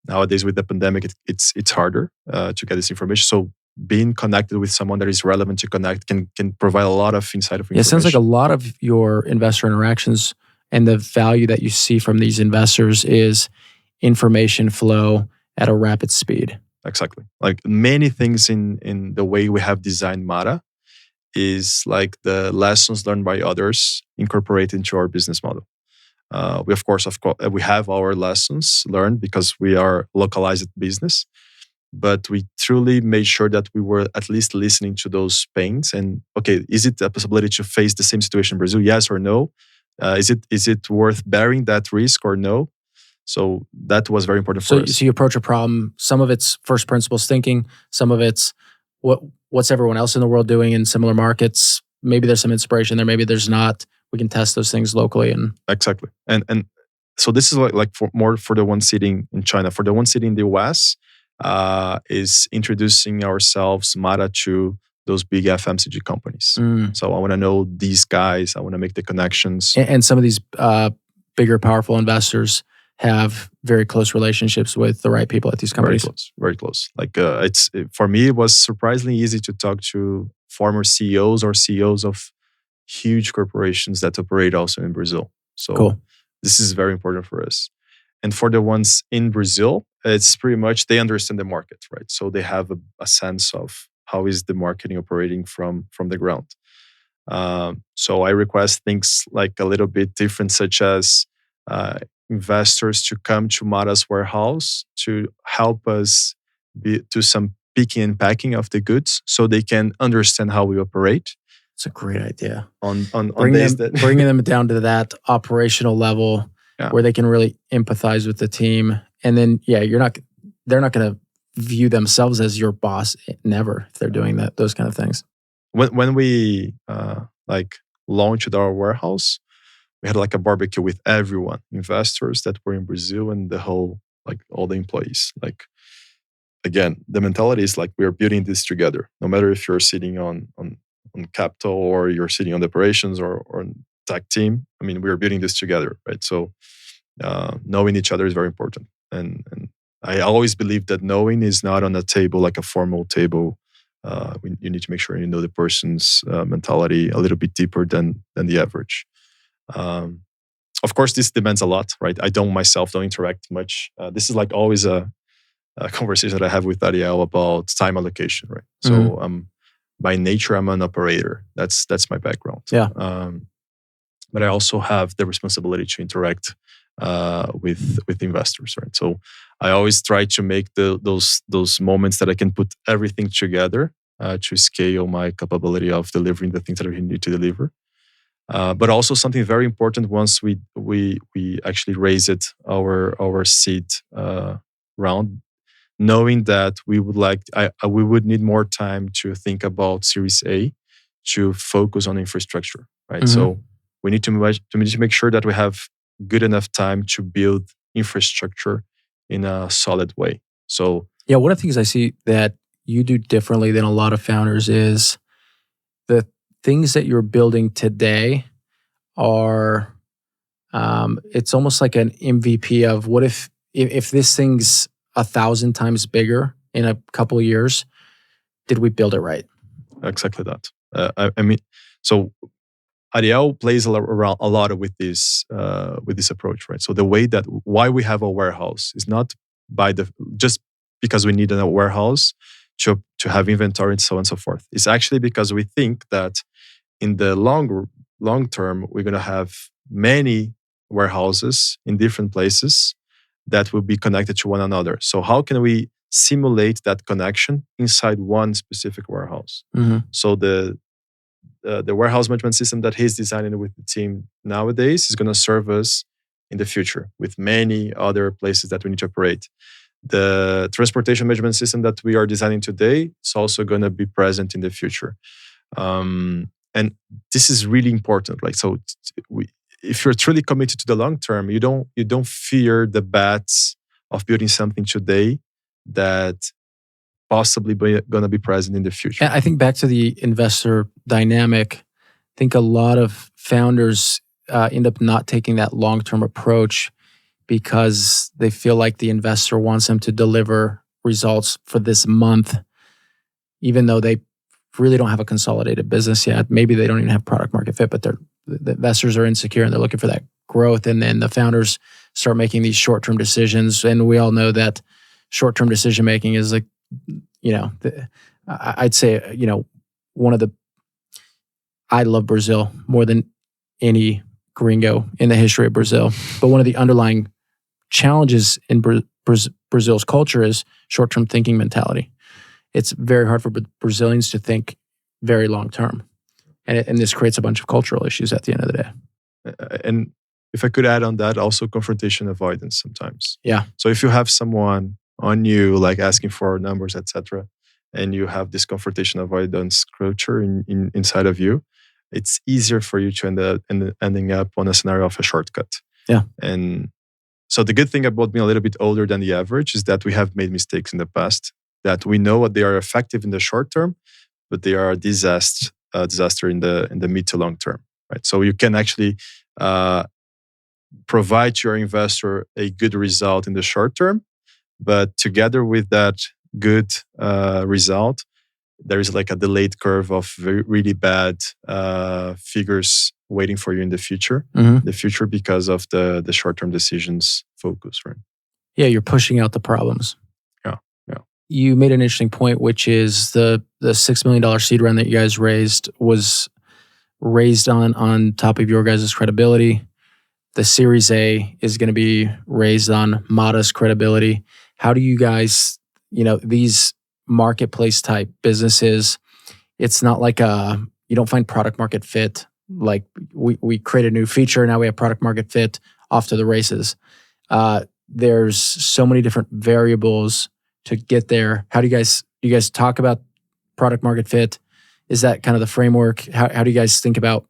Nowadays, with the pandemic, it's harder to get this information. So being connected with someone that is relevant to connect can provide a lot of insight of information. Yeah, it sounds like a lot of your investor interactions and the value that you see from these investors is information flow at a rapid speed. Exactly. Like many things in the way we have designed Mara is like the lessons learned by others incorporated into our business model. We of course we have our lessons learned because we are localized business, but we truly made sure that we were at least listening to those pains. And okay, is it a possibility to face the same situation in Brazil? Yes or no? Is it worth bearing that risk or no? So that was very important for us. So you approach a problem. Some of it's first principles thinking. Some of it's what's everyone else in the world doing in similar markets. Maybe there's some inspiration there. Maybe there's not. We can test those things locally. And exactly. And so this is like for the one sitting in China. For the one sitting in the US, is introducing ourselves, Mara, to those big FMCG companies. So I want to know these guys. I want to make the connections. And some of these bigger, powerful investors have very close relationships with the right people at these companies. Very close. Like for me, it was surprisingly easy to talk to former CEOs or CEOs of huge corporations that operate also in Brazil. So cool. This is very important for us. And for the ones in Brazil, it's pretty much they understand the market, right? So they have a sense of how is the marketing operating from the ground. So I request things like a little bit different, such as investors to come to Mara's warehouse to help us do some picking and packing of the goods so they can understand how we operate. It's a great idea. Bringing them down to that operational level where they can really empathize with the team. And then, they're not going to view themselves as your boss, never, if they're doing those kind of things. When we launched our warehouse, we had like a barbecue with everyone, investors that were in Brazil and the whole, like all the employees. Like, again, the mentality is like we are building this together. No matter if you're sitting on capital or you're sitting on the operations or tech team. I mean, we are building this together, right? So knowing each other is very important. And I always believe that knowing is not on a table, like a formal table. You need to make sure you know the person's mentality a little bit deeper than the average. Of course, this demands a lot, right? I don't interact much. This is like always a conversation that I have with Ariel about time allocation, right? So by nature, I'm an operator. That's my background. Yeah. But I also have the responsibility to interact with investors, right? So I always try to make those moments that I can put everything together to scale my capability of delivering the things that we need to deliver. But also something very important once we actually raised our seed round, knowing that we would need more time to think about Series A to focus on infrastructure, right? Mm-hmm. So we need to make sure that we have good enough time to build infrastructure in a solid way. So one of the things I see that you do differently than a lot of founders is the things that you're building today are, it's almost like an MVP of what if this thing's 1,000 times bigger in a couple of years, did we build it right? Exactly that. I mean, so Ariel plays a lot with this approach, right? So the way that why we have a warehouse is not just because we need a warehouse to have inventory and so on and so forth. It's actually because we think that in the long term we're going to have many warehouses in different places that will be connected to one another. So how can we simulate that connection inside one specific warehouse? Mm-hmm. So the warehouse management system that he's designing with the team nowadays is going to serve us in the future with many other places that we need to operate. The transportation management system that we are designing today is also going to be present in the future. And this is really important. Like, so if you're truly committed to the long term, you don't fear the bets of building something today that possibly going to be present in the future. And I think back to the investor dynamic, I think a lot of founders end up not taking that long-term approach because they feel like the investor wants them to deliver results for this month, even though they really don't have a consolidated business yet. Maybe they don't even have product market fit, but the investors are insecure and they're looking for that growth. And then the founders start making these short-term decisions. And we all know that short-term decision-making is like, I'd say, I love Brazil more than any gringo in the history of Brazil. But one of the underlying challenges in Brazil's culture is short-term thinking mentality. It's very hard for Brazilians to think very long-term. And this creates a bunch of cultural issues at the end of the day. And if I could add on that, also confrontation avoidance sometimes. Yeah. So if you have someone on you like asking for numbers, etc., and you have this confrontation avoidance culture inside of you, it's easier for you to ending up on a scenario of a shortcut. Yeah. And so the good thing about being a little bit older than the average is that we have made mistakes in the past, that we know what they are effective in the short term, but they are a disaster in the mid to long term, right? So you can actually provide to your investor a good result in the short term, but together with that good result, there is like a delayed curve of really bad figures waiting for you in the future. Mm-hmm. The future because of the short-term decisions focus, right? Yeah, you're pushing out the problems. Yeah. You made an interesting point, which is the $6 million seed round that you guys raised was raised on top of your guys' credibility. The Series A is going to be raised on Mata's credibility. How do you guys, these marketplace type businesses, it's not like you don't find product market fit. Like we create a new feature, now we have product market fit, off to the races. There's so many different variables to get there. How do you guys talk about product market fit? Is that kind of the framework? How do you guys think about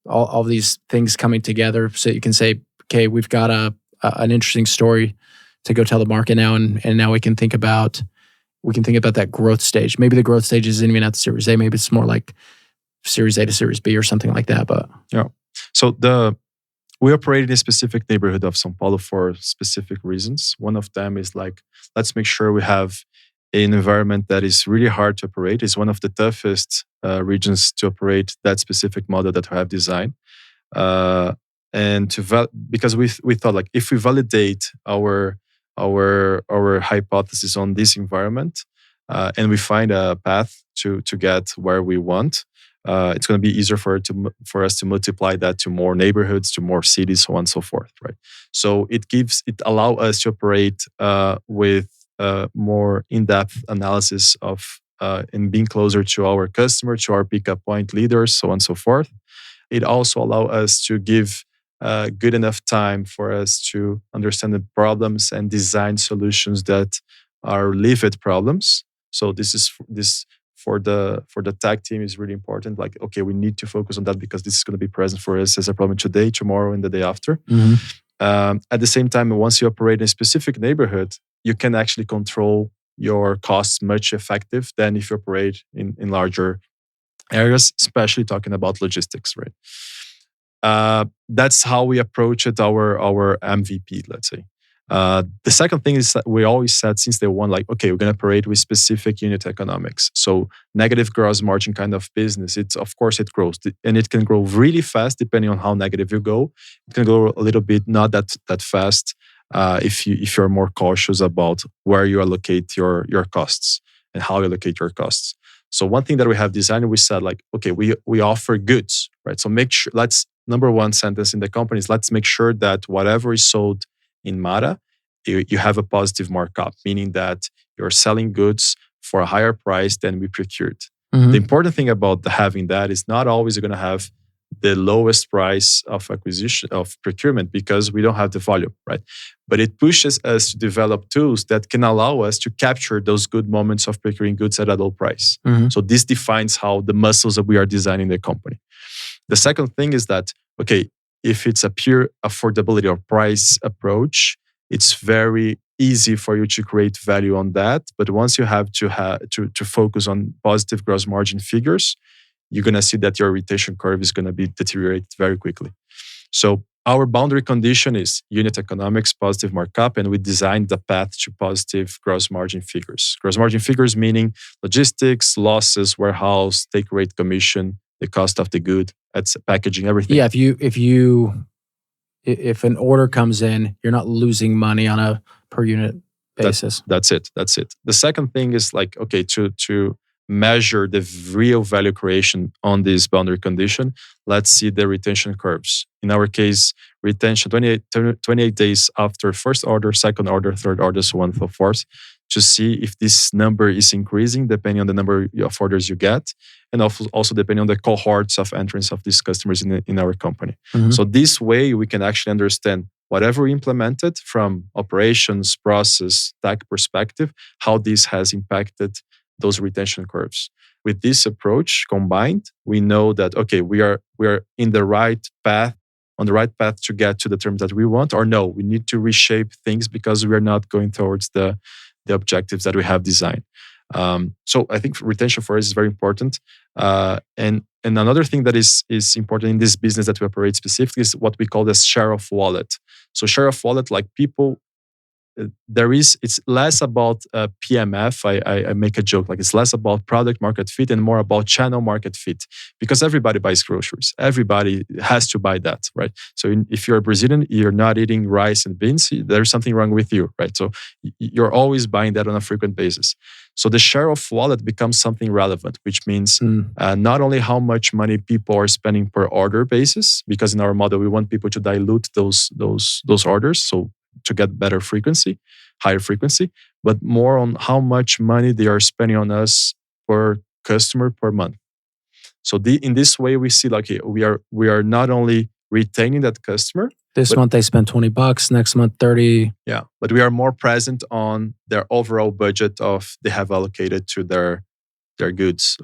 all these things coming together so you can say, okay, we've got an interesting story to go tell the market now, and now we can think about that growth stage. Maybe the growth stage isn't even at the Series A. Maybe it's more like Series A to Series B or something like that. But yeah, so we operate in a specific neighborhood of São Paulo for specific reasons. One of them is like, let's make sure we have an environment that is really hard to operate. It's one of the toughest regions to operate that specific model that we have designed. And because we thought like if we validate our hypothesis on this environment and we find a path to get where we want, it's going to be easier for us to multiply that to more neighborhoods, to more cities, so on and so forth, right? So it allow us to operate with more in-depth analysis of and being closer to our customer, to our pickup point leaders, so on and so forth. It also allow us to give good enough time for us to understand the problems and design solutions that are lived problems. So this for the tech team is really important. Like, okay, we need to focus on that because this is going to be present for us as a problem today, tomorrow, and the day after. Mm-hmm. At the same time, once you operate in a specific neighborhood, you can actually control your costs much effective than if you operate in larger areas, especially talking about logistics, right? That's how we approach it, our MVP, let's say. The second thing is that we always said since day one, like, okay, we're going to operate with specific unit economics. So negative gross margin kind of business, of course it grows, and it can grow really fast depending on how negative you go. It can go a little bit not that fast if you're more cautious about where you allocate your costs and how you allocate your costs. So one thing that we have designed, we said like, okay, we offer goods, right? So make sure, number one sentence in the company is let's make sure that whatever is sold in Mata, you have a positive markup, meaning that you're selling goods for a higher price than we procured. Mm-hmm. The important thing about having that is not always going to have the lowest price of acquisition, of procurement, because we don't have the volume, right? But it pushes us to develop tools that can allow us to capture those good moments of procuring goods at a low price. Mm-hmm. So this defines how the muscles that we are designing the company. The second thing is that, okay, if it's a pure affordability or price approach, it's very easy for you to create value on that. But once you have to focus on positive gross margin figures, you're going to see that your retention curve is going to be deteriorated very quickly. So our boundary condition is unit economics, positive markup, and we designed the path to positive gross margin figures. Gross margin figures meaning logistics, losses, warehouse, take rate, commission, the cost of the good, that's packaging, everything. Yeah, if an order comes in, you're not losing money on a per unit basis. That's it. The second thing is like, okay, to measure the real value creation on this boundary condition, let's see the retention curves. In our case, retention 28 days after first order, second order, third order, so on and so forth. to see if this number is increasing depending on the number of orders you get, and also depending on the cohorts of entrance of these customers in our company. Mhm. So this way we can actually understand whatever we implemented from operations, process, tech perspective, how this has impacted those retention curves. With this approach combined, we know that okay, we are in the right path, on the right path to get to the terms that we want, or no, we need to reshape things because we are not going towards the objectives that we have designed. So I think retention for us is very important. And another thing that is important in this business that we operate specifically is what we call the share of wallet. So share of wallet, like people, it's less about PMF. I make a joke, like it's less about product market fit and more about channel market fit, because everybody buys groceries. Everybody has to buy that, right? So if you're a Brazilian, you're not eating rice and beans, there's something wrong with you, right? So you're always buying that on a frequent basis. So the share of wallet becomes something relevant, which means not only how much money people are spending per order basis, because in our model we want people to dilute those orders, so to get better frequency, higher frequency, but more on how much money they are spending on us per customer per month. So in this way, we see like we are not only retaining that customer. This month they spend $20, next month 30. Yeah, but we are more present on their overall budget of they have allocated to their goods.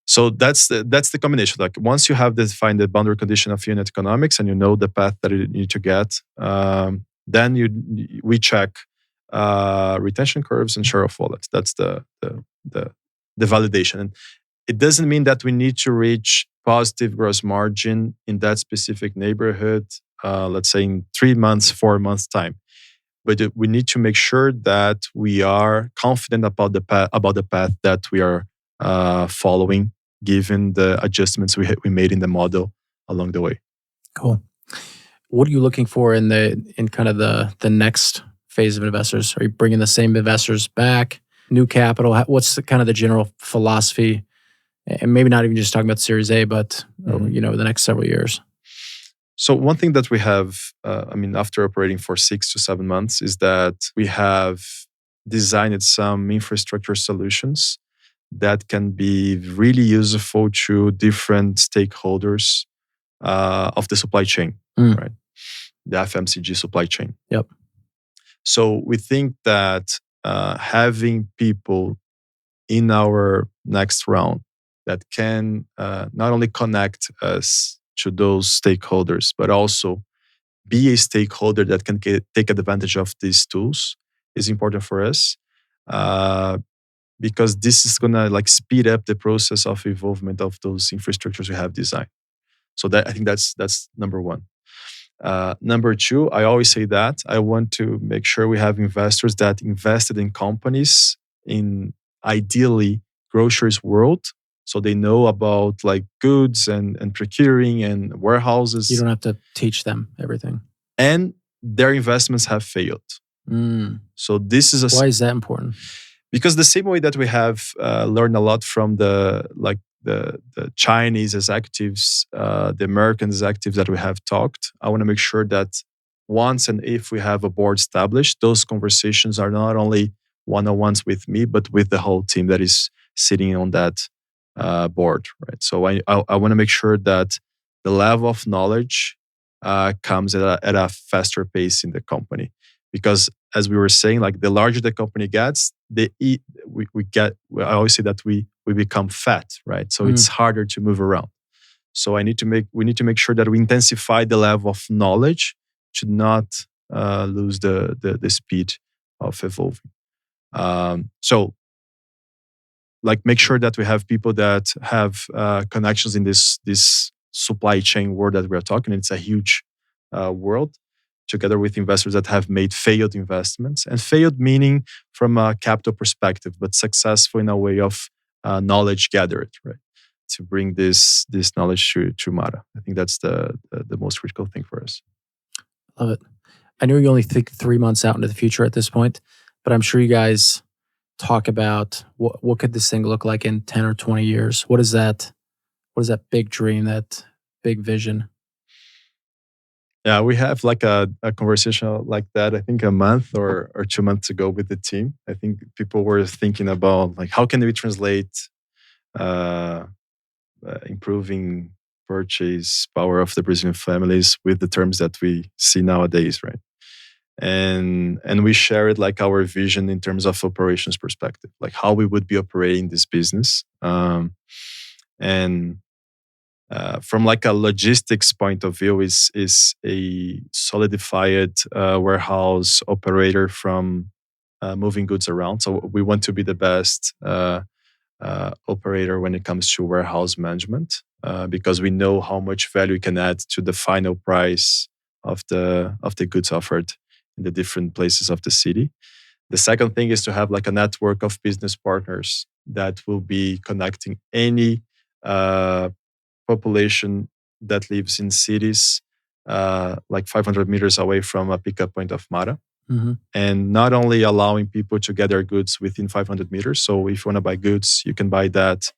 So that's the combination. Like once you have defined the boundary condition of unit economics and you know the path that you need to get, then we check retention curves and share of wallet. That's the validation. And it doesn't mean that we need to reach positive gross margin in that specific neighborhood, let's say in 3 months, 4 months time. But we need to make sure that we are confident about the path that we are following, given the adjustments we made in the model along the way. Cool. What are you looking for in kind of the next phase of investors? Are you bringing the same investors back, new capital? What's the general philosophy? And maybe not even just talking about Series A, but the next several years. So one thing that we have, after operating for 6 to 7 months, is that we have designed some infrastructure solutions that can be really useful to different stakeholders of the supply chain, right? The FMCG supply chain. Yep. So we think that having people in our next round that can not only connect us to those stakeholders, but also be a stakeholder that can take advantage of these tools is important for us. Because this is gonna speed up the process of evolvement of those infrastructures we have designed. So I think that's number one. Number two, I always say that I want to make sure we have investors that invested in companies in ideally groceries world, so they know about goods and procuring and warehouses. You don't have to teach them everything. And their investments have failed. So this is why is that important? Because the same way that we have learned a lot from the Chinese executives, the American executives that we have talked, I want to make sure that once and if we have a board established, those conversations are not only one-on-ones with me, but with the whole team that is sitting on that board, right? So I want to make sure that the level of knowledge comes at a faster pace in the company. Because as we were saying, the larger the company gets, I always say that we become fat, right? So it's harder to move around. So we need to make sure that we intensify the level of knowledge to not lose the speed of evolving. So make sure that we have people that have connections in this supply chain world that we are talking. It's a huge world, together with investors that have made failed investments, and failed meaning from a capital perspective, but successful in a way of knowledge gathered, right? To bring this knowledge to Mara. I think that's the most critical thing for us. Love it. I know you only think 3 months out into the future at this point, but I'm sure you guys talk about what could this thing look like in 10 or 20 years? What is that big dream, that big vision? Yeah, we have like a conversation like that, I think a month or 2 months ago with the team. I think people were thinking about like how can we translate uh, improving purchase power of the Brazilian families with the terms that we see nowadays, right? And we share it like our vision in terms of operations perspective, like how we would be operating this business. And from like a logistics point of view, is a solidified warehouse operator from moving goods around. So we want to be the best operator when it comes to warehouse management because we know how much value we can add to the final price of the goods offered in the different places of the city. The second thing is to have like a network of business partners that will be connecting any population that lives in cities like 500 meters away from a pickup point of Mara. Mm-hmm. And not only allowing people to get their goods within 500 meters. So if you want to buy goods, you can buy that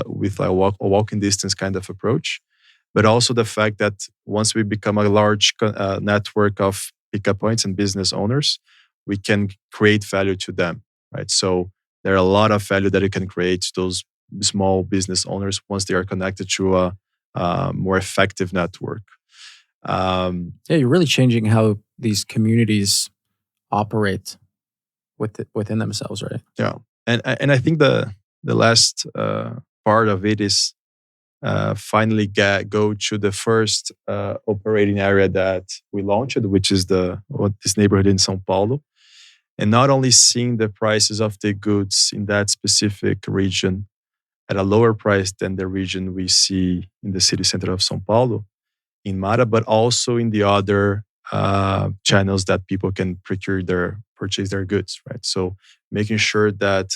with a walking distance kind of approach. But also the fact that once we become a large network of pickup points and business owners, we can create value to them, right? So there are a lot of value that you can create to those small business owners once they are connected to a more effective network. Yeah, you're really changing how these communities operate within themselves, right? Yeah, and I think the last part of it is finally go to the first operating area that we launched, which is this neighborhood in São Paulo, and not only seeing the prices of the goods in that specific region at a lower price than the region we see in the city center of São Paulo, in Mara, but also in the other channels that people can purchase their goods, right? So making sure that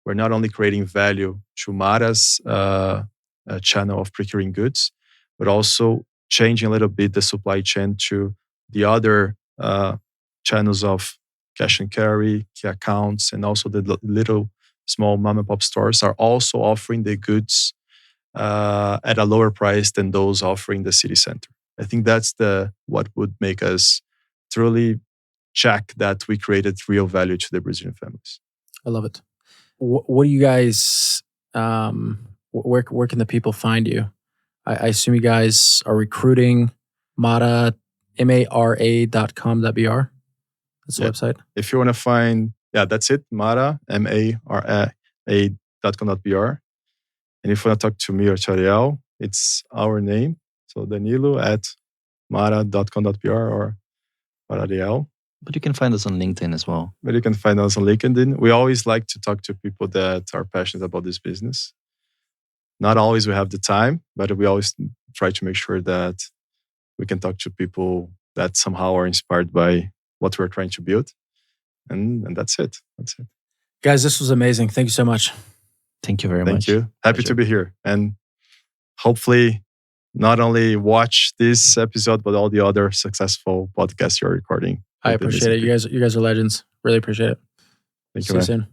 we're not only creating value to Mara's channel of procuring goods, but also changing a little bit the supply chain to the other channels of cash and carry, key accounts, and also the little small mom and pop stores are also offering the goods at a lower price than those offering the city center. I think that's what would make us truly check that we created real value to the Brazilian families. I love it. What do you guys? Where can the people find you? I assume you guys are recruiting. Mara, mara.com.br. That's the website. If you want to find, that's it. Mara, mara.com.br. And if you want to talk to me or to Ariel, it's our name. So Danilo at mara.com.br or Ariel. But you can find us on LinkedIn as well. But you can find us on LinkedIn. We always like to talk to people that are passionate about this business. Not always we have the time, but we always try to make sure that we can talk to people that somehow are inspired by what we're trying to build. And that's it. That's it. Guys, this was amazing. Thank you so much. Thank you very much. Thank you. Happy to be here. And hopefully not only watch this episode, but all the other successful podcasts you're recording. I appreciate it. You guys are legends. Really appreciate it. Thank you. See you soon.